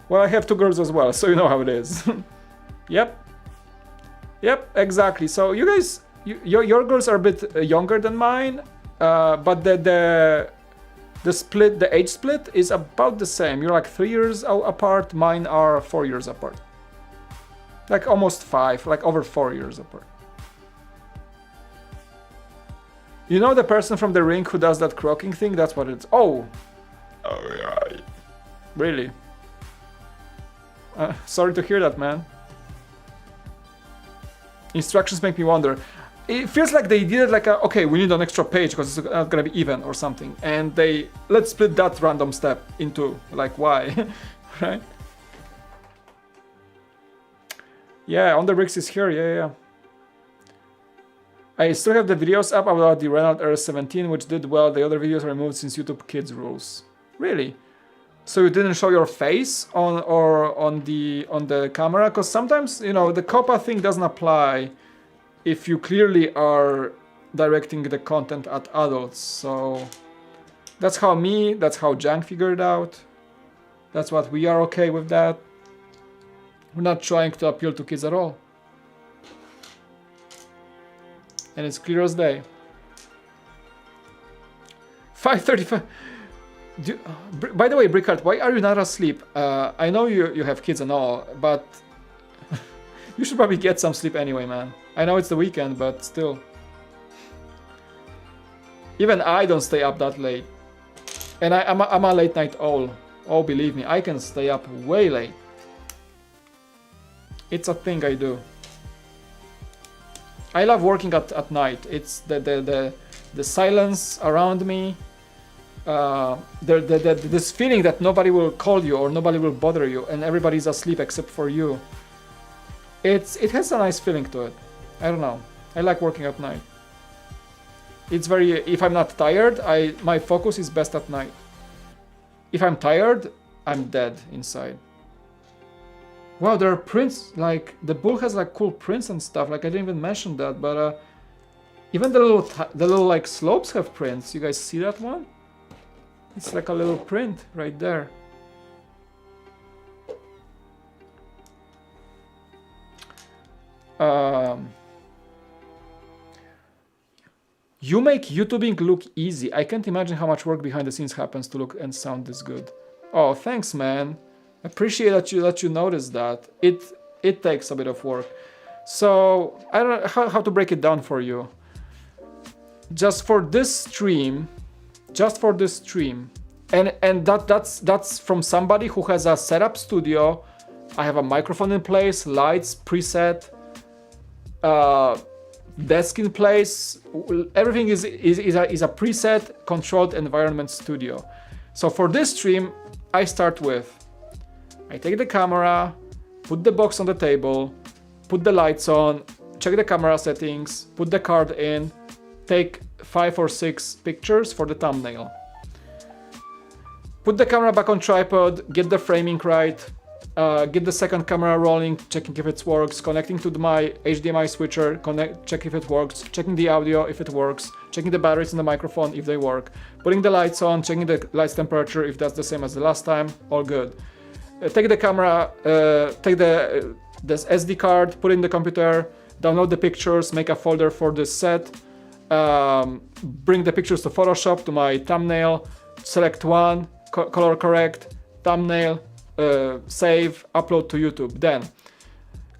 Well, I have two girls as well, so you know how it is. Yep, exactly. So you guys, your girls are a bit younger than mine, but the split, the age split is about the same. You're like 3 years apart. Mine are 4 years apart. Like almost 5, like over 4 years apart. You know the person from the ring who does that croaking thing? That's what it's. Oh, yeah. Really? Sorry to hear that, man. Instructions make me wonder. It feels like they did it like okay, we need an extra page because it's not gonna be even or something, and let's split that random step into, like, why? Right? Yeah, On the Bricks is here. Yeah. I still have the videos up about the Renault R17, which did well. The other videos are removed since YouTube Kids rules. Really? So you didn't show your face on the camera? Because sometimes, the COPPA thing doesn't apply if you clearly are directing the content at adults. So that's how Jang figured out. That's what we are okay with that. We're not trying to appeal to kids at all. And it's clear as day. 5:35. By the way, Brickard, why are you not asleep? I know you have kids and all, but You should probably get some sleep anyway, man. I know it's the weekend, but still. Even I don't stay up that late. And I'm a late night owl. Oh, believe me, I can stay up way late. It's a thing I do. I love working at night. It's the silence around me. This feeling that nobody will call you or nobody will bother you and everybody's asleep except for you. It has a nice feeling to it. I don't know. I like working at night. It's very, if I'm not tired, my focus is best at night. If I'm tired, I'm dead inside. Wow, there are prints, like the bull has like cool prints and stuff. Like I didn't even mention that, but even the little like slopes have prints. You guys see that one? It's like a little print right there. You make YouTubing look easy. I can't imagine how much work behind the scenes happens to look and sound this good. Oh, thanks, man. Appreciate that you noticed that. It takes a bit of work. So I don't know how to break it down for you. Just for this stream, and that's from somebody who has a setup studio. I have a microphone in place, lights, preset, desk in place. Everything is a preset controlled environment studio. So for this stream, I start with, I take the camera, put the box on the table, put the lights on, check the camera settings, put the card in, take 5 or 6 pictures for the thumbnail. Put the camera back on tripod, get the framing right, get the second camera rolling, checking if it works, connecting to my HDMI switcher, check if it works, checking the audio if it works, checking the batteries in the microphone if they work, putting the lights on, checking the lights temperature if that's the same as the last time, all good. Take the camera, take this SD card, put it in the computer, download the pictures, make a folder for this set, bring the pictures to Photoshop, to my thumbnail, select one, color correct, thumbnail, save, upload to YouTube. Then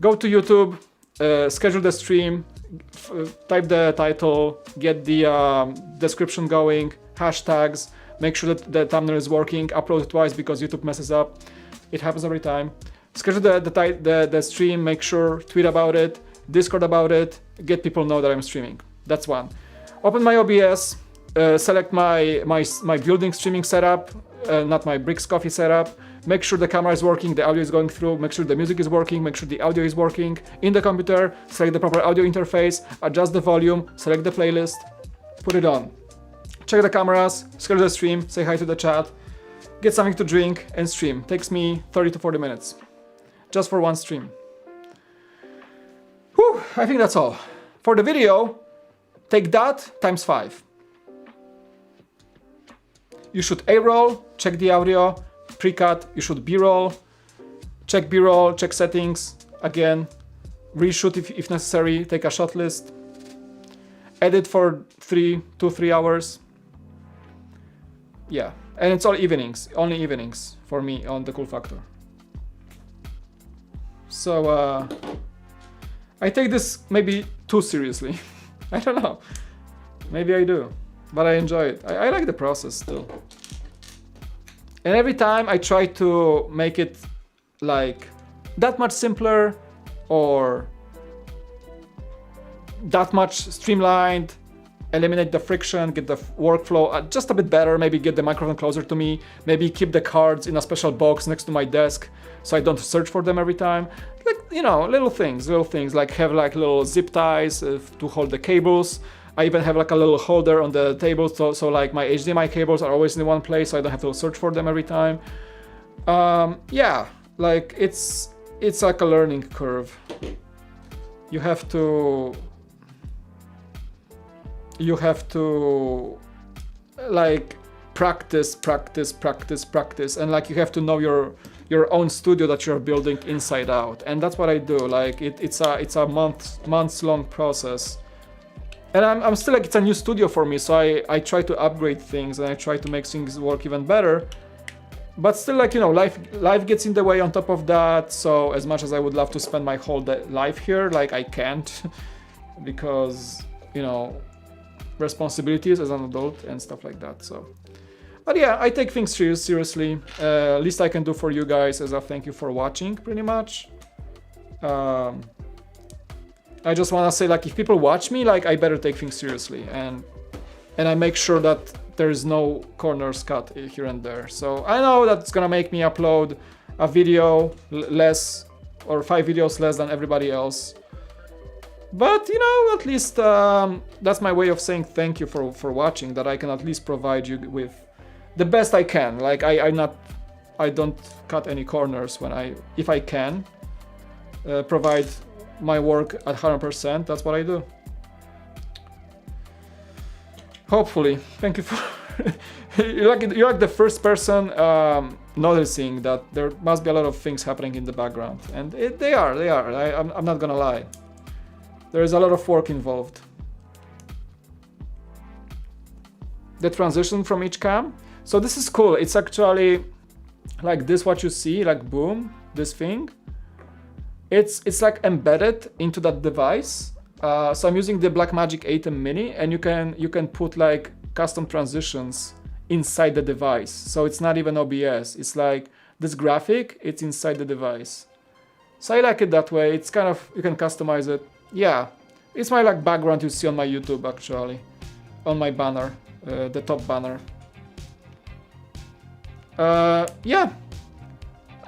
go to YouTube, schedule the stream, type the title, get the description going, hashtags, make sure that the thumbnail is working, upload it twice because YouTube messes up. It happens every time. Schedule the stream, make sure, tweet about it, Discord about it, get people know that I'm streaming. That's one. Open my OBS, select my building streaming setup, not my Bricks Coffee setup. Make sure the camera is working, the audio is going through, make sure the music is working, make sure the audio is working. In the computer, select the proper audio interface, adjust the volume, select the playlist, put it on. Check the cameras, schedule the stream, say hi to the chat, get something to drink, and stream. Takes me 30 to 40 minutes. Just for one stream. Whew, I think that's all. For the video, take that times 5. You should A-roll, check the audio, pre-cut, you should B-roll, check B-roll, check settings, again, reshoot if necessary, take a shot list, edit for 2 to 3 hours. Yeah, and it's all evenings, only evenings for me on the Cool Factor. So I take this maybe too seriously. I don't know, maybe I do, but I enjoy it. I like the process still. And every time I try to make it like that much simpler or that much streamlined, eliminate the friction, get the workflow just a bit better, maybe get the microphone closer to me, maybe keep the cards in a special box next to my desk so I don't search for them every time. Like, you know, little things like have like little zip ties to hold the cables. I even have like a little holder on the table, so like my HDMI cables are always in one place, so I don't have to search for them every time. Yeah, like it's like a learning curve. You have to like practice, and like you have to know your own studio that you're building inside out, and that's what I do. Like it's a months long process. And I'm still like, it's a new studio for me, so I try to upgrade things and I try to make things work even better. but still, like, you know, life gets in the way on top of that. So as much as I would love to spend my whole life here, like, I can't because, you know, responsibilities as an adult and stuff like that. So, but yeah, I take things seriously. Least I can do for you guys is a thank you for watching, pretty much. I just want to say, like, if people watch me, like, I better take things seriously, and I make sure that there is no corners cut here and there. So I know that's gonna make me upload a video less, or 5 videos less than everybody else. But, you know, at least that's my way of saying thank you for watching, that I can at least provide you with the best I can. Like, I don't cut any corners when if I can provide my work at 100%, that's what I do. Hopefully. Thank you for you're like the first person noticing that there must be a lot of things happening in the background, and they are. I'm not gonna lie. There is a lot of work involved. The transition from each cam. So this is cool. It's actually like this, what you see, like boom, this thing. It's like embedded into that device. So I'm using the Blackmagic 8 Mini, and you can put like custom transitions inside the device. So it's not even OBS. It's like this graphic, it's inside the device. So I like it that way. It's kind of, you can customize it. Yeah, it's my like background you see on my YouTube, actually, on my banner, the top banner. Yeah,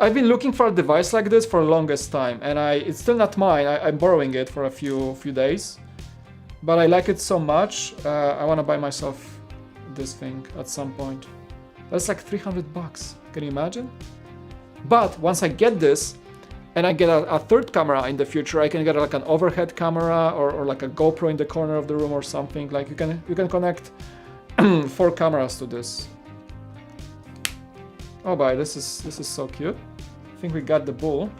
I've been looking for a device like this for the longest time, and it's still not mine. I'm borrowing it for a few days, but I like it so much. I want to buy myself this thing at some point. That's like $300. Can you imagine? But once I get this, and I get a third camera in the future, I can get like an overhead camera or like a GoPro in the corner of the room or something. Like you can connect 4 cameras to this. Oh boy, this is so cute. I think we got the bull.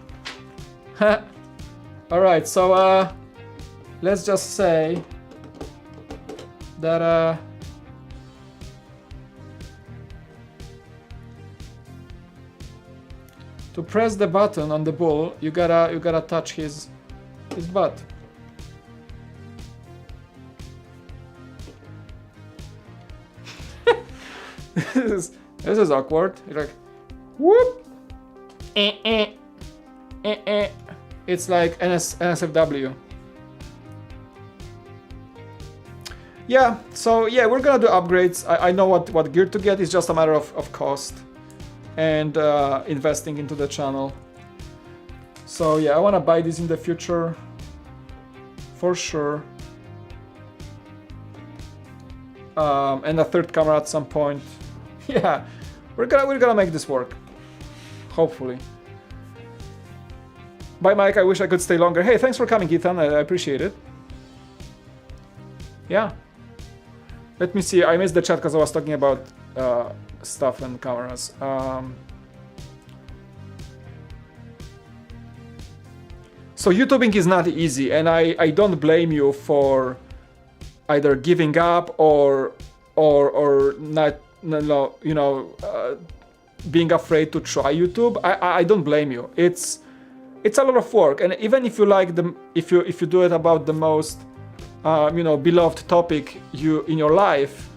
All right, so let's just say that to press the button on the bull, you gotta touch his butt. This is awkward. You're like, whoop. It's like NSFW. Yeah, so yeah, we're gonna do upgrades. I know what gear to get. It's just a matter of cost and investing into the channel. So yeah, I want to buy this in the future for sure. And a third camera at some point. Yeah, we're gonna make this work. Hopefully. Bye, Mike. I wish I could stay longer. Hey, thanks for coming, Ethan. I appreciate it. Yeah. Let me see. I missed the chat because I was talking about stuff and cameras. So YouTubing is not easy, and I don't blame you for either giving up or not, you know, being afraid to try YouTube. I don't blame you. It's a lot of work, and even if you like if you do it about the most you know, beloved topic in your life,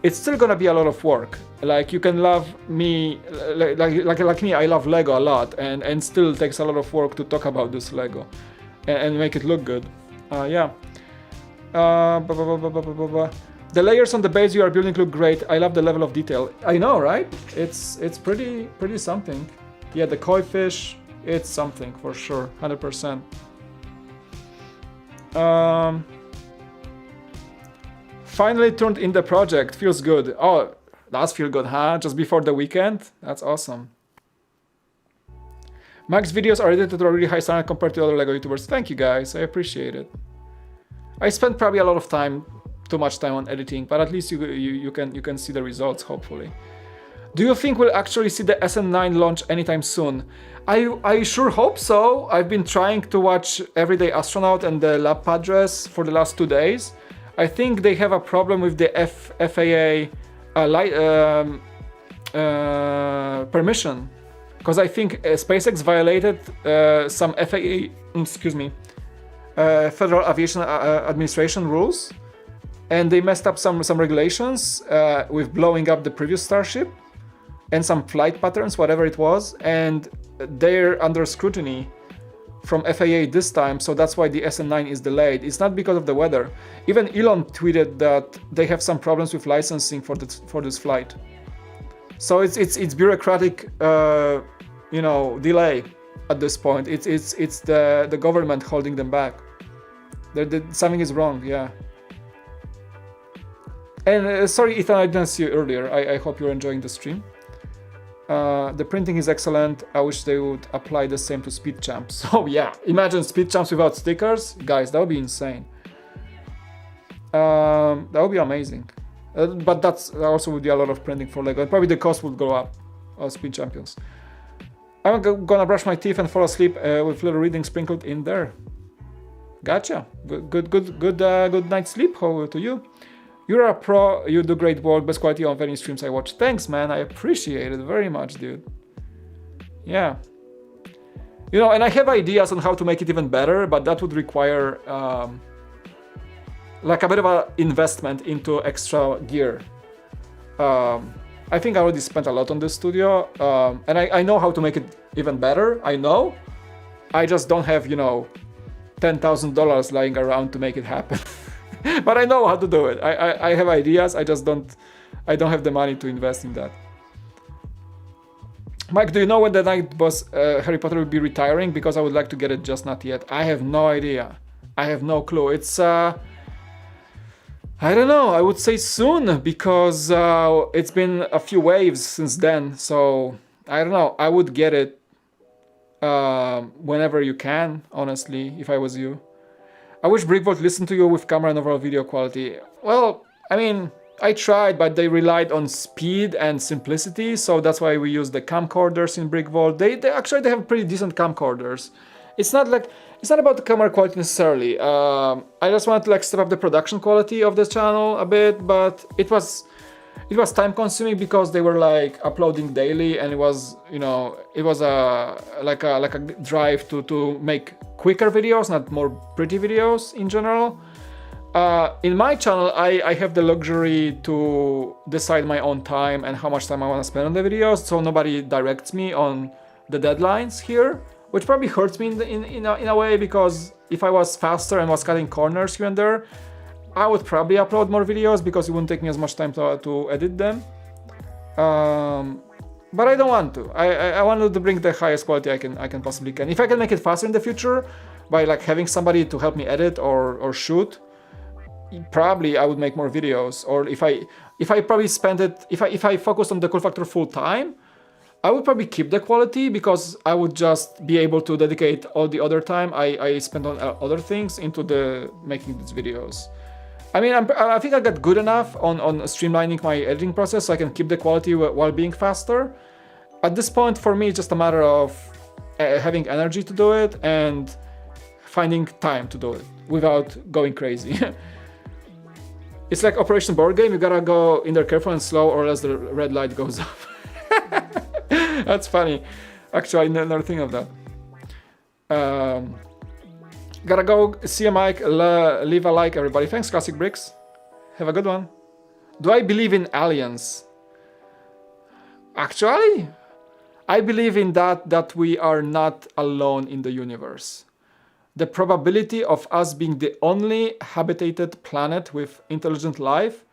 it's still gonna be a lot of work. Like, you can love me like me, I love Lego a lot, and still takes a lot of work to talk about this Lego and make it look good. Yeah. The layers on the base you are building look great. I love the level of detail. I know, right? It's pretty something. Yeah, the koi fish, it's something for sure, 100%. Finally turned in the project. Feels good. Oh, does feel good, huh? Just before the weekend? That's awesome. Max videos are edited to a really high standard compared to other LEGO YouTubers. Thank you guys, I appreciate it. I spent probably a lot of time, too much time on editing, but at least you can see the results, hopefully. Do you think we'll actually see the SN9 launch anytime soon? I sure hope so. I've been trying to watch Everyday Astronaut and the Lab Padres for the last 2 days. I think they have a problem with the FAA permission, because I think SpaceX violated some FAA, excuse me, Federal Aviation Administration rules, and they messed up some regulations with blowing up the previous Starship and some flight patterns, whatever it was, and they're under scrutiny from FAA this time, so that's why the SN9 is delayed. It's not because of the weather. Even Elon tweeted that they have some problems with licensing for this flight. So it's bureaucratic, delay at this point. It's the government holding them back. Something is wrong, yeah. And sorry, Ethan, I didn't see you earlier. I hope you're enjoying the stream. The printing is excellent. I wish they would apply the same to speed champs. So yeah, imagine speed champs without stickers. Guys, that would be insane. That would be amazing. But that's also would be a lot of printing for Lego. And probably the cost would go up of speed champions. I'm gonna brush my teeth and fall asleep with little reading sprinkled in there. Gotcha. Good night's sleep. How to you? You're a pro, you do great work, best quality on any streams I watch. Thanks, man, I appreciate it very much, dude. Yeah. And I have ideas on how to make it even better, but that would require like a bit of an investment into extra gear. I think I already spent a lot on this studio, and I know how to make it even better, I know. I just don't have, $10,000 lying around to make it happen. But I know how to do it. I have ideas. I don't have the money to invest in that. Mike, do you know when the night boss Harry Potter will be retiring? Because I would like to get it, just not yet. I have no idea. I have no clue. It's I don't know. I would say soon, because it's been a few waves since then. So I don't know. I would get it whenever you can. Honestly, if I was you. I wish Brickvault listened to you with camera and overall video quality. Well, I mean, I tried, but they relied on speed and simplicity, so that's why we use the camcorders in Brickvault. They actually have pretty decent camcorders. It's not about the camera quality necessarily. I just want to step up the production quality of the channel a bit, but it was time consuming because they were uploading daily, and it was a drive to make quicker videos, not more pretty videos in general. In my channel, I have the luxury to decide my own time and how much time I want to spend on the videos, so nobody directs me on the deadlines here, which probably hurts me in a way, because if I was faster and was cutting corners here and there, I would probably upload more videos because it wouldn't take me as much time to edit them. But I don't want to. I wanted to bring the highest quality I can possibly can. If I can make it faster in the future by having somebody to help me edit or shoot, probably I would make more videos. Or if I probably spend it, if I focused on the cool factor full time, I would probably keep the quality, because I would just be able to dedicate all the other time I spend on other things into making these videos. I mean, I think I got good enough on streamlining my editing process so I can keep the quality while being faster. At this point, for me, it's just a matter of having energy to do it and finding time to do it without going crazy. It's like Operation Board Game, you gotta go in there careful and slow, or else the red light goes off. That's funny. Actually, I never think of that. Gotta go see a mic, leave a like, everybody. Thanks, Classic Bricks. Have a good one. Do I believe in aliens? Actually, I believe in that we are not alone in the universe. The probability of us being the only habitated planet with intelligent life,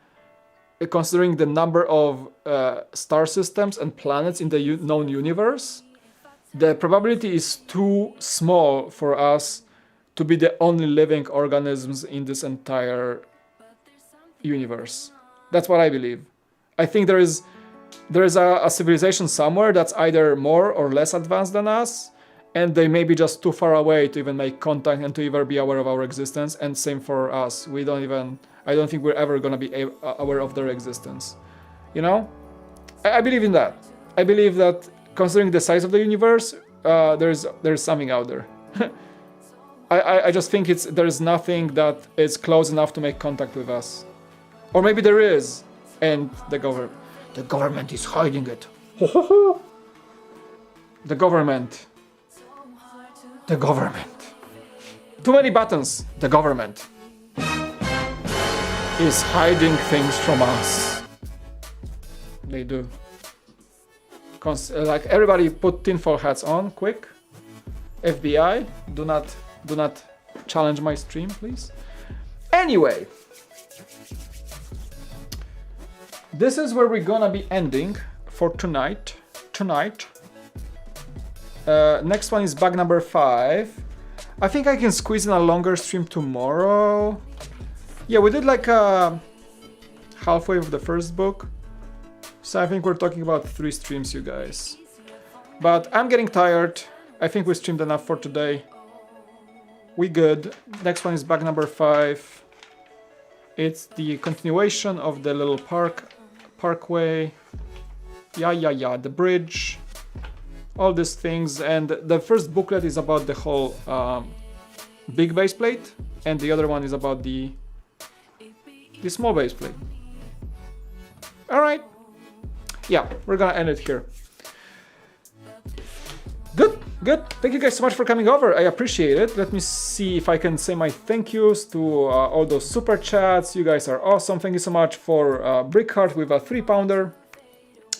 considering the number of star systems and planets in the known universe, the probability is too small for us to be the only living organisms in this entire universe. That's what I believe. I think there is a civilization somewhere that's either more or less advanced than us, and they may be just too far away to even make contact and to even be aware of our existence, and same for us. I don't think we're ever gonna be aware of their existence. I believe in that. I believe that considering the size of the universe, there's something out there. I just think there's nothing that is close enough to make contact with us. Or maybe there is, and the government. The government is hiding it. The government. The government. Too many buttons. The government is hiding things from us. They do. Like everybody put tinfoil hats on, quick. FBI, do not challenge my stream, please. Anyway, this is where we're gonna be ending for tonight. Next one is bug number 5. I think I can squeeze in a longer stream tomorrow. Yeah, we did like halfway of the first book. So I think we're talking about 3 streams, you guys. But I'm getting tired. I think we streamed enough for today. We good. Next one is bug number 5. It's the continuation of the little parkway. Yeah, the bridge. All these things. And the first booklet is about the whole big base plate. And the other one is about the small base plate. Alright. Yeah, we're gonna end it here. Good. Thank you guys so much for coming over. I appreciate it. Let me see if I can say my thank yous to all those super chats. You guys are awesome. Thank you so much for Brickheart with a 3-pounder.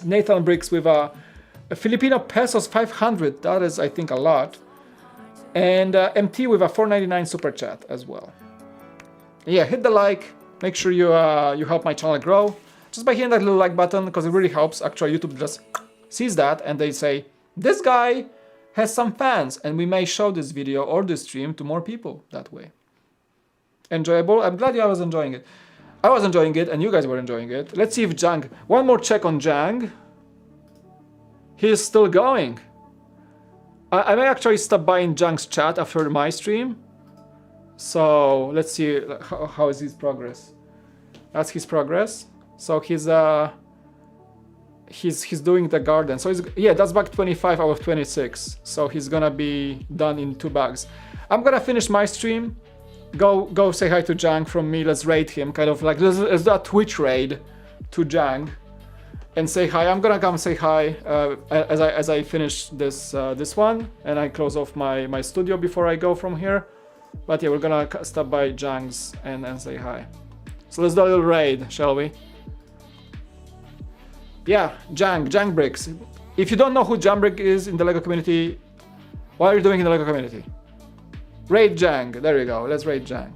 Nathan Bricks with a Filipino pesos 500. That is, I think, a lot. And MT with a 4.99 super chat as well. Yeah, hit the like. Make sure you help my channel grow. Just by hitting that little like button, because it really helps. Actually, YouTube just sees that and they say, this guy has some fans, and we may show this video or this stream to more people that way. Enjoyable? I'm glad I was enjoying it. I was enjoying it, and you guys were enjoying it. Let's see if Jang... One more check on Jang. He's still going. I may actually stop by in Jang's chat after my stream. So, let's see how is his progress. That's his progress. So he's doing the garden. So yeah, that's bug 25 out of 26. So he's gonna be done in 2 bugs. I'm gonna finish my stream. Go say hi to Jang from me. Let's raid him. Kind of like let's do a Twitch raid to Jang and say hi. I'm gonna come say hi as I finish this one and I close off my studio before I go from here. But yeah, we're gonna stop by Jang's and say hi. So let's do a little raid, shall we? Yeah, Jangbricks. If you don't know who Jangbrick is in the LEGO community, what are you doing in the LEGO community? Raid Jang. There you go. Let's raid Jang.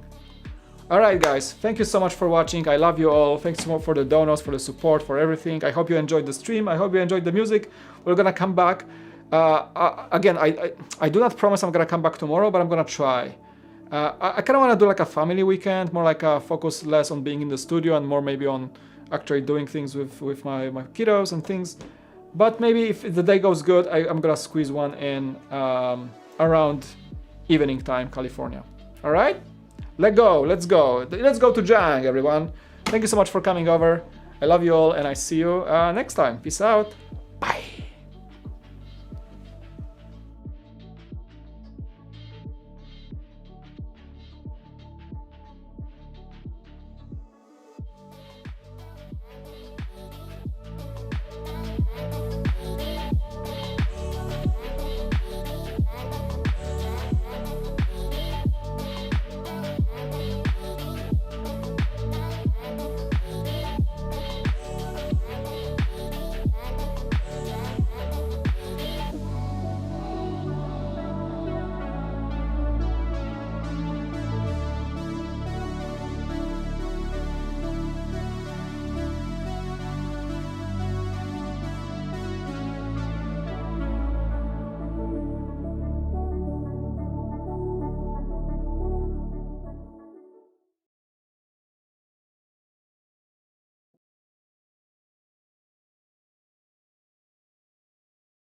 Alright guys, thank you so much for watching. I love you all. Thanks so much for the donos, for the support, for everything. I hope you enjoyed the stream. I hope you enjoyed the music. We're gonna come back. Again, I do not promise I'm gonna come back tomorrow, but I'm gonna try. I kind of want to do like a family weekend, more like a focus less on being in the studio and more maybe on actually doing things with my kiddos and things. But maybe if the day goes good, I'm gonna squeeze one in around evening time, California. All right, let's go to Jang, everyone. Thank you so much for coming over. I love you all, and I see you next time. Peace out.